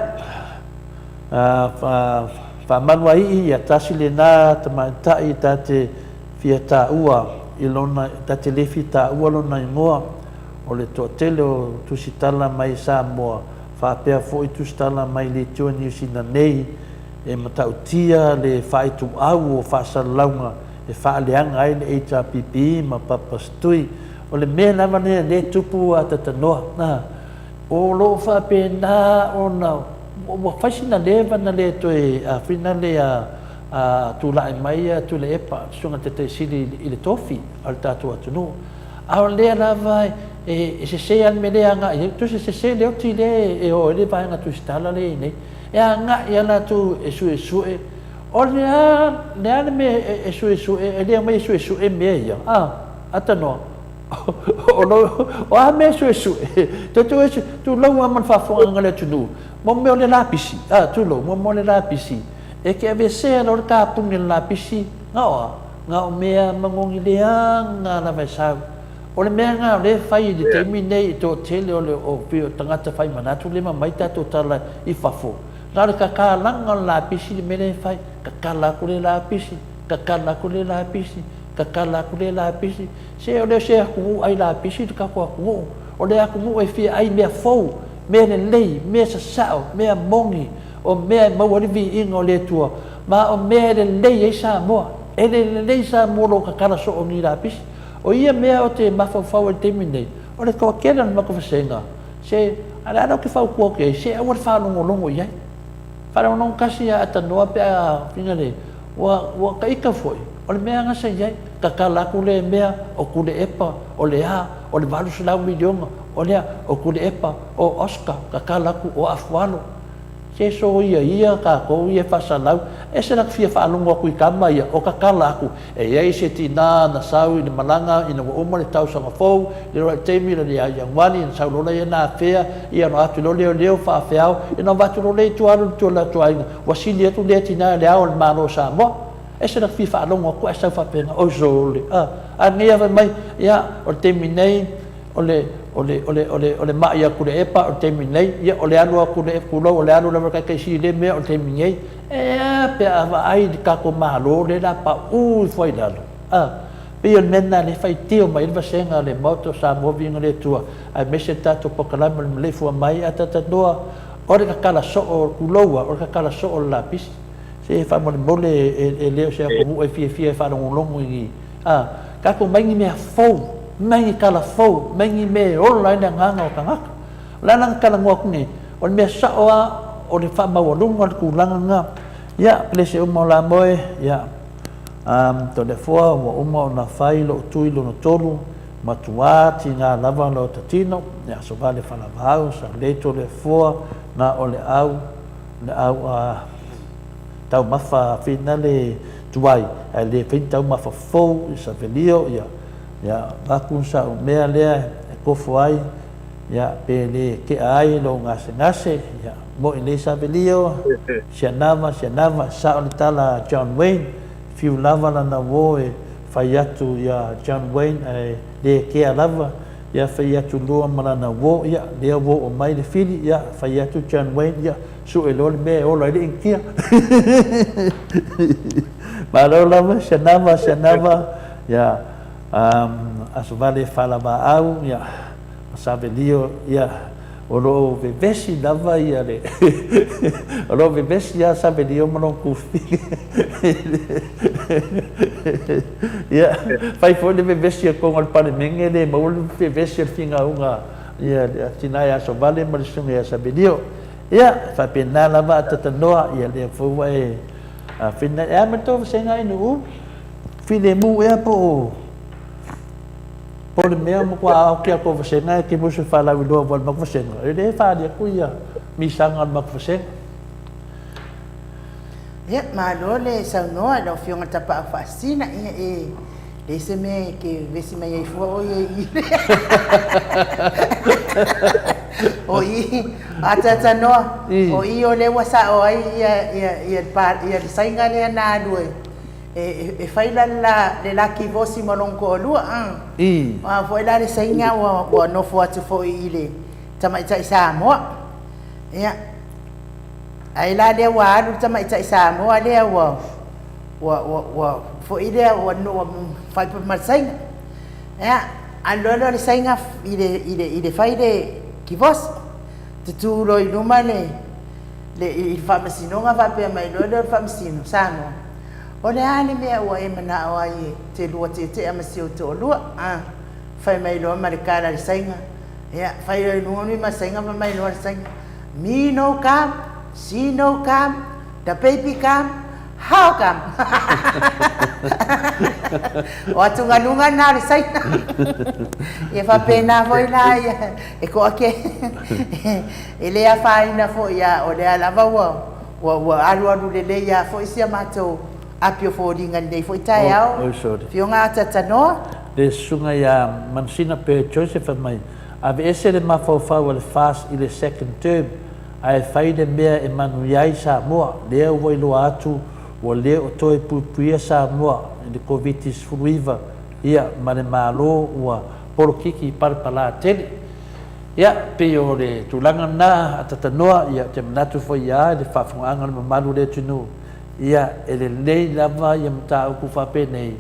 fa manwai ya tasile na tamata itate fiata ua ilona tate le fita ua lona ngoa o le totele o tusitala mai sa moa fa pea foi tusitala mai le tio ni sina nei e matautia le faitu au o fa salaunga e fa leanga ai le HRPP ma papastui o le mea lava ne le tupu a tatanoa na o lo fa pena o na o fasina leva na le toe a fina le a tu la mai tu le epa sunga te sili i le tofi al tatu atunu a le lava e se al meleanga e tu se le oti le e o le vai nga tu stala le ne e nga ia la tu e su o le me e su e le me su e me ia atano o a me su tu lo man fa fo nga le tu mo me le lapisi tu lo mo le lapisi e ke ave se no ka pun le lapisi nga o me mangongi le nga na vai sa o le mea ngā le whai i te mine i tō tele o le o pio tangata whai manatu le mai tato tala i whafo. Nā re ka langa la pisi le mene whai, ka kālaku le la pisi, ka kālaku le la pisi, ka kālaku le la pisi. Se o leo se akungu ai la pisi te kako akungu. O le akungu e fia ai mea fau, mea le lei, mea sasao, mea mongi, o mea mawarivi inga o le tua. Ma o mea le lei e sa moa, e le lei sa moa lo ka kala so o ni la pisi. O ia mea o te mawhawhau e temi nei. O le kawa kera na maka whasenga. Se, ala anau ke whau kua kei, se awar whanongo longo iai. Whanongo kasi a atanoa pe a whina le. Wa ka ika foi. O le mea ngasa iai. Ka kalaku le mea o kule epa, o le a, o le valu salau milionga. O lea, o kule epa, o Oscar, ka kalaku o afualo. Se so ia ka ko ia fasalau e se nak fia falungo ku kama ia o ka kala aku e ia se tina na sau ni malanga ina o mo le tau sanga fou le ro temi le ia yang wani na sau le na fea ia no atu le fa feao ina vatu le tu alu tu la tu ai wasili tu le tina le au ma no sa mo e se nak fia falungo ku sa fa pena o zole a nia mai ia o temi nei o le mai aku le epa o te minei ia o le anu aku le kulo o le anu le ka si le me o te minei e pe ava ai di ka ko malo le la pa foi la pe o mena le fai tio mai va senga le moto sa moving le tua ai mese tato pokala le fu mai atata doa o le kala so o kuloa o le kala so o la pis se fa mo le e le se ko e fie fa no longo i ka ko mai me fo mai kala fo mai me online nganga o tangaka lanang kala ngok ni on me sa o le fa ma o lunga ku langa ya plese o la moe ya to le fo o mo na fai lo tu lo no tolu matuati nga lava lo tatino ya so vale fa la vau sa le to le fo na o le au tau mafa finale tuai le fin tau mafa fo sa velio ya aku sa mea lea e kofo ai ya pele ke ai lo ngase ya mo ile sa velio sianava sa o tala John Wayne fiu lava na wo e fai atu ya John Wayne le ke lava ia whai atu loa marana wo ia lea wo o mai le fili ia whai atu John Wayne ia su e lole me o lai ring kia ma lo lama shanava ia aso vale fala ba au ia sabe lio ia o lo vevesi lava ia le o lo vevesi ia sabe lio malo kufi ia fai fo le vevesi ko ngol pane mengele mo le vevesi finga unga ia tinai aso vale mo sunga ia sabe lio ia fa pena lava tatanoa ia le fo vai fina ia mato senga inu file mu ia po por mea mo kwa o kia ko vasenga ke mo se fala wi do vol mak vasenga e fa dia ku ia mi sanga mak vasenga ya ma lo le sa no lo fiona tapa fascina e se me ke vesi me fo o ata no o le wasa o ia pa ia sainga le na due e fai la ki vosi malongo lua foi la le sainga o no fo atu fo ile tama ita isa mo ya ai la le wa lu tama ita isa mo le wa fo ile o no fai pa sainga ya alo le sainga ile fai le ki vos tu lo inuma le il famasino nga va pe mai lo famasino sano o le ani mea ua e mana o ai te lua te amasi o te o lua fai mai loa marikara le sainga ia fai roi nunga mi ma sainga ma mai loa le sainga me no come, she no come, the baby come, how come o atu nganunga na le sainga ia fa pena foi la e ko ake e le a fai na fo ia o le alava wa alu le ia fo isia matou apio fo dinga nei foi tai au fionga tatano le sunga ya mansina pe Joseph mai ave ese le mafofa o le fast i le second term ai faide mea e manu yai sa moa le o lo atu o le o toi pupuia sa moa le covitis fruiva ia mane malo ua porokiki parpala tele ia pe o le tulanga na tatanoa ia te manatu foi ia le fafunga le malu le tunu ia ele nei lava ia mta ku fa pe nei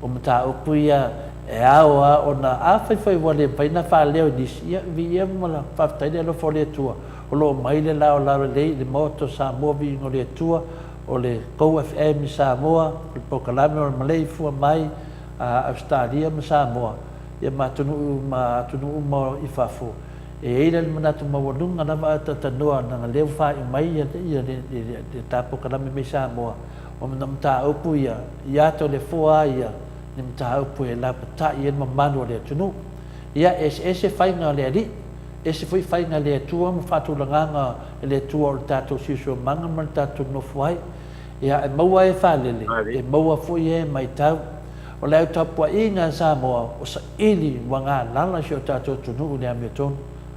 o mta ku ia e aua ona a fai wale vai na fa leo dis ia vi mala fa tai le fo le tua o lo mai le la le moto sa movi no le tua o le ko fm sa moa le pokalame o malei fu mai a Australia ma sa moa ia matunu mo i fa fu e ila manatu mawalunga na mata tanoa na leo fa i mai ia de tapo kana me sa mo o mta opu ia to le foa ia ni mta opu e la pata ia mamano le tunu ia ese fai nga le ali ese foi fai nga le tua mo fatu langa le tua o tato siso manga man tato no foi ia e maua e fa lele e maua foi e mai tau o le tapo inga sa mo o sa ili wanga lala sio tato tunu le ameton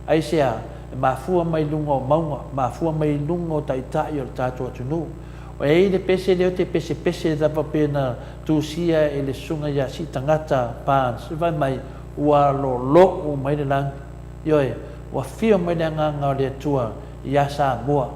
ai sea mafua mai lungo maunga mafua mai lungo taitai o tato tunu o e le pese le te pese da papena tu sia e le sunga ya si tangata pan se vai mai ua lo o mai le lang yo e wa fio mai le nganga le tua ya sa moa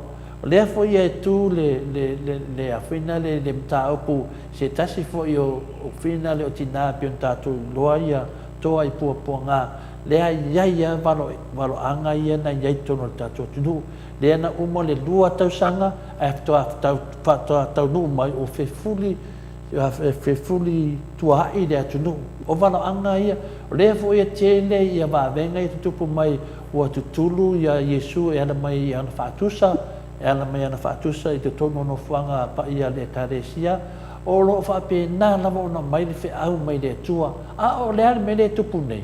le fo ye tu le a finale le mta opu se tasi fo yo o finale o tina pion tato loia to ai puanga le ia valo anga ia na ia tono tato tunu le na umo le lua tau sanga tau nu mai o fe fuli tua i le tunu o valo anga ia le fo ia tele ia va venga i tupu mai o tutulu ia Yesu e ana mai ana fatusa i te tono no fanga pa ia le karesia o lo fa pe na na mo na mai le fe au mai le tua o le me le tupu nei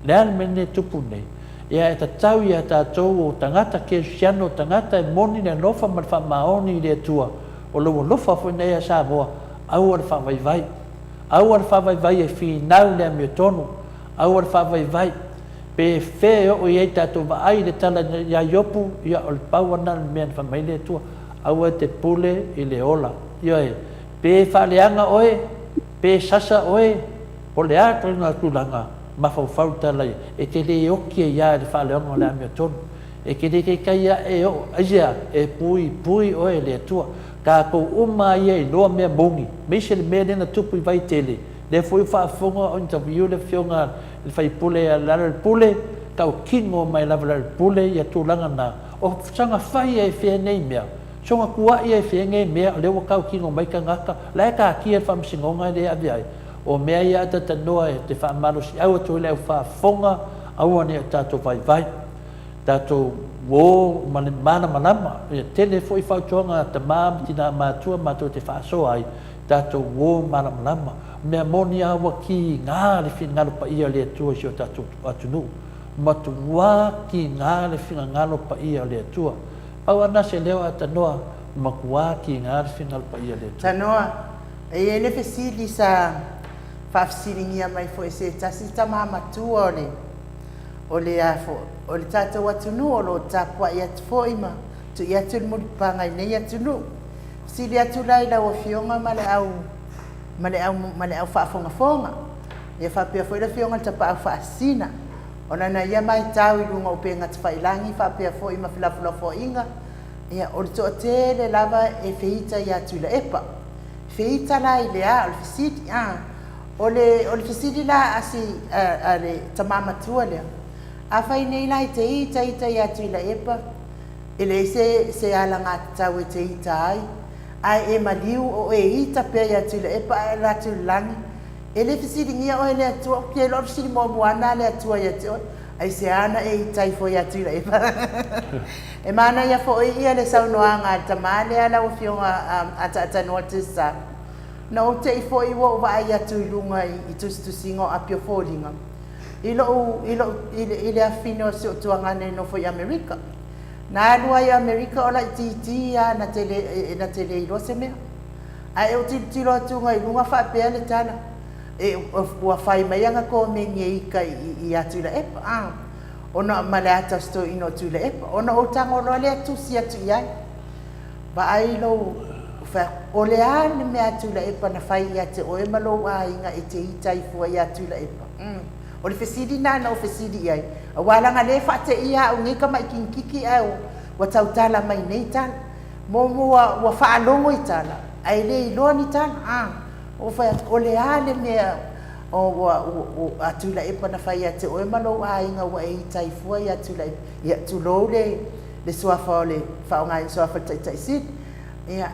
le mene tupu nei ia e tatau ia tatou o tangata ke siano tangata e moni le lofa ma fa maoni le tua o lo lofa fo nei sa boa au ar fa vai vai e finau le me tonu au ar fa vai pe fe o ia tatou va ai le tala ia yopu ia o pau na me fa mai le tua au te pule i le ola ia e pe fa leanga oe pe sasa oe o le atra na tulanga mafau talai e te le oki e ia le whaaleonga o le amia tonu. E ke le kai e o aia e pui o e le atua. Ka kou uma ia i loa mea mongi. Meise le mea lena tupu i vai tele. Le fui whaafonga o interview le fionga le whai pule a lara le pule. Kau kingo mai lava le pule i atulanga na. O sanga whai e whia nei mea. Songa kua ia e whia nei mea o lewa kau kingo mai ka ngaka. Lai ka kia whamsingonga le aviai. O mea ia atata noa e te whaamalo si au atu le au whaafonga aua ni tato vai. Tato wo mana malama tele foi fautonga te mam tina matua matua te faso ai tato wo mana malama me monia wa ki nga le finga pa ia le tua si tato atunu matu wa ki nga le finga ngalo pa ia le tua au ana se leo atanoa makua ki nga le finga pa ia le tua tanoa e le fesili sa fafsilingia mai foi se tasi tama matua o le afo o le tatou atunu o lo tapua i atu fo'ima tu i atu le mulipanga i nei atunu sili atu lai lau afioga ma le au fa'afogafoga ia fa'apea fo'i le afioga le tapa'au fa'asina ona na ia maitau i luga o pega tafa'ilagi fa'apea fo'i ma filafulafo'iga ia o le to'atele lava e feita i atu i la epa feita la i leā o le fesili o le fesili la asi a le tamamatua lea afai nei lai te ita i atu i la epa ele se alanga tau e te ita ai e maliu o e ita pe i atu i la epa ai ratu langi ele fisiringia o ele atua ke lo fisiri mo moana le atua i atu ai se ana e ita i fo i atu i la epa e mana ia fo ia le saunoanga tamale ala o fionga ata no te sa no te i fo i wo va i atu i lunga i tusingo apio folinga ile afino se o tuangane no foi America. Na lua i America ola titi ya na tele ilo se mea. Ai o titi lo tunga i lunga fa pe le tana. E o fai mai anga ko me ngi ka i atu la epa. Ona malata sto ino tu la epa. Ona o tango lo le tu si atu ia. Ba ai lo fa o le an me atu la epa na fai ia te o e malo ai nga e te itai fu ia atu la epa. O le fesidi na o fesidi ai wala nga le fa te ia o ngi ka mai kinkiki au wa tautala mai nei tan mo wa fa longo i tala ai le lo ni tan o fa o le ale me o atu la epa na fa ia te o e malo ai nga wa e tai fu ia tu la ia tu lo le sua fa le fa nga i sua fa tai sit ia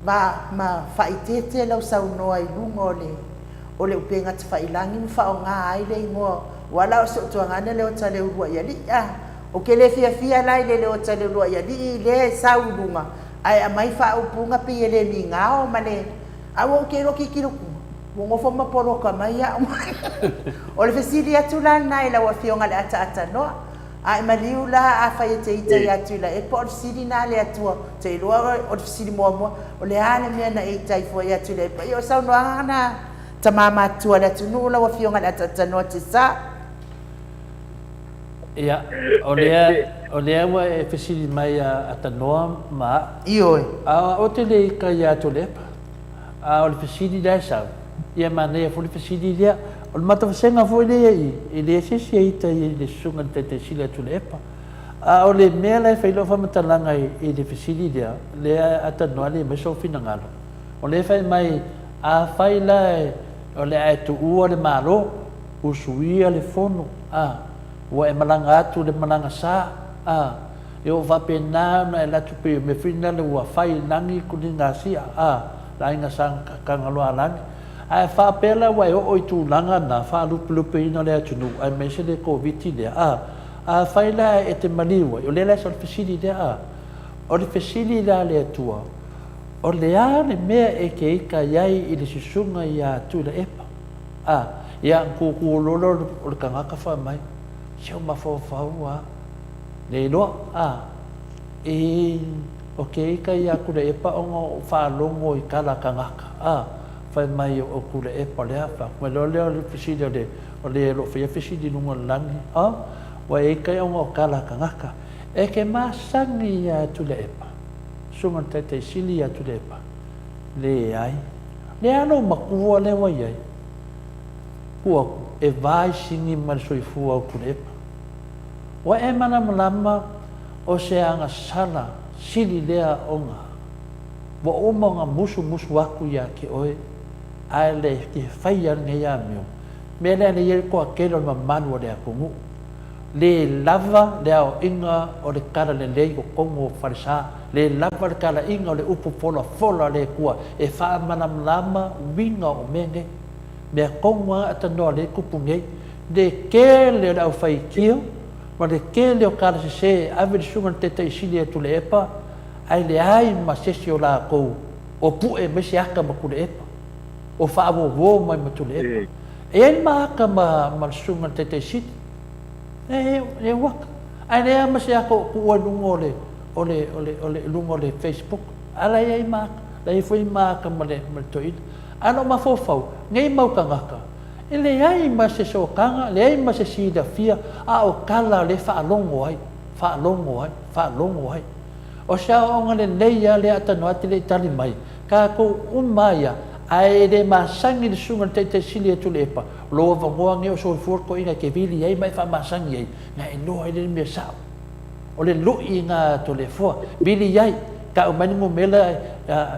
ma fa itete lo sa no ai lungo o le upenga te whailangi ni whaonga ai le ingoa wala o se o tuangane leo ta leo rua ia li o ke le fia lai le leo ta leo rua ia li le saulunga ai a mai whaupunga pi e le mi ngao ma le awa o ke roki kiruku mo ngofo maporoka mai a o le fesili atu la nai la wa fionga le ata noa ai maliu la a whai te ita i atu la e po o le sili na le atua te ilua o le fesili mua o le ane mea na e tai fua i atu la e pa i o saunoanga na tamama tua le tunu la wa fionga le atano te sa ia o le wa e fesili mai atanoa ma io o te le ka ia to le o le fesili da sa ia mane fo le fesili dia o le mata senga fo le i le sesi ita i le sunga te sila to le o le mea le failo fa matalanga i le fesili dia le atanoa le meso finangalo o le fai mai a fai la o le ai tu ua le malo usuia le fono ua e malanga atu le malanga sa e o vapena na e latu pe me fina le ua fai langi kuninga sia la inga sang kangaloa langi ai fa pela ua e o i tu langa na fa lupe ina le atunu ai mese le covid le fai la e te maliwa o le la sa fesili le o le fesili la le atua o le ale mea e ke ika iai i le sisunga i atu le epa ia kukulolo o le kangaka wha mai seo mawhawhau le iloa o ke ika i aku le epa o ngā whalongo i kala kangaka whai mai o ku le epa le hawha mai leo le fisidi o le lo whia fisidi nunga langi wa e ika i o ngā kala kangaka e ke masangi i atu le epa sunga te sili atu le pa le ai le ano makua le wai ai kuaku e vai singi ma le soifua o kulepa. Wa e mana malama o se anga sala sili lea onga. Wa oma nga musu waku ya ke oe ai le ki whaia nge ya mio. Mea lea le yere koa kero ma manua lea kungu. Le lava le au inga o le kara le lei o kongo o wharisa. Le lava le kara inga o le upu fola le kua. E wha mana malama winga o menge. Mea konga ata noa le kupu ngei. Le kele le au whai kio. Ma le kele o kara se ave le sunga te te isili e tu le epa. Ai le ai ma sesi o la kou. O pu e mesi aka ma kule epa. O wha wo mai ma tu le epa. E ai ma aka ma sunga te te isili. E waka. Ai le ama se aka ku ua lungo le lungo le Facebook. Ala ai ma aka. La i fui ma aka ma le toina. Ano ma fofau. Ngai mau kangaka. E le ai ma se sokanga, le ai ma se sida fia, a o kala le whaalongo ai. O sa onga le leia le atano ati le tali mai. Ka ko umaia, ai le masangi le sunga te sili e tule epa. Loa vangoa nge o so furko inga ke vili ai mai wha masangi ai. Nga e loa i le mea sao. O le lui ngā tole fua. Vili ai, ka o mani mela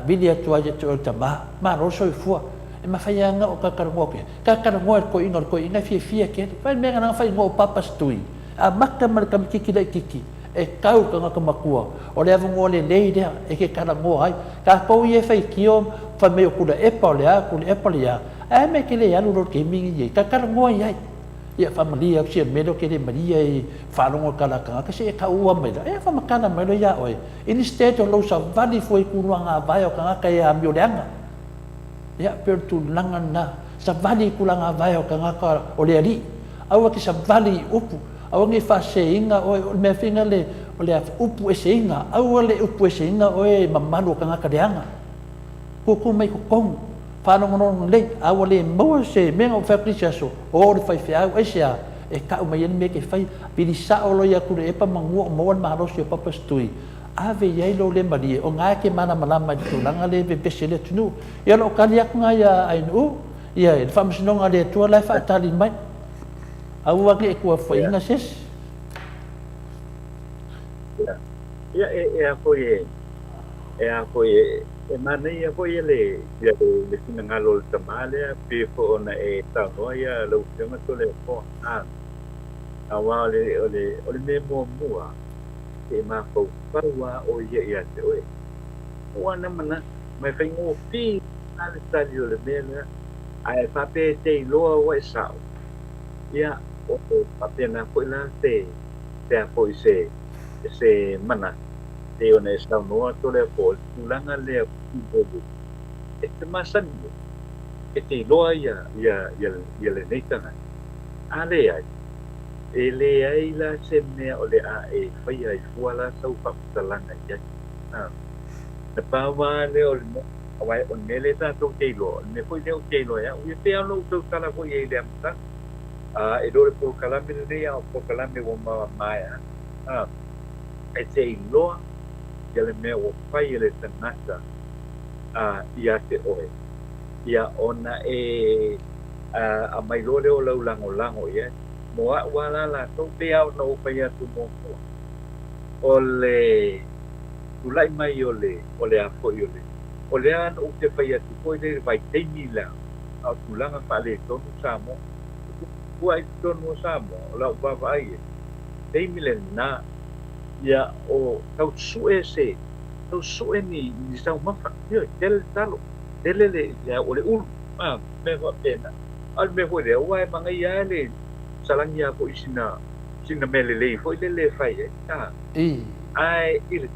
vili atu aja tu o tama. Ma roso i fua. E mawhai anga o kakarangoa kia. Kakarangoa ko inga fia ke. Whai mea ngā whai ngō papas tui. A maka marika kiki dai kiki. E kau ka ngaka makua. O le avungo le nei rea e ke karangoa ai. Ka pau i e whai kio whai meo kula epa o le a, kula epa le a. E me ke le alu ror ke mingi i. Kakarangoa i ai. Ia whamalia au sia mero ke le maria i whanongo kalakanga. Kasi e ka ua maila. E whamakana maila ia oe. Instead o lau sa vali fwoi kurua ngā vai o ka ngaka e a mio leanga. Ia pero tu langa na sa vali kulanga vai o kangaka o le ali au ki sa vali upu au ngi fa seinga o me finga le o le upu e seinga au le upu e seinga o e mamalu kangaka leanga ko mai ko kong fa no no le au le mo se me o fa prisaso o le fai fa au sia e ka o mai me ke fai pili sa o lo ya ku e pa mangu mo ma ro se pa pastui ave yai lo le mari o nga ke mana malama tu langa le be pesele tunu ya lo kaliak nga ya ainu ya e fa msino nga le tu la fa tali mai au wa ke ku fa ina ses ya e mana ya ko le singa lo tamale pe fo na e ta no ya lo tanga to le fo awa le me mo mua e ma ko parwa o ia te oe wana mana mai fai ngō pi ale tali o le mena ai pape te loa wa sao ia o pape na ko la te a ko se mana te ona sao no to le po tulanga le e te masan e te loa ia le neitanga ale ai e le ai la se mea o le a e whai ai fuala sau whakatalanga i ai. Na pāwā le o le mo, awai o nele tātou keilo, ne fwoi leo keilo ia, ui te alo tau tala fwoi e le amta, e do le pō kalame le rea o pō kalame o mawa maia, e te iloa, ia le mea o whai e le tanata, ia te oe. Ia ona a mai lore o lau lango ia, moa wala la tau te au na upai atu mōkua. O le tulai mai o le apoi o le ana o te pai atu koi le vai teimi la au tulanga whale tonu samo. Kua i tonu samo, o lau wawa ai e. Teimi le na ia o tau sue ni sau mafa. Ia, tele talo. Tele le, o le ulu. Me hoa pena. Al me hoa le, oa e manga ia le salangi a po sina mele le foi le fai ai il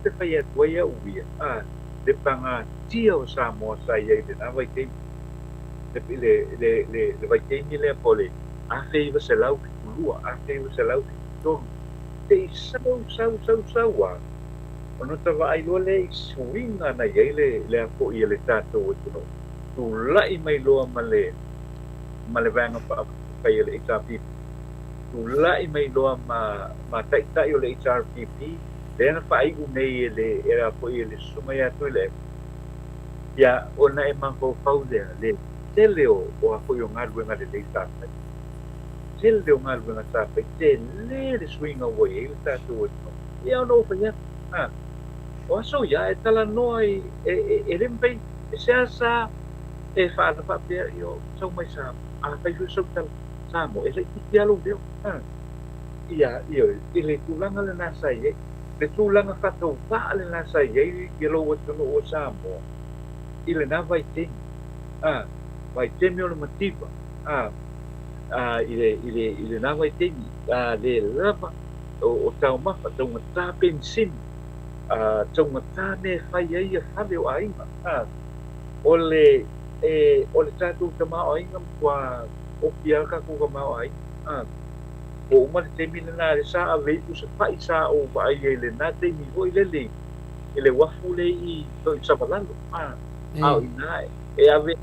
te fai a toia uia le panga tio sa mo sai e na vai te le vai te ni le pole a fei va se lau lua a fei va se lau to te sau wa ono te vai lo le swinga na ye le a po i le tato no tu lai mai lo male vanga pa fai le HRPP tulai mai loa ma tai o le HRPP le na fai u nei le era po i le suma ya tu le ya ona e mango fau le tele o apo yo ngalu ngale le ta tele o ngalu ngata ta pe tele le swinga wo e ta to ia no fa ya o so ya e tala no e lempe sa e fa la fa pe yo so mai sa a fa yo so tal sa mo e le ti alo dio ia le tulanga le na sa ye le tulanga fa to fa le na sa ye ye lo wo no o sa mo ile na vai te vai te me o le mativa ile na vai te le lava o tau mafa tau ngata pensin tau ngata me fai ai fa le o ainga o le tatu te mao ainga kwa o pia ka ku ka mao ai o uma te mina na le sa a veitu se fai sa o vai ele na te mi ho ile wafu le I to sa balalo ina e ave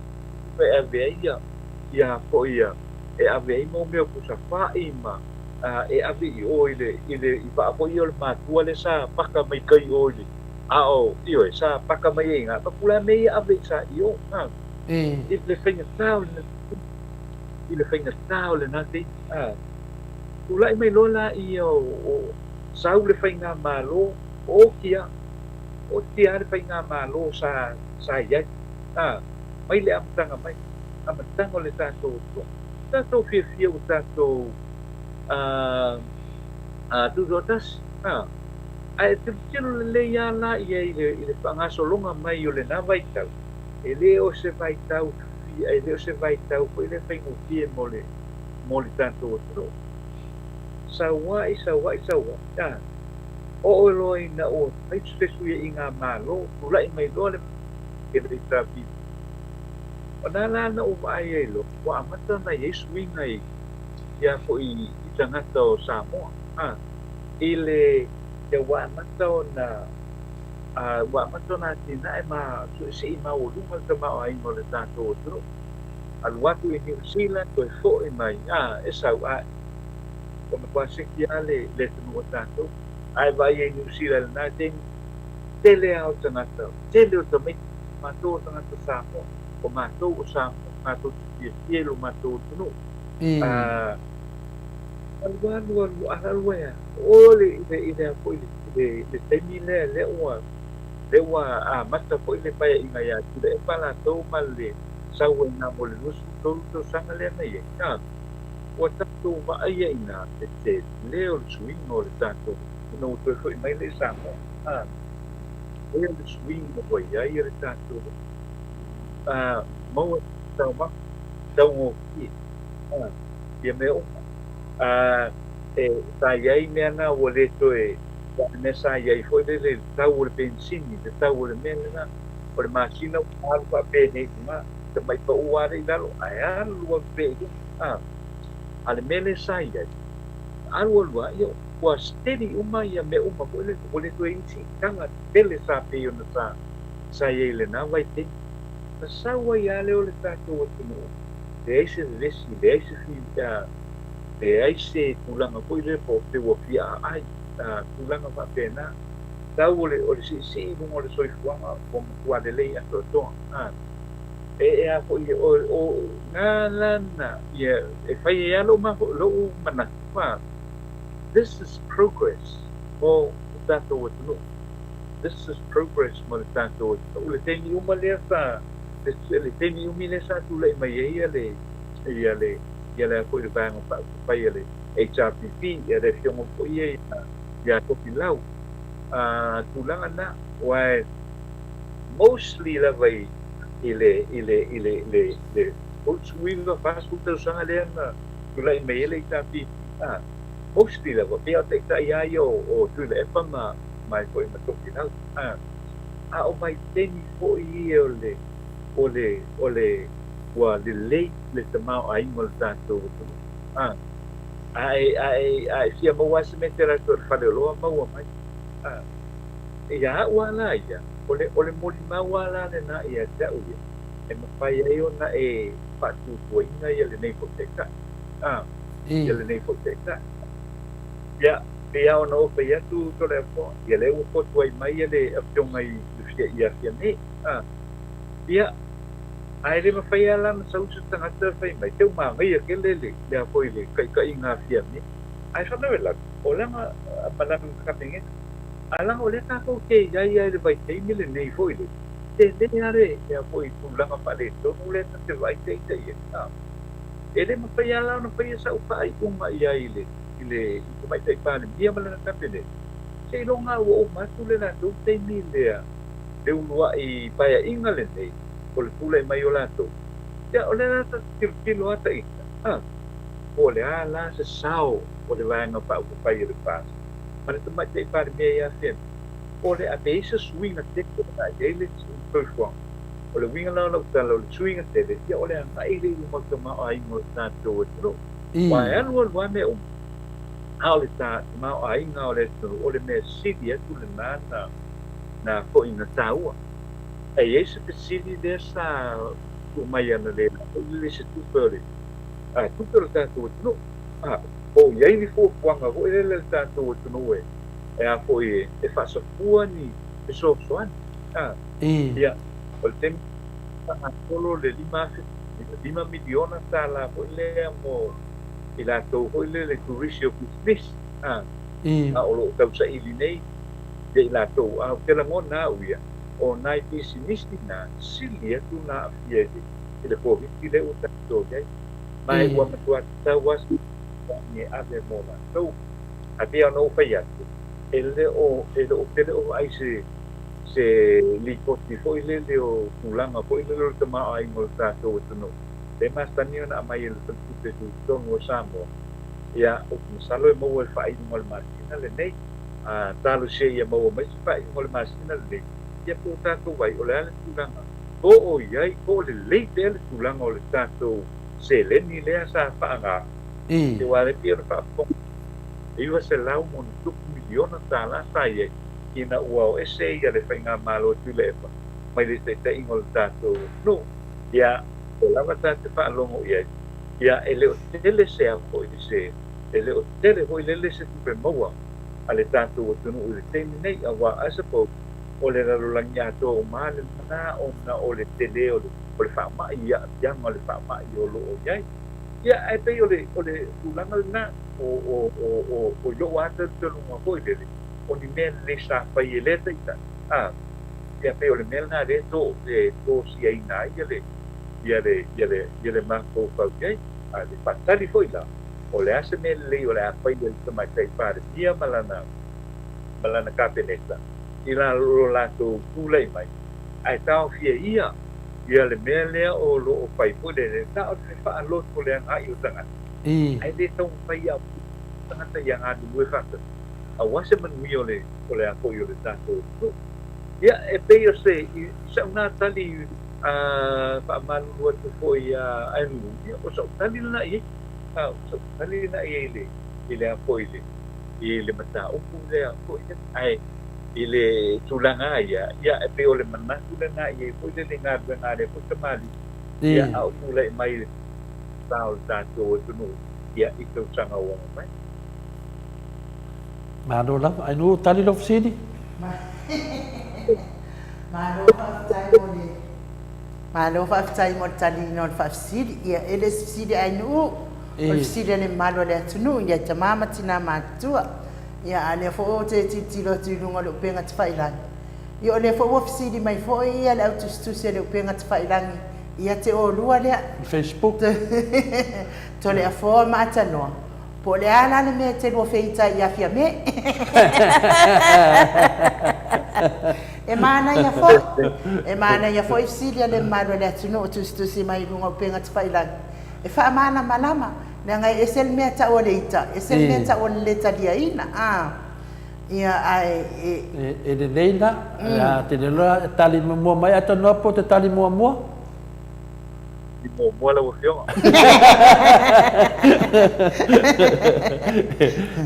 ia ko ia e ave mo me ku sa fai ma e ave o ile I va po io ma tu le sa paka mai kai o ile io sa paka mai nga pa kula me ave sa io le fenga tau le na te kula mai lola io sa le fenga malo o kia le fenga malo sa ya mai le amtanga le tato fia o tato tu rotas ai te tino le ya la ile pangaso longa mai o le na vai tau ele o se vai tau ele o se vai tau ko ile fengo fie mo le tato tro sawa o loi na o ai se suia inga malo ulai mai dole ele trafi ona na o vai lo wa amata na yesu inga ia fo I tangata o Samoa ile te wa amata na tina e ma si ma o lunga te ma ai mo le tato o tro aluatu I New Zealand ko fo mai e sau o me kwase ki ale le tunu o tato ai vai I New Zealand na tele au tangata tele o tome ma to tangata Samoa o ma to o Samoa ma to ti lo ma to tunu alwa ole ile foi le temile le wa mata foi le pai inga ya le pala to male sawe na mole nusu to sanga le mai o tato va ai ina te leo swing o tato no to foi mai le samo le swing o ia ia tato mo tau o ki ia me o sa iai mea na ua le toe me sa iai foi le tau o le pensini le tau o le mea na o le masina o alu whapene ma te mai pa uare I lalo ai alu a peku a le mea le sa iai alu alua ia ua stedi uma ia me uma o le toe isi kanga tele sa pe o na sa iai le na vai te na sa wai ale o le tatou atunu le aise le lesi le aise e ai se tulanga ko ile po te wo fia ai tulanga va pena tau le o si mo le soi fuanga ko mo de lei a to e a ko ile o na ye e fai ya lo mana fa this is progress mo tato wo no this is progress mo tato wo le teni uma le sa le teni umi le sa tu le mai ia le ia ko le bang pa le HRPP ia le fiong ko ia ko pilau tulanga na wa mostly la vai ile o swinga fast food sanga le na tulai mai le HRPP mostly la vai ia te ia o tu le pa mai ko ma to pilau o mai teni ko o le wa le tamau ai mo tato ai sia mo was metera to fale lo mo mai ya wala ya ole mo ma wala na ia ta u e ma pai ai ona e patu ko inga ia le nei poteka ia le nei poteka ya ona o pe ya tu to le po ia le o po ai mai ia le aftonga ia ia ne ya ai le mawhaia lana sa usa tangata whai mai teu māngai a ke lele lea poi le kai ngā whia mi ai whanau e lana o langa malanga kapinge a langa o le tātou ke iai ai le vai teimi le nei foi le te are lea poi tūlanga pale tonu le te vai teita i e le mawhaia lana whaia sa upa ai unga iai le i kumai tai pāne mia malanga kapine se longa o matu le nā tau teimi lea le unua i paia inga le nei o le tula i mai o lātou. Ia, o le nata tilo ata ita. O le la se sao o le vanga pa upai i le pāsa. Ma le tamai te pāre mea ia whien. O le ate isa suinga te ko na iele si upofuang. O le winga lau lau tala o le suinga te le. Ia, o le anga ile i umaka mao a ingo tātou e tino. Wa e anu alua me hao le tā mao a inga o le tino. O le mea sidi atu le nana na ko ina tāua. Ai esse pesili dessa umaiana le esse tupere tupere tanto no o ia ni fo kwanga o ele tanto no e a foi e faça puani e so soan ia o tem solo le lima miliona sala o le mo ila to o le turisio business o lo tausa ili nei de la to a que la mona uia o nai pesimisti na silia tu na fiedi ele povi ile o tato dai mai wa matua tawas ni ave mona so atia no faya ele o ai se li poti foi le o tulanga foi le o tama ai mo tato no de mas tanio na mai el tu tu no samo ya o salo mo e fai mo martina le nei talo se ia mo mai fai mo martina le ia po tātou wai o le ale tūlanga. O iai, o le leite ale tūlanga o le tātou se leni lea sa whaanga. Te wale pia na whaapong. E iwa se lau mo ni tuku miliona tā la sa iai. Ina ua o ese ia le whainga malo tūle ewa. Mai le te ingo le tātou. No, ia, o lama tātou whaalongo iai. Ia, e leo tele se a hoi se. E leo tele hoi lele se tupe maua. A le tātou o tunu u le teimi nei a wa asapau. O le rarolangi ato o male mana o na o le tele o le whaamai ia tianga o le whaamai o lo o iai. Ia e pei o le ulanga na o yo ata tulunga hoi lele. O ni mea le sa whai e leta ita. Ia pei o le mea na re to si ai na ia le mako whau iai. Le patari hoi la. O le ase mea le o le a whai le tamai tai pare. Ia malana kapeneta. I la lo lato tulei mai ai tau fia ia le mea lea o lo o pai pule le tau te wha lo to le ai o tanga ai le tau pai au tanga ta yang adu mui whaka a wase man mi o le a koi o le tato ia e pei o se i sa una tali wha manu lua tu foi ai nu ia o sa tali na i sa tali na i le a koi le mata upu le a koi ai ile tulanga ia e pe ole mana tulanga ia po le ngā le po tamali ia au pula mai tau tato tunu ia i tau sanga o mai Mano la ai no tali lo fsidi Malo fa ftai mo tali no fa fsidi ia ele fsidi ai no o fsidi le malo le tunu ia tamama tina matua ia ale fo te tilo tulunga lo penga te failan ia le fo ofisi mai fo ia le auto se le penga te failan ia te o lua le Facebook to le fo mata no po le ala le me te lo feita ia fia me e mana ia fo ofisi le malo le tuno tu se mai lunga penga te failan e fa mana malama Nanga esel mea ta o leita, esel mea ta o leita dia ina. Ia ai e le leila, te le loa tali mua mai ato nopo te tali mua. Di mua la wafionga.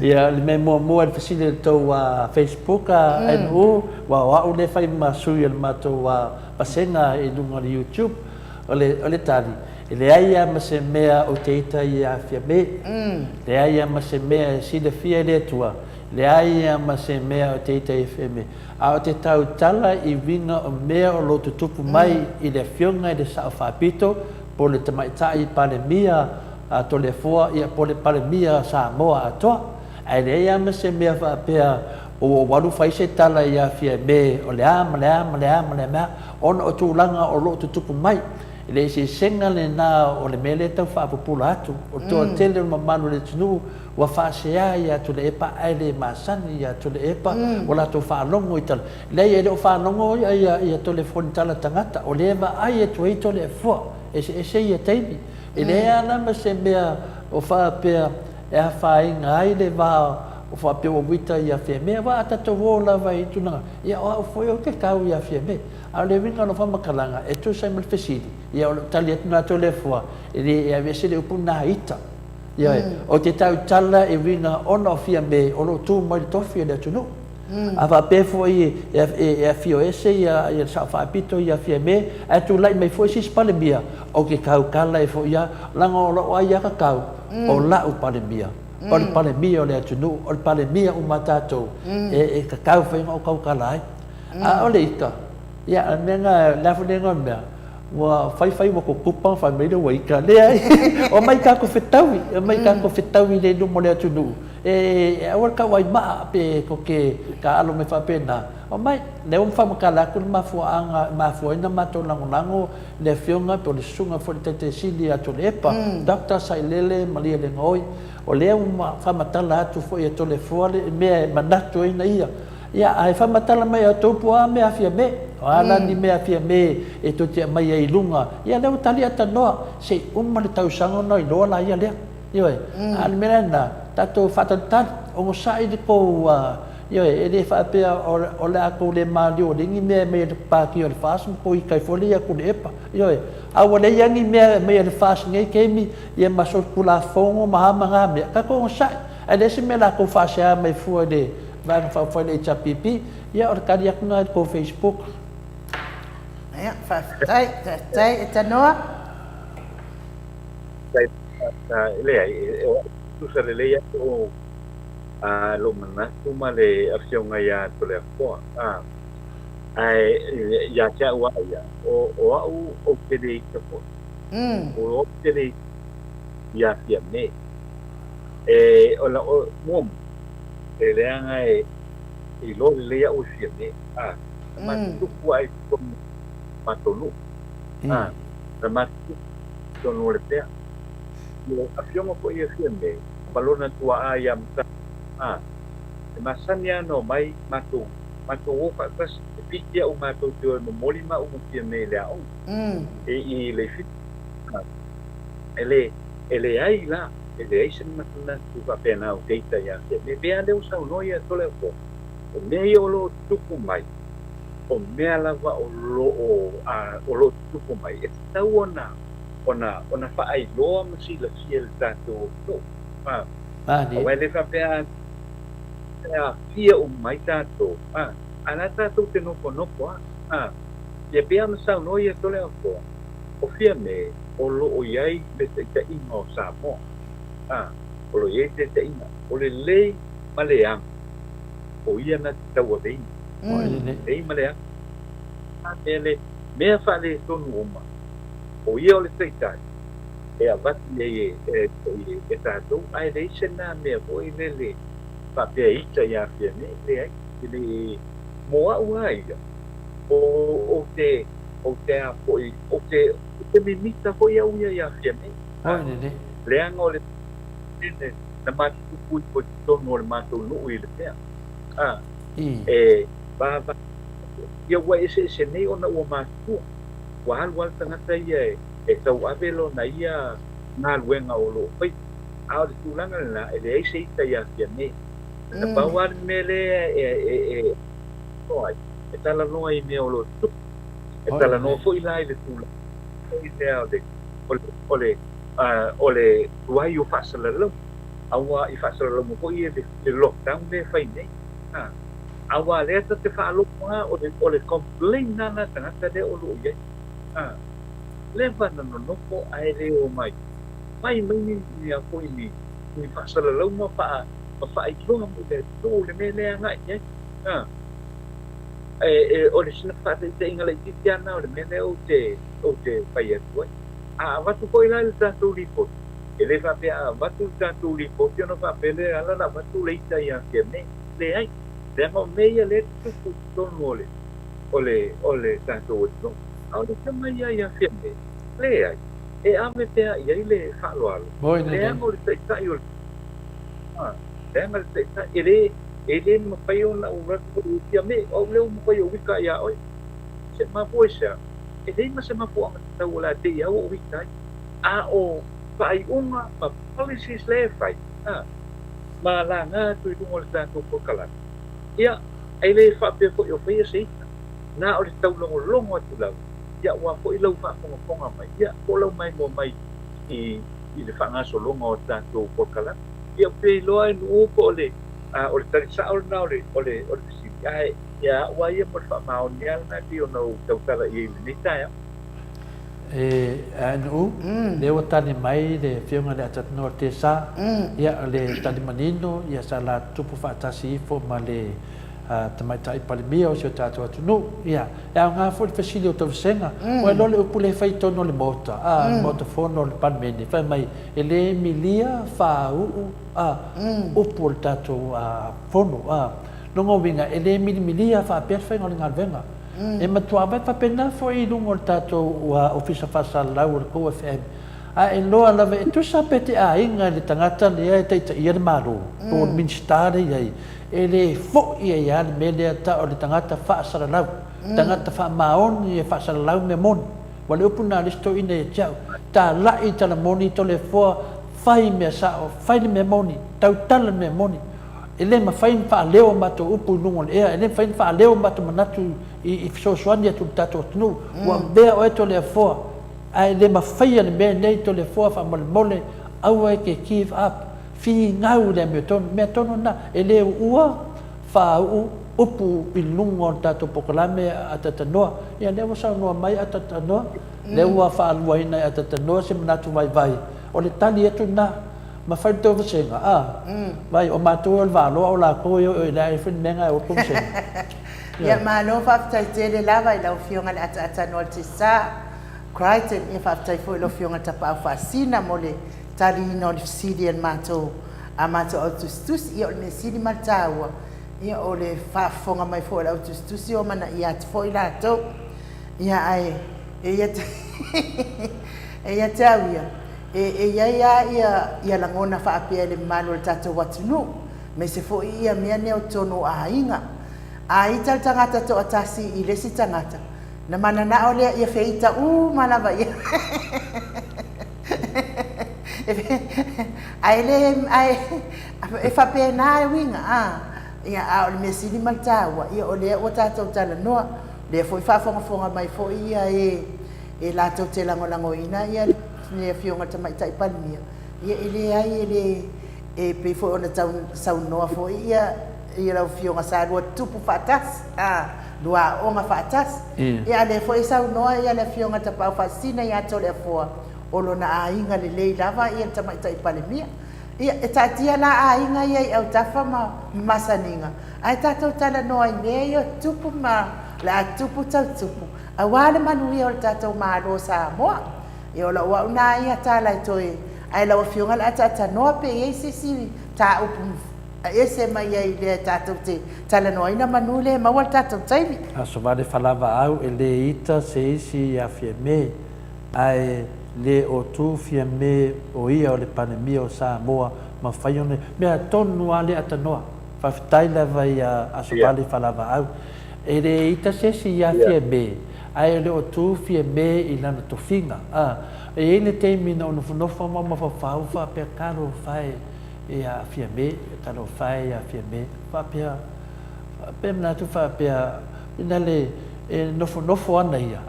Ia le me mua le fasile tau Facebook NU, wa o le fai masui al matou pasenga e lunga le YouTube o le tali. le ai ma se mea o te ita ia fia me le ai ma se mea si le fia le tua le ai ma se mea o te ita ia fia me a o te tau tala I vinga o mea o lo tutupu mai I le fionga I le sao whapito po le tamaitai pale mia a to le fua ia po le pale mia sa moa atoa ai le ai ma se mea whapea o walu fai se tala ia fia me o le ama mea ona o tūlanga o lo tutupu mai le se senga le na o le mele tau whaapupula atu o toa tele o mamanu le tunu wa whaasea ia tu le epa ai le masani ia tu le epa o la to whaalongo I tala le ia o whaalongo ia to le foni tala tangata o le ema ai e tu eito le fua e se ia teimi e le ana ma se mea o whaapea e a whainga ai le wā o whapea o wita ia fia mea wa atato wo lava I tunanga ia o foi o ke kau ia fia mea a le winga no whamakalanga e tu sai malfesidi ia o tali atu nga to le fua e le vese le upu na ita ia o te tau tala e winga ona o fia me o lo tu mai tofi le atu no a whapea foi e fio ese ia sa whapito ia fia me e tu lai mai foi sis pale mia o ke kau kala e foi ia langa o lo ai ka kau o la u pale mia o le pale mia o le atunu o le pale mia o matatou e ka kau whainga o kau kalai a o le ika ia menga la fulenga mea wa fai wa ko kupa fa me le waika le ai o mai ka ko fetawi o mai ka ko fetawi le no mole atunu e o ka wai ma pe ko ke ka alo me fa pena o mai le um fa makala ku ma fu ina ma to lango le fionga po le sunga fo te sili atu le pa doctor sailele malia le ngoi o le um fa matala atu fo e to le fo le me manatu ina ia ai fa matala mai atu po a me afia me o ala ni me afia me e to te mai ai lunga ia le tali ata no se umma le tau sango no I la ia le io al merenda tato fatatan o sai di ko io e le fa pe o le ko le malio le ni me pa ki o fas ko I kai folia ku le pa io a o le yangi me le fas ngai ke mi ia ma so kula fongo ma ma me ka ko sai e se me la ko fa sha me fu de va fa le chapipi ia o ka dia ko Facebook ia fa tai tanoa le tu se le ia o lo mana tu ma le afsionga ia to le fo ai ia cha wa ia o ke de ka po o ke de ia fia me e o la o mom e le anga e lo le ia o fia me ma tu ai ko ma to lu ma tu no le pe yo afionga ko ia fia me balona tua ayam e masanya no mai matu o pa pas pikia o matu tu no molima o kia me le au e le fit ele ai la ele ai sen matuna tu pa pena o deita ya me be ande usa no ia tole ko o me yo lo tuku mai o me ala va o lo tuku mai e tau ona fa ai lo ma si la fiel tato no ni o ele fa pe fia o mai tato ana tato te no ko e pe am sa no ia tole ko o fia me o lo o iai me te ingo sa mo o lo iai te inga o le lei maleang o ia na tau dei lei maleang ele me fa le tonu uma o ia o le teitai e avat e tato ai lei sena me o ile pa pe ita ia fia me le moa uai o te apoio o te minita foi a uia ia fia me le anga le na matu pui po tono le matu no i le pea e ba ia wa ese nei ona o matu wal tangata ia e tau avelo na ia na luenga o lo pai a tu langa na ele ai se ita ia fia me na bawar mele e tala no ai me o lo tu e tala no foi lá ele tu e te de ole tuai o fasala lo awa I fasala lo mo ia de lockdown de fai nei awa le te fa lo o le complain na tangata de o lo ia leva na no ko ai le o mai mai ni a ko ni fa sala lo ma fa ai lo mo de to le me le nga ye o le sina fa te inga le tiana o le me le o te fa ye ko a va tu ko ila le tanto ripo ele fa pe a va tu tanto ripo yo no fa pele ala la va tu le ita ya ke me le ai de mo me ye le tu to no le ole tanto no au le kama ya fiame le ai e ame pe ia le falo alo le amo le tsa yo le amo le tsa ele mo pai ona ura ko fiame o le mo pai o wika ya oi se ma poisa ele ma se ma po ta wala te ya o wika a o pai uma pa policies le fai ma la nga tu mo le tanto ko kala ia ele fa pe ko yo fai se na o le tau longo atu lau ia ua po i lau whaaponga mai ia po lau mai mo mai i le whangaso longo o tātou pokala ia pe loa i nuu po o le tarisa o na o le siri ai ia ua ia mo le whamao ni alna ki o nau tautala i le neitai anu le o tani mai le whiunga le atatanoa te sa ia le tani manino ia sa la tupu whaatasi ifo ma le tamaita i palimia o se tātou atunu ia e au ngā fo le fasili o tau senga o e lole upu le fai tono le mota mota fono le panmene fai mai e le milia wha upu le tātou fono nongo winga e le milia wha pia fai ngā ngā venga e matua vai papena fo i lungo le tātou ofisa whasa lau le KFM e loa lava e tusa pete a inga le tangata le e teita ia le maru o ministare iai e le fo ia ia le mele ata o le tangata whaasara lau tangata wha maoni e whaasara lau me moni wale upu nā listo ina e tiau tā lai tala moni to le fua whai mea sao whai le me moni tau tala me moni e le ma whai wha leo mato upu nungo le ea e le whai wha leo mato manatu i fisosuani atu tato atunu ua bea o e to le fua ai le ma whai ane mea nei to le fua wha mole mole aua e ke give up fi ngau le me tono na e le ua fa upu i lungo tato pokalame atatanoa ia le wa sa no mai atatanoa le ua fa alua ina atatanoa se manatu vai o le tali etu na ma fa to senga vai o matu el valo o la ko yo e la fin menga o kum senga ia ma no fa tai tele lava i la fionga le atatanoa ti sa Crichton ia fa tai fo lo fionga tapa fa sina mole tali no le sidian mato a mato autustus ia o le mesini mataua ia o le whaafonga mai fo le autustus o mana ia te fo i lato ia ai ia tau ia langona whaapea le manu le tatou atunu me se fo ia mea neo tono a inga a ita tangata to atasi i lesi tangata na mana na o lea ia feita malava ia ai e fa pena e winga ia a le mesini maltaua ia o le o tatou tala noa le foi fa fonga mai foi ia e la tau te lango ina ia le fionga tamaita i palmia ia ele ai ele e pe foi ona tau sau noa foi ia la fionga sa ro tupu fatas lua o ma fatas ia le foi sau noa ia le fionga tapa fasina ia to le foa o lona ainga le lei lava ia tamaita i palemia ia e tatia la ainga ia au tafa ma masaninga ai tatou tala noa i mea ia tupu ma la tupu tau tupu a wale manu ia o le tatou malo sa moa ia o la ua una ia tala i toi ai la wafionga la tata noa pe ia sisi ta upu ese mai ia le tatou te tala noa ina manu le maua le tatou taimi so vale falava au e le ita se isi a fieme ai le o tu fiame o ia o le pandemia o Samoa ma fai one mea tonu ale atanoa whawhitai lewa i a sopali falava au e le ita sesi ia fiame ai le o tu fiame i lana tofinga e ele teimi na unofunofa ma mawhawhau whapea karo whai e a fiame karo whai a fiame whapea pe mnatu whapea ina le e nofo ana ia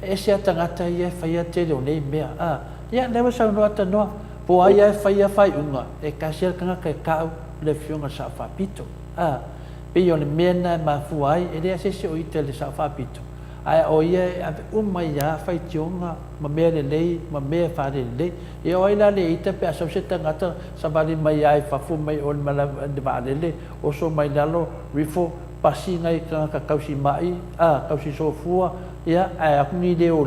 e se atangata ia faia te leo nei mea ia lewa sau noa tanoa po ai ai faia fai unga e kasia kanga kai kau le fionga sa whapito pe yo le mea na mafu ai e lea sese o ite le sa whapito ai o ia ave uma ia fai tionga ma me lei ma me fa lei e o ila le ita pe aso se tangata sa vali mai ai fa fu mai o mala de vale o so mai lalo rifo pasi ngai ka kausi mai kausi so fua ia ai aku ni leo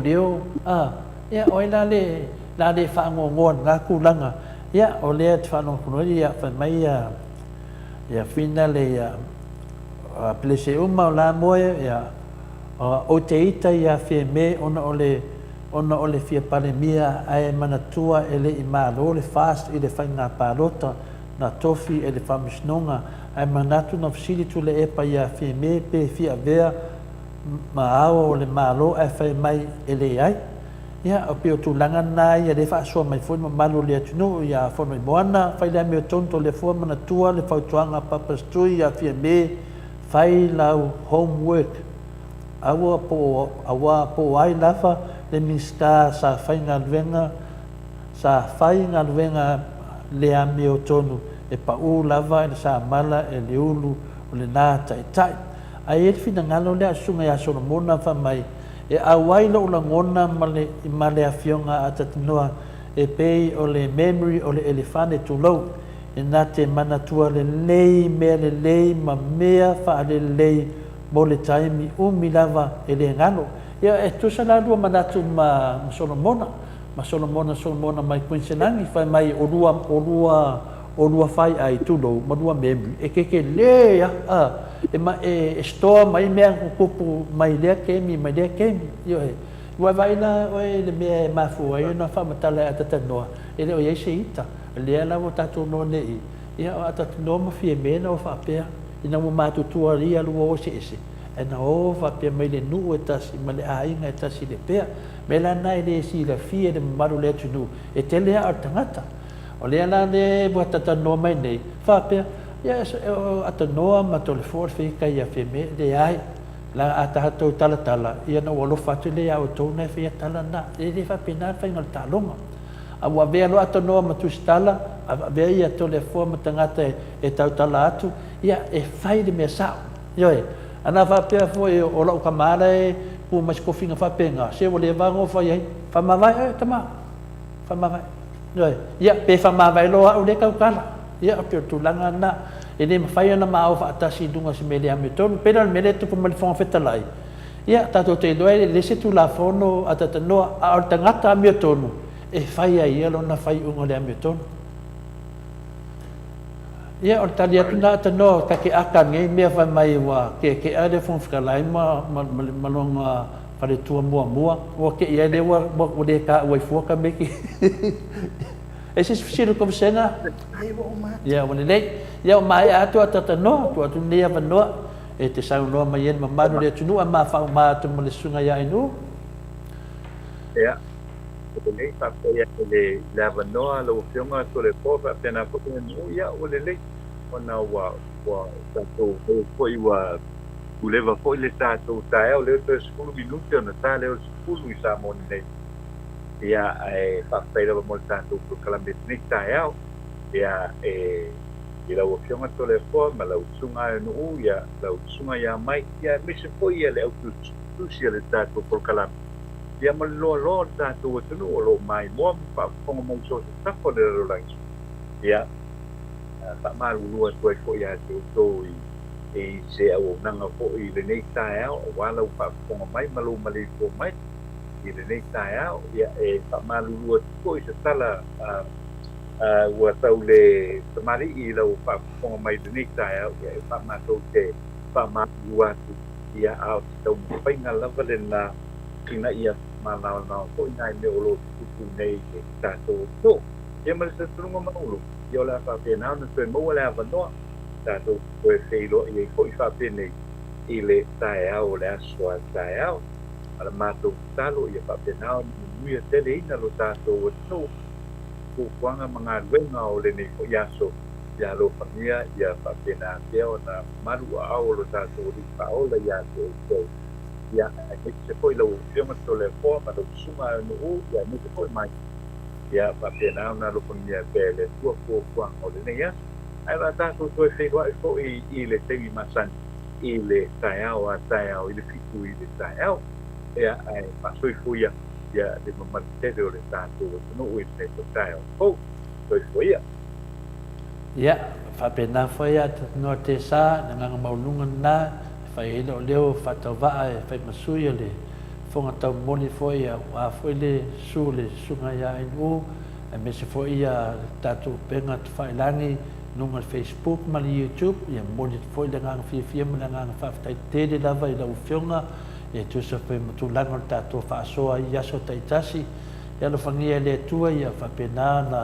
ia o ila le fa ngon nga kulanga ia o le fa no kuno ia fa mai ia finale ia plese uma la moe ia o te ita ia fie me ona ole fie palemia ai manatua ele i malo le fast i le whainga pārota na tofi e le whamisnonga ai manatu na fsili tu le epa ia fie me pe fia vea ma ao o le malo ai whai mai ele ai ia o pio tu langa nai ia le whaasua mai fwoi ma malo le atunu ia whanoi moana whai le me o tonto le fua manatua le whautuanga papastui ia fie me whai lau homework awa po ai lava le mista sa fainga luenga le ame o tonu e pa u lava e sa mala e le ulu o le nā tai ai e fina ngalo le asunga ya sono mona fa mai e awai lo la ngona male afionga atatinoa e pei o le memory o le elefante tu lo e na te manatua le lei me le lei ma mea fa le lei mo le taimi umi lava e le ngalo ia e tusa la lua manatu ma Solomona mai Queensland fai mai o lua fai ai tulo ma lua memory e ke le e ma e store mai mea kupu mai le kemi io e vai la o le me mafu ai na fa matala atatanoa e le o ye seita le la o tatu no nei ia atatanoa ma fie mena o fa pea ina mo matutua ria lua o se e na ova pe mai le nu e tasi ma le ainga e tasi le pea me la nai le si la fie de maru le tunu e te lea ar tangata o lea la le buata tanoa mai nei fa pea ia atanoa ma to le forfe ka ia fe me le ai la atahatou talatala ia na walo fatu le au tau na fe tala na le fa pena fa ngal talonga a wa ve lo atanoa ma tu stala a ve ia to le forma tangata e tau tala atu ia e fai de me sa yo ana fa pe foi o lo kamara e pu mas ko finga fa penga se o le vango fa ia fa ma vai tama fa ma vai yo ia pe fa ma vai lo o le kaukala ia pe tu langa na e le fai na ma o fa tasi dunga se mele ameton pena mele tu ko mal fon fetalai ia tato te doe le se tu la fono atatano a tangata ameton e fai ia lo na fai unga le ameton ia o tali atu na tano ka ke akan ngai mea fa mai wa ke ade fon fkalai ma longa pare tua mua o ke ia le wa o de ka wa foka meki esse siro como cena ia o le ia o mai atu atatano tu atu ne va no e te sa no mai en ma no le tunu ma fa ma tu mo le sunga ia inu ia le fa ia le lava no lo fiona to le pova pena ko no ia o le ona wa tanto foi wa o leva foi le tato tae o le to skulu minuto na tale o skulu i sa mon nei ia e fa pera mo tanto pro calamit ni tae ia e la opción to le forma la usunga no ia la usunga ia mai ia me se foi ia le tu sia le tato pro calamit ia ma lo tato o no lo mai mo pa como mo so ta po le lo ia pa malu lua toi ko ia to e se au nanga ko i le nei tae o wala pa ponga mai malu mali ko mai i le nei tae ia e pa malu lua ko i se tala wa tau le tamari i lau pa ponga mai le nei tae ia e pa mato te pa malu lua ia au tau painga lava le na kina ia mana na ko i nai me o lo tu nei ke tato to ia ma se trunga maulu io la fa pena no se mo la vano tanto puoi filo e poi fa bene ile tae le asua tae ala mato talo ia fa pena mu te le ina lo tato no ku kwanga manga wenga o le ni ko yaso ya lo famia ia fa pena te ona maru au lo tato di paola ya to ya e se poi lo fioma to le po ma lo suma no ya ni poi mai ia pa pena na lo famia bele tua ko kwanga o le ni ya ai la tato to fe i le temi masan i le taeao i le fitu i le taeao ia ai fa'asuifuia ia le mamanitele o le tatou atunuu i le totae o kou soifuia ia faapena foi atu no te sa na nganga maulunga na fai ele o leo fatauva'a e fai masui o le fonga tau moli foi ia wa foi le su le sunga ia inu e me se foi ia tatou penga tu failangi nunga Facebook ma le YouTube ia moli foi le nganga fia ma le nganga fa'afetai tele lava i lau fionga e tu sa pe matulanga tatou fa'asoa i aso taitasi ia lo fangia le tua ia faapena na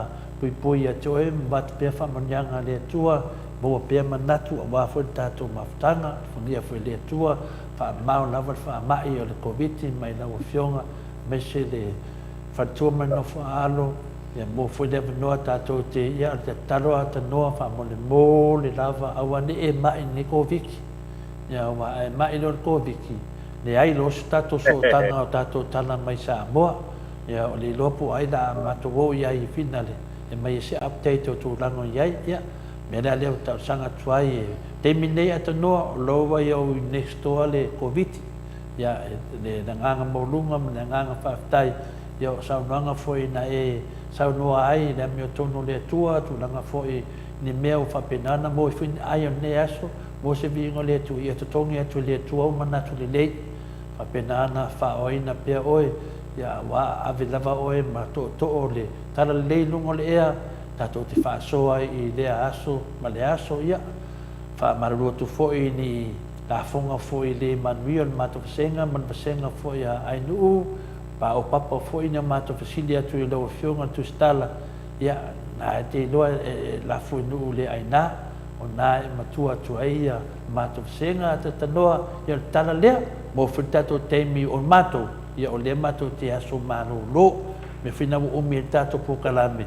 pui a toe mat pe fa manyanga le tua bo pe manatu wa fo tato maftanga fungia fo le tua fa mau lava fa mai o le covid mai na fionga me se le fa tu mano fa alo ya mo fo le no tato te ya te talo ata no fa mo le lava awani e mai ni covid ya wa mai no covid le ai lo stato so tanga tato tana mai sa mo ya le lopo ai da mato ya i finale e mai se update o tūrango iai, ia, mea leo tau sanga tuai e te minei ata noa o loa iau next door le COVID, ia, le nganga maulunga, le nganga whaftai, ia o saunoanga foi na e saunoa ai, le mea tono le tua, tūranga foi ni mea o whapenana, mo i whini ai o ne aso, mo se vingo le tu, ia tutongi atu le tua o manatu le lei, whapenana, whaoina pia oe, ia wa ave lava oe ma to le tala le lungo le ea tato te whaasoa i le aso ma le aso ia wha mararua tu foi ni la fonga foi le manuia le mato vasenga man vasenga foi a ainu pa o papa foi ni mato vasili atu i lau fionga tu stala ia na te loa la foi nu le aina o na matua tu aia mato vasenga te tanoa ia tala lea mo fitato teimi o mato ia o le mato te aso mano lo me fina o mi tato po kalame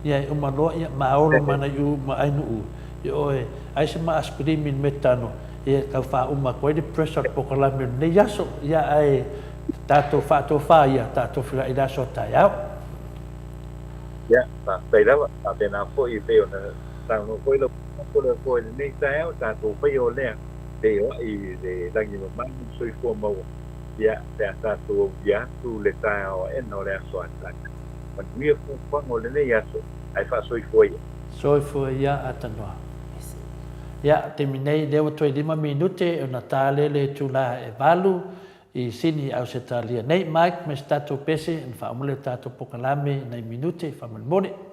ia o malo ia maolo mana yu ma ainu ia oe ai se ma aspirimin metano ia ka fa uma ko de pressure po kalame ne yaso ia ai tato fa ia tato fila ida so ta ia ia pa pera pa pena foi peo na tano foi lo foi nei tae tato peo le peo i de langi ma soi fo mo ia te tato ia tu le tae o eno le aso ata ma mia fu fango le nei aso ai fa soi foi ia atanoa ia terminei leo 25 minute o Natale le tula e valu i sini au se talia nei Mike me stato pese en fa mole tato pokalame nei minute fa mone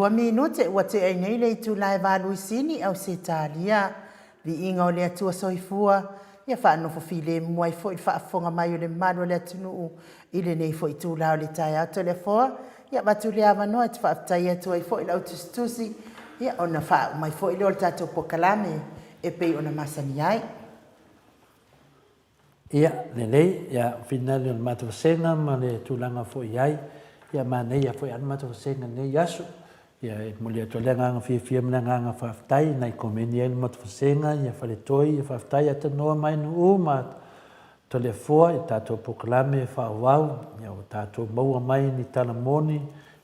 2 minute ua te ai nei le tu lai valuisini au se talia li inga o le atua soifua ia whaanofo file muai fo i whaafonga mai o le mano le atunu i le nei fo i tu lao le tai ato le foa ia watu le awanoa te whaafitai atua i fo i lau tustusi ia ona wha mai fo i leo le tatou pokalame e pei ona masani ai. Ia, lelei, ia finale on matavasenga ma le tūlanga fo i ai, ia manei a fo i anu matavasenga nei asu, ia mo le atua lea nganga fia mna nganga whaafitai, nai komeni elu matavasenga, ia whale toi, ia whaafitai ata noa mai nu ma to le foa, i tātou pokalame e whaawau, ia o tātou maua mai ni tala moni,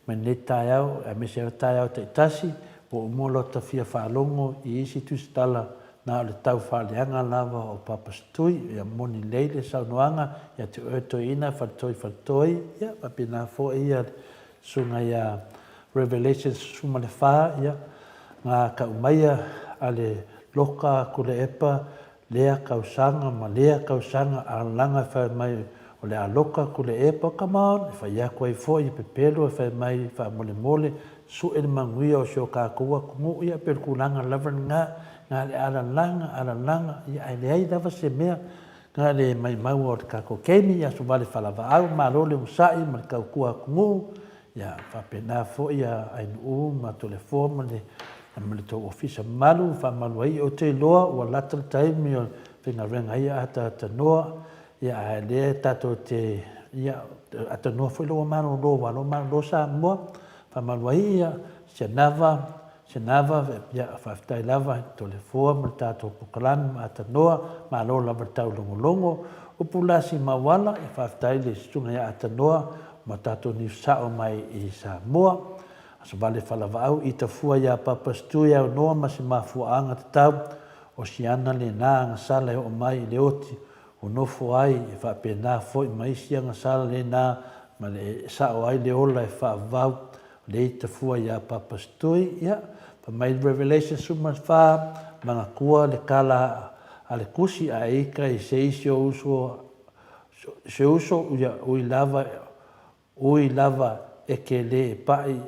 mai ne tai au, a mese au tai au te itasi, o umolota fia whaalongo i isi tusitala, na le tau whaaleanga lava o papastui, ia moni leile saunoanga, ia te oetoi ina, whaltoi, ia papina fo ia sunga ia Revelations suma le wha, ia ngā kaumaia a le loka kule epa, lea kausanga, ma lea kausanga a langa whai mai o le a loka kule epa, come on, e whai akua i fo i pepelo, e whai mai wha mole mole, su e manguia o sio kākua, kungu ia perkulanga lavan ngā le alalanga, ia ai le ai lava se mea, ngā le mai mau o te kako keimi, ia su vale whalawa au, ma role usai, ma le kaukua kungu, ia whapena fo ia ainu ma tole forma le tau ofisa malu, whamalu ai o te loa, ua latal taimi o whinga renga ia ata noa, ia ai le tato te, ia ata noa fo loa mano lo sa mua, whamalu ai ia, Senava, ia whaftai lava, tole fua, ma tātou pukalami, ma ata noa, ma lo lava tau longo, upulasi mawala, ia whaftai le sunga ia ata noa, ma tātou ni sao mai i Samoa, asa vale whalawa au, i ta fua ia papastui au noa, ma se mafua anga te tau, o si ana le nā anga sala o mai le oti, o nofo ai, e whapena fo i maisi anga sala le nā, ma le sao ai le ola e whaavau, le i ta fua ia papastui, ia, pa mai Revelation suma wha, mga kua le kala a le kusi a eika i se isi o uso uia ui lava e ke le e pai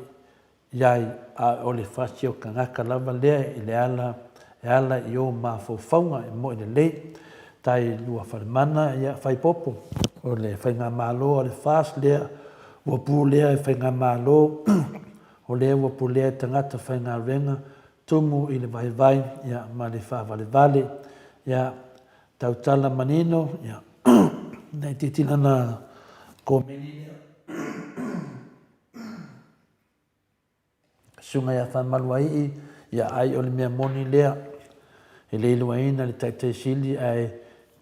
iai a o le fasi o kangaka lava lea i le ala i o mawhauwhaunga e mo i le le, tai lua whalemana ia whaipopo, o le whainga malo o le fast lea, wapu lea e whainga malo, o lea wapu lea e tangata whainga renga, tumu i le vai ia ma le whawale, ia tautala manino, ia nei titina na komeni sunga ia whamaluai ia ai o le mea moni lea, e le iluaina le taitai sili ai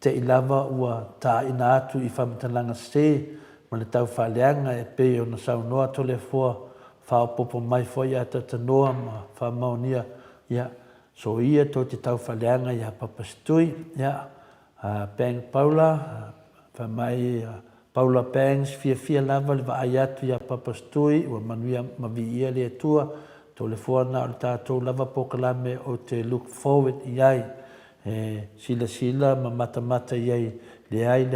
te ilava ua tā ina atu i whamatalanga se, ma le tau whaleanga e pe o na saunoa tole fua, whaopopo mai fo ia tatanoa ma whamaunia, ia so ia to te tau whaleanga ia papastui, ia Peng Paula, whamai Paula Pengs, fia lava le vaai atu ia papastui, ua manuia mavi ia le atua, tole fua na o le tātou lava pokalame o te look forward iai, sila ma mata iai le ai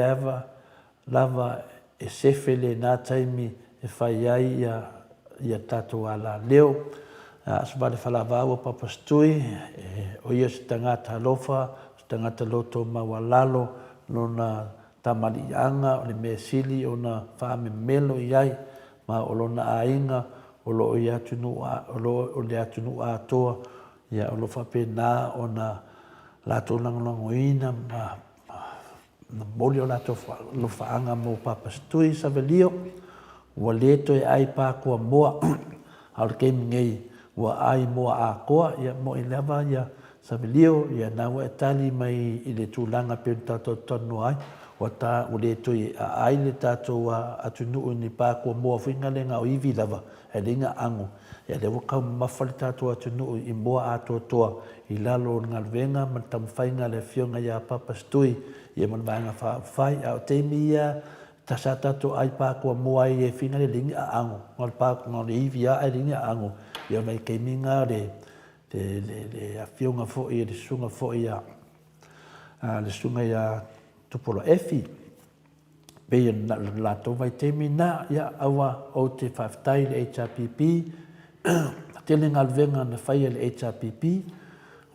lava e sefe le nā taimi e whai ai ia tātou ala leo. Asubale whalawau o papastui, o ia se tangata alofa, se tangata loto mawalalo, lona tamalianga, o le mea sili, o na whaame melo iai, ma o lona ainga, o lo ia atunu atoa, ia o lo whapena o na lato langolangoina, ma moli o lato lo whaanga mo papastui sa velio, ua leto e ai pākua moa, au le keimi ngei, ua ai moa a koa, ia mo i lava ia sa velio, ia naua e tali mai i le tūlanga pe tātou tonu ai, ua tā o leto i a ai le tātou atunu ni pākua moa whinga le ngā o iwi lava, e ringa ango, ia le wakau mawhali tātou atunu i moa atoa toa, i lalo ngā venga, ma tamwhainga le fionga ia papastui, ia man vanga whai, au teimi ia, ta sa tātou ai pākua moa i e whina le ringa a ango, ngā pākua ngā le iwi a e ringa a ango, ia mai kei minga le fionga fo i, le sunga fo i le sunga i a tupolo efi, pe ia la tau vai teimi na, ia awa o te whaftai le HRPP, tele ngalvenga na fai le HRPP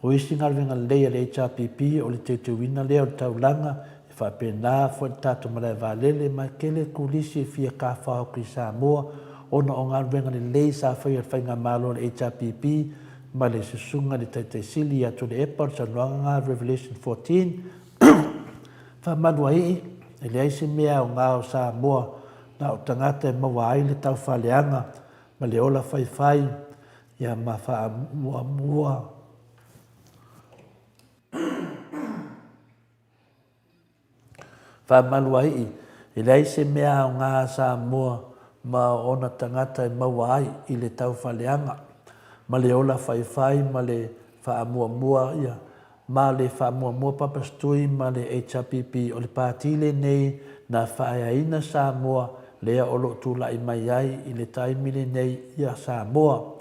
o isi ngalvenga le HRPP o le teutuina lea o le taulanga e whapena fo tato malai valele ma kele kulisi fia ka whao ki Samoa ona o ngalvenga le sa fai al whainga malo le HRPP ma le susunga le taitaisili atu le epa sa noanga Revelation 14 whamanua ii e le aise mea o ngā o Samoa na o tangata e mawai le tau whaleanga ma le ola whai ia ma wha mua. Whamanua ii e le aise mea o ngā Samoa ma ona tangata e mawai i le tau whaleanga ma le ola whai ma le wha mua ia ma le wha papastui ma le HRPP o le pātile nei na whaeaina Samoa lea olo tūlai mai ai i le taimile nei ia Samoa.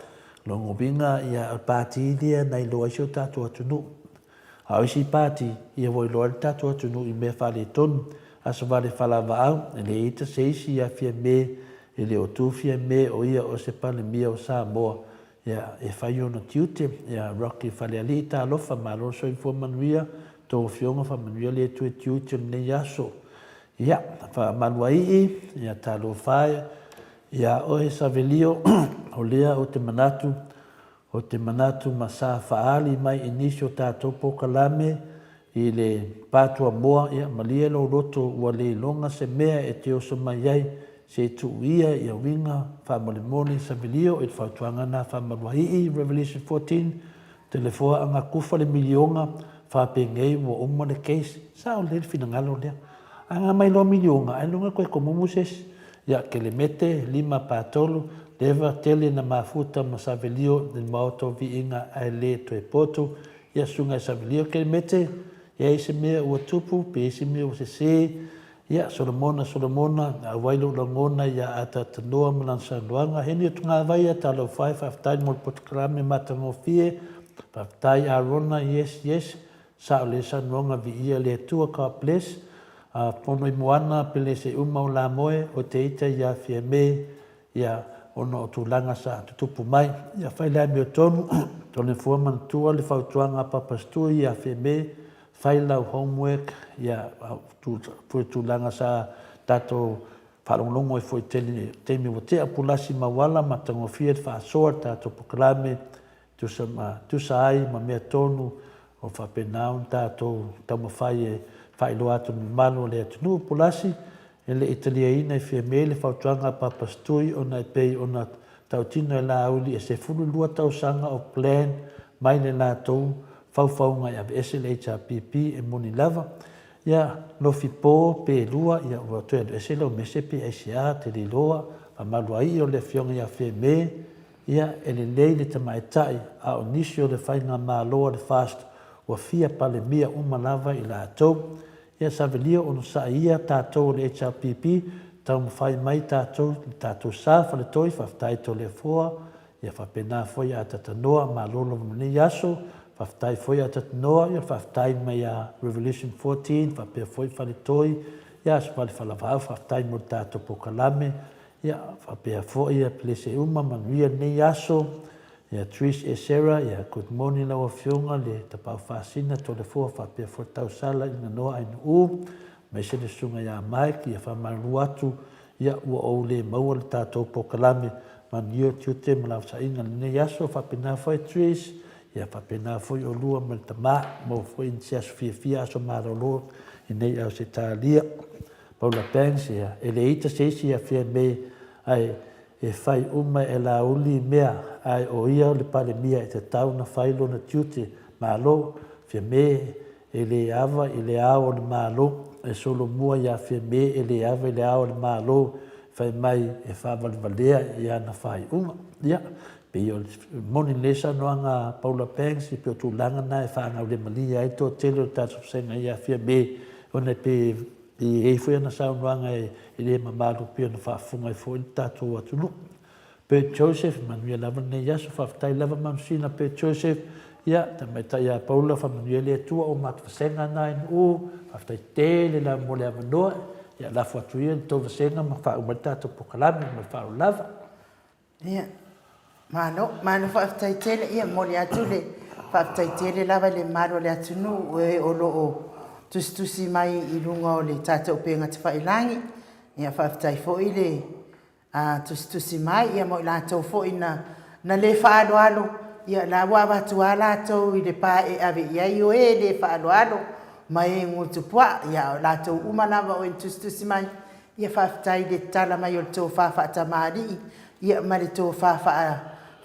Longo binga ia o pātile nei loa isio tātua atunu. A oisi pāti ia voi loa tātua atunu i mea whale tonu aso vale whalawa au e le ita seisi ia fia me e le o tūfia me o ia o se pale mia o Samoa. Ia e whai ona tiute, ia Rocky whale ali ta alofa ma roso i fua manuia, tō fionga wha manuia le tue tiute nei aso. Ia, wha manua ii, ia ta lo whae, ia ohe savelio o lea o te manatu ma sa whaali mai inisio tātou pokalame i le pātua moa, ia malia lo roto ua le longa se mea e te oso mai ai, se tu ia ia winga whamalimoni savilio e whautuanga na whamarwahii Revelation 14 telefoa anga kufa le milionga whapengei wa umma le case sao le finangalo lea anga mai lo milionga ai lunga koe ko mumuses ia ke le mete lima patolu leva tele na mafuta ma savilio del maoto vi inga ai le to e poto ia sunga e savilio ke le mete ia ise mea ua tupu pe ise mea ua se ia Solomona a wailu langona ia ata tanoa malansa luanga heni o tunga vai ata lau whai whaftai mo potkrame matango fie whaftai arona yes sa o le sanuanga vi ia le tua ka ples pono i moana pele se umau la moe o te ita ia fie me ia ono o tūlanga sa tutupu mai ia whai lea meo tonu tone fua mantua le whautuanga papastu ia fie me whai lau homework ia foi tūlanga sa tato whalonglongo e foi temi o te apulasi mawala ma tango fia te whaasoa tato pokalame tusa ai ma mea tonu o whapenaun tato tamo whai loa atu mi malo le atunu apulasi e le italia ina e fia mele whautuanga papastui o na pei o na tautino e la auli e se fulu lua tausanga o plan mai le la tau whauwhaunga ia ese le HRPP e moni lava ia lo fipo pe lua ia ua toe adu ese lau mese pe aisia te li loa a malua i o le fionga ia fie me ia e le lei le tamaitai a o nisi o le whainga maloa le fast ua fia pale mia lava i la atou ia savelia ono sa ia tātou le HRPP tau mawhai mai tātou sa whale toi whaftai to le fua ia whapena foi a tatanoa malolo mani aso whaftai foi a tatanoa ia whaftai mai a Revelation 14 whapea foi whale toi ia aswale whalavau whaftai mo tātou pokalame ia whapea foi ia plese manuia nei aso ia Trish e Sarah ia good morning lawa fionga le tapau whasina to le fua whapea foi tau sala ina noa ainu mai se le sunga ia Mike ia whamaru atu ia ua ou le maua le tātou pokalame manuia tiute malau sa inga nei aso whapena foi Trish ia whapena foi o lua ma le tama mo foi insia fia aso marolo i nei au se tālia Paula Banks ia e le ita seisi ia fia me ai e whai e la uli mea ai o ia o le pale mia e te tau na whailo na tiute malo fia me e le ava i le ao o le malo e solo mua ia fia me e le ava i le ao o le malo whai mai e whavalvalea ia na whai ia pe o moni lesa noanga Paula Banks i pe o tūlanga na e whaangau le malia ai tō tele o tātou senga ia fia me o ne pe e foi ana sa noanga e le mamalu pe na whaafunga i foi tātou atunu pe Joseph Manuel lava nei yaso whaftai lava mamsina pe Joseph ia tamaita ia Paula Manuel le tua o matwasenga nai whaftai tele la mole avanoa ia la fuatuia tō vasenga ma wha umaritato pokalame ma wha lava ia Mano whaaftaitele ia mole atu le whaaftaitele lava le maro le atunu e o loo tusi mai I lunga o le tātou penga te whailangi. Ia whaaftai fo I le tusi mai ia mo I lātou fo I na le whaaloalo. Ia la wawa tua lātou I le pā e ave ia I o e le whaaloalo. Mai e ngutu pua ia lātou umalawa o tusi mai. Ia whaaftai le tala mai o le tō whaafata maari. Ia ma le tō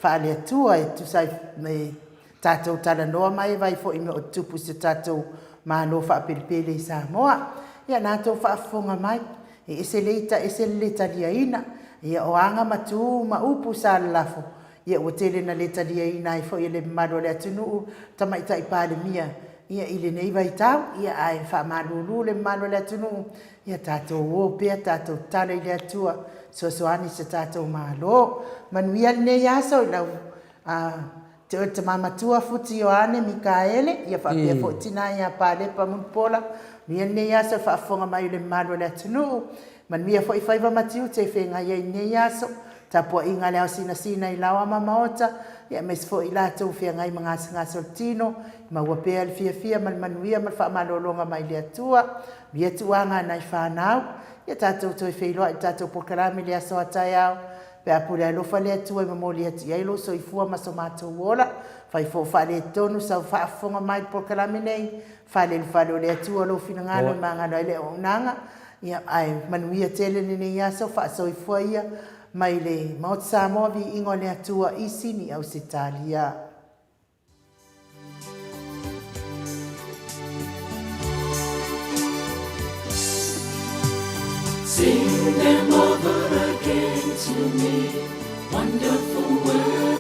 whaale atua e tusai me tātou tala noa mai vai fo I me o tupu se tātou mālo whaapelipele I Samoa. Ia nātou whaafonga mai. E ese le talia ina. Ia o anga matu ma upu sa lafo. Ia o tele na le talia ina I fo I le maro le atunu tamaita I pāle mia. Ia I le nei vai tau. Ia ai whaamalulu le maro le atunu. Ia tātou o pia tātou tala I le atua. Soani se tātou mālo. Manuia nei aso I lau. Te o te mamatua futi o ane Mikaele. Ia whaapia fo tina ia pāle pa munpola. Mia nei aso whaafonga mai le maro le atunu. Manuia fo I whaiva matiu te whenga ia I nei aso. Tapua inga leo sina I lawa mamaota. Ia mes fo I lātou whiangai mga ngasa o tino. Mawapea le fia manuia mal whaamalolonga mai le atua. Mia tuanga nai whanau. Ia tātou toi whailoa I tātou pokarami le aso atai au. Pea pure alofa le atua I mamoli ati ailo so I fua maso mātou wola. Whai fo whale tonu sau whaafonga mai pokarami nei. Whale o le atua lo finangano mangano ele o unanga. Ia ai manuia tele nene aso whaaso I fua ia. Mai le maot Samoa vi ingo le atua I sini au se talia. Sing them over again to me, wonderful words.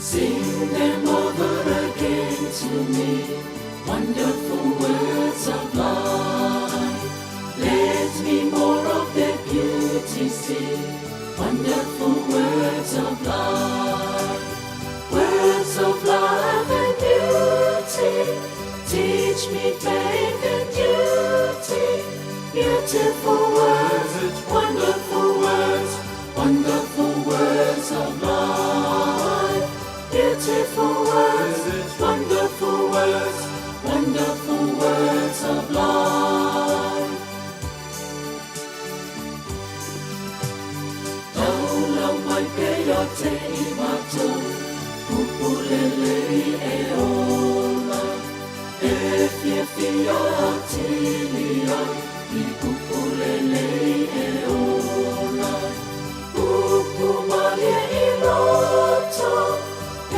Sing them over again to me, wonderful words of life. Let me more of their beauty see, wonderful words of life. Words of love and beauty, teach me faith and duty. Beautiful words, wonderful words, wonderful words of life. Beautiful words, wonderful words, wonderful words of life. Taula mai pe o te imato. Upulele e ola, e fia tilia, I upulele e ola. Upumalia I loto, e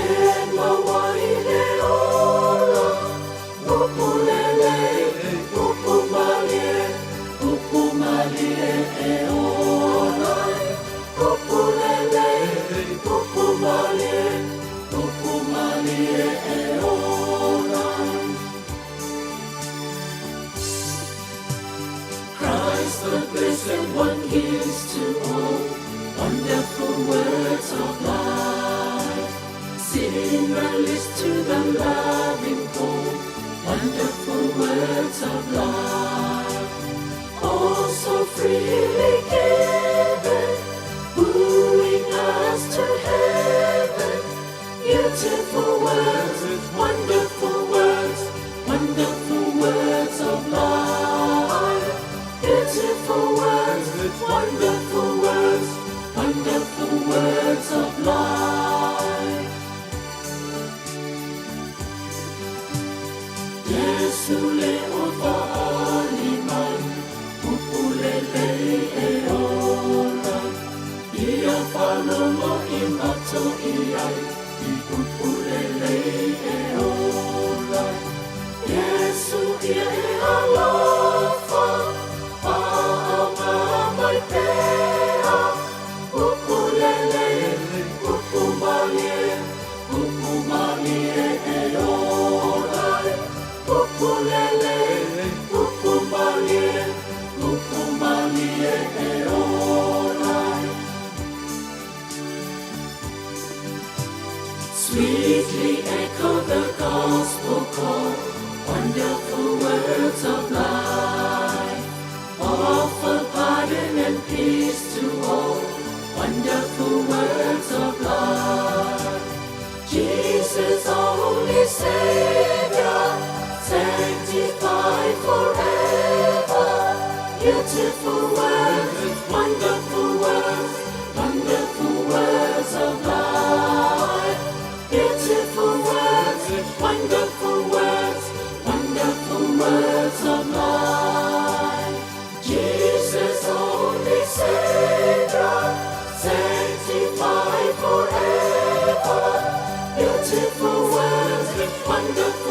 mawai le ola. Upulele, upumalia e ola. Upulele, upumalia. Christ the blessed one gives to all wonderful words of life. Sing a list to the loving call, wonderful words of life. All so freely given, wooing us to heaven. Beautiful words, wonderful words, wonderful words of life. Beautiful words, wonderful words, wonderful words of life. Yesu le ofa alimai, upulele e ola. Ia whalomo I mato I ai. Upulele e ola. Yesu ia e alofa, paama mai pea. Upulele, upumalie e ola. Upulele, upumalie e ola. Sweetly echo the gospel call, wonderful words of life. Offer pardon and peace to all, wonderful words of life. Jesus, only Savior, sanctified forever. Beautiful words, wonderful words, wonderful words of life. Beautiful words, wonderful words, wonderful words of life. Jesus, only Savior, sanctified forever. Beautiful words, wonderful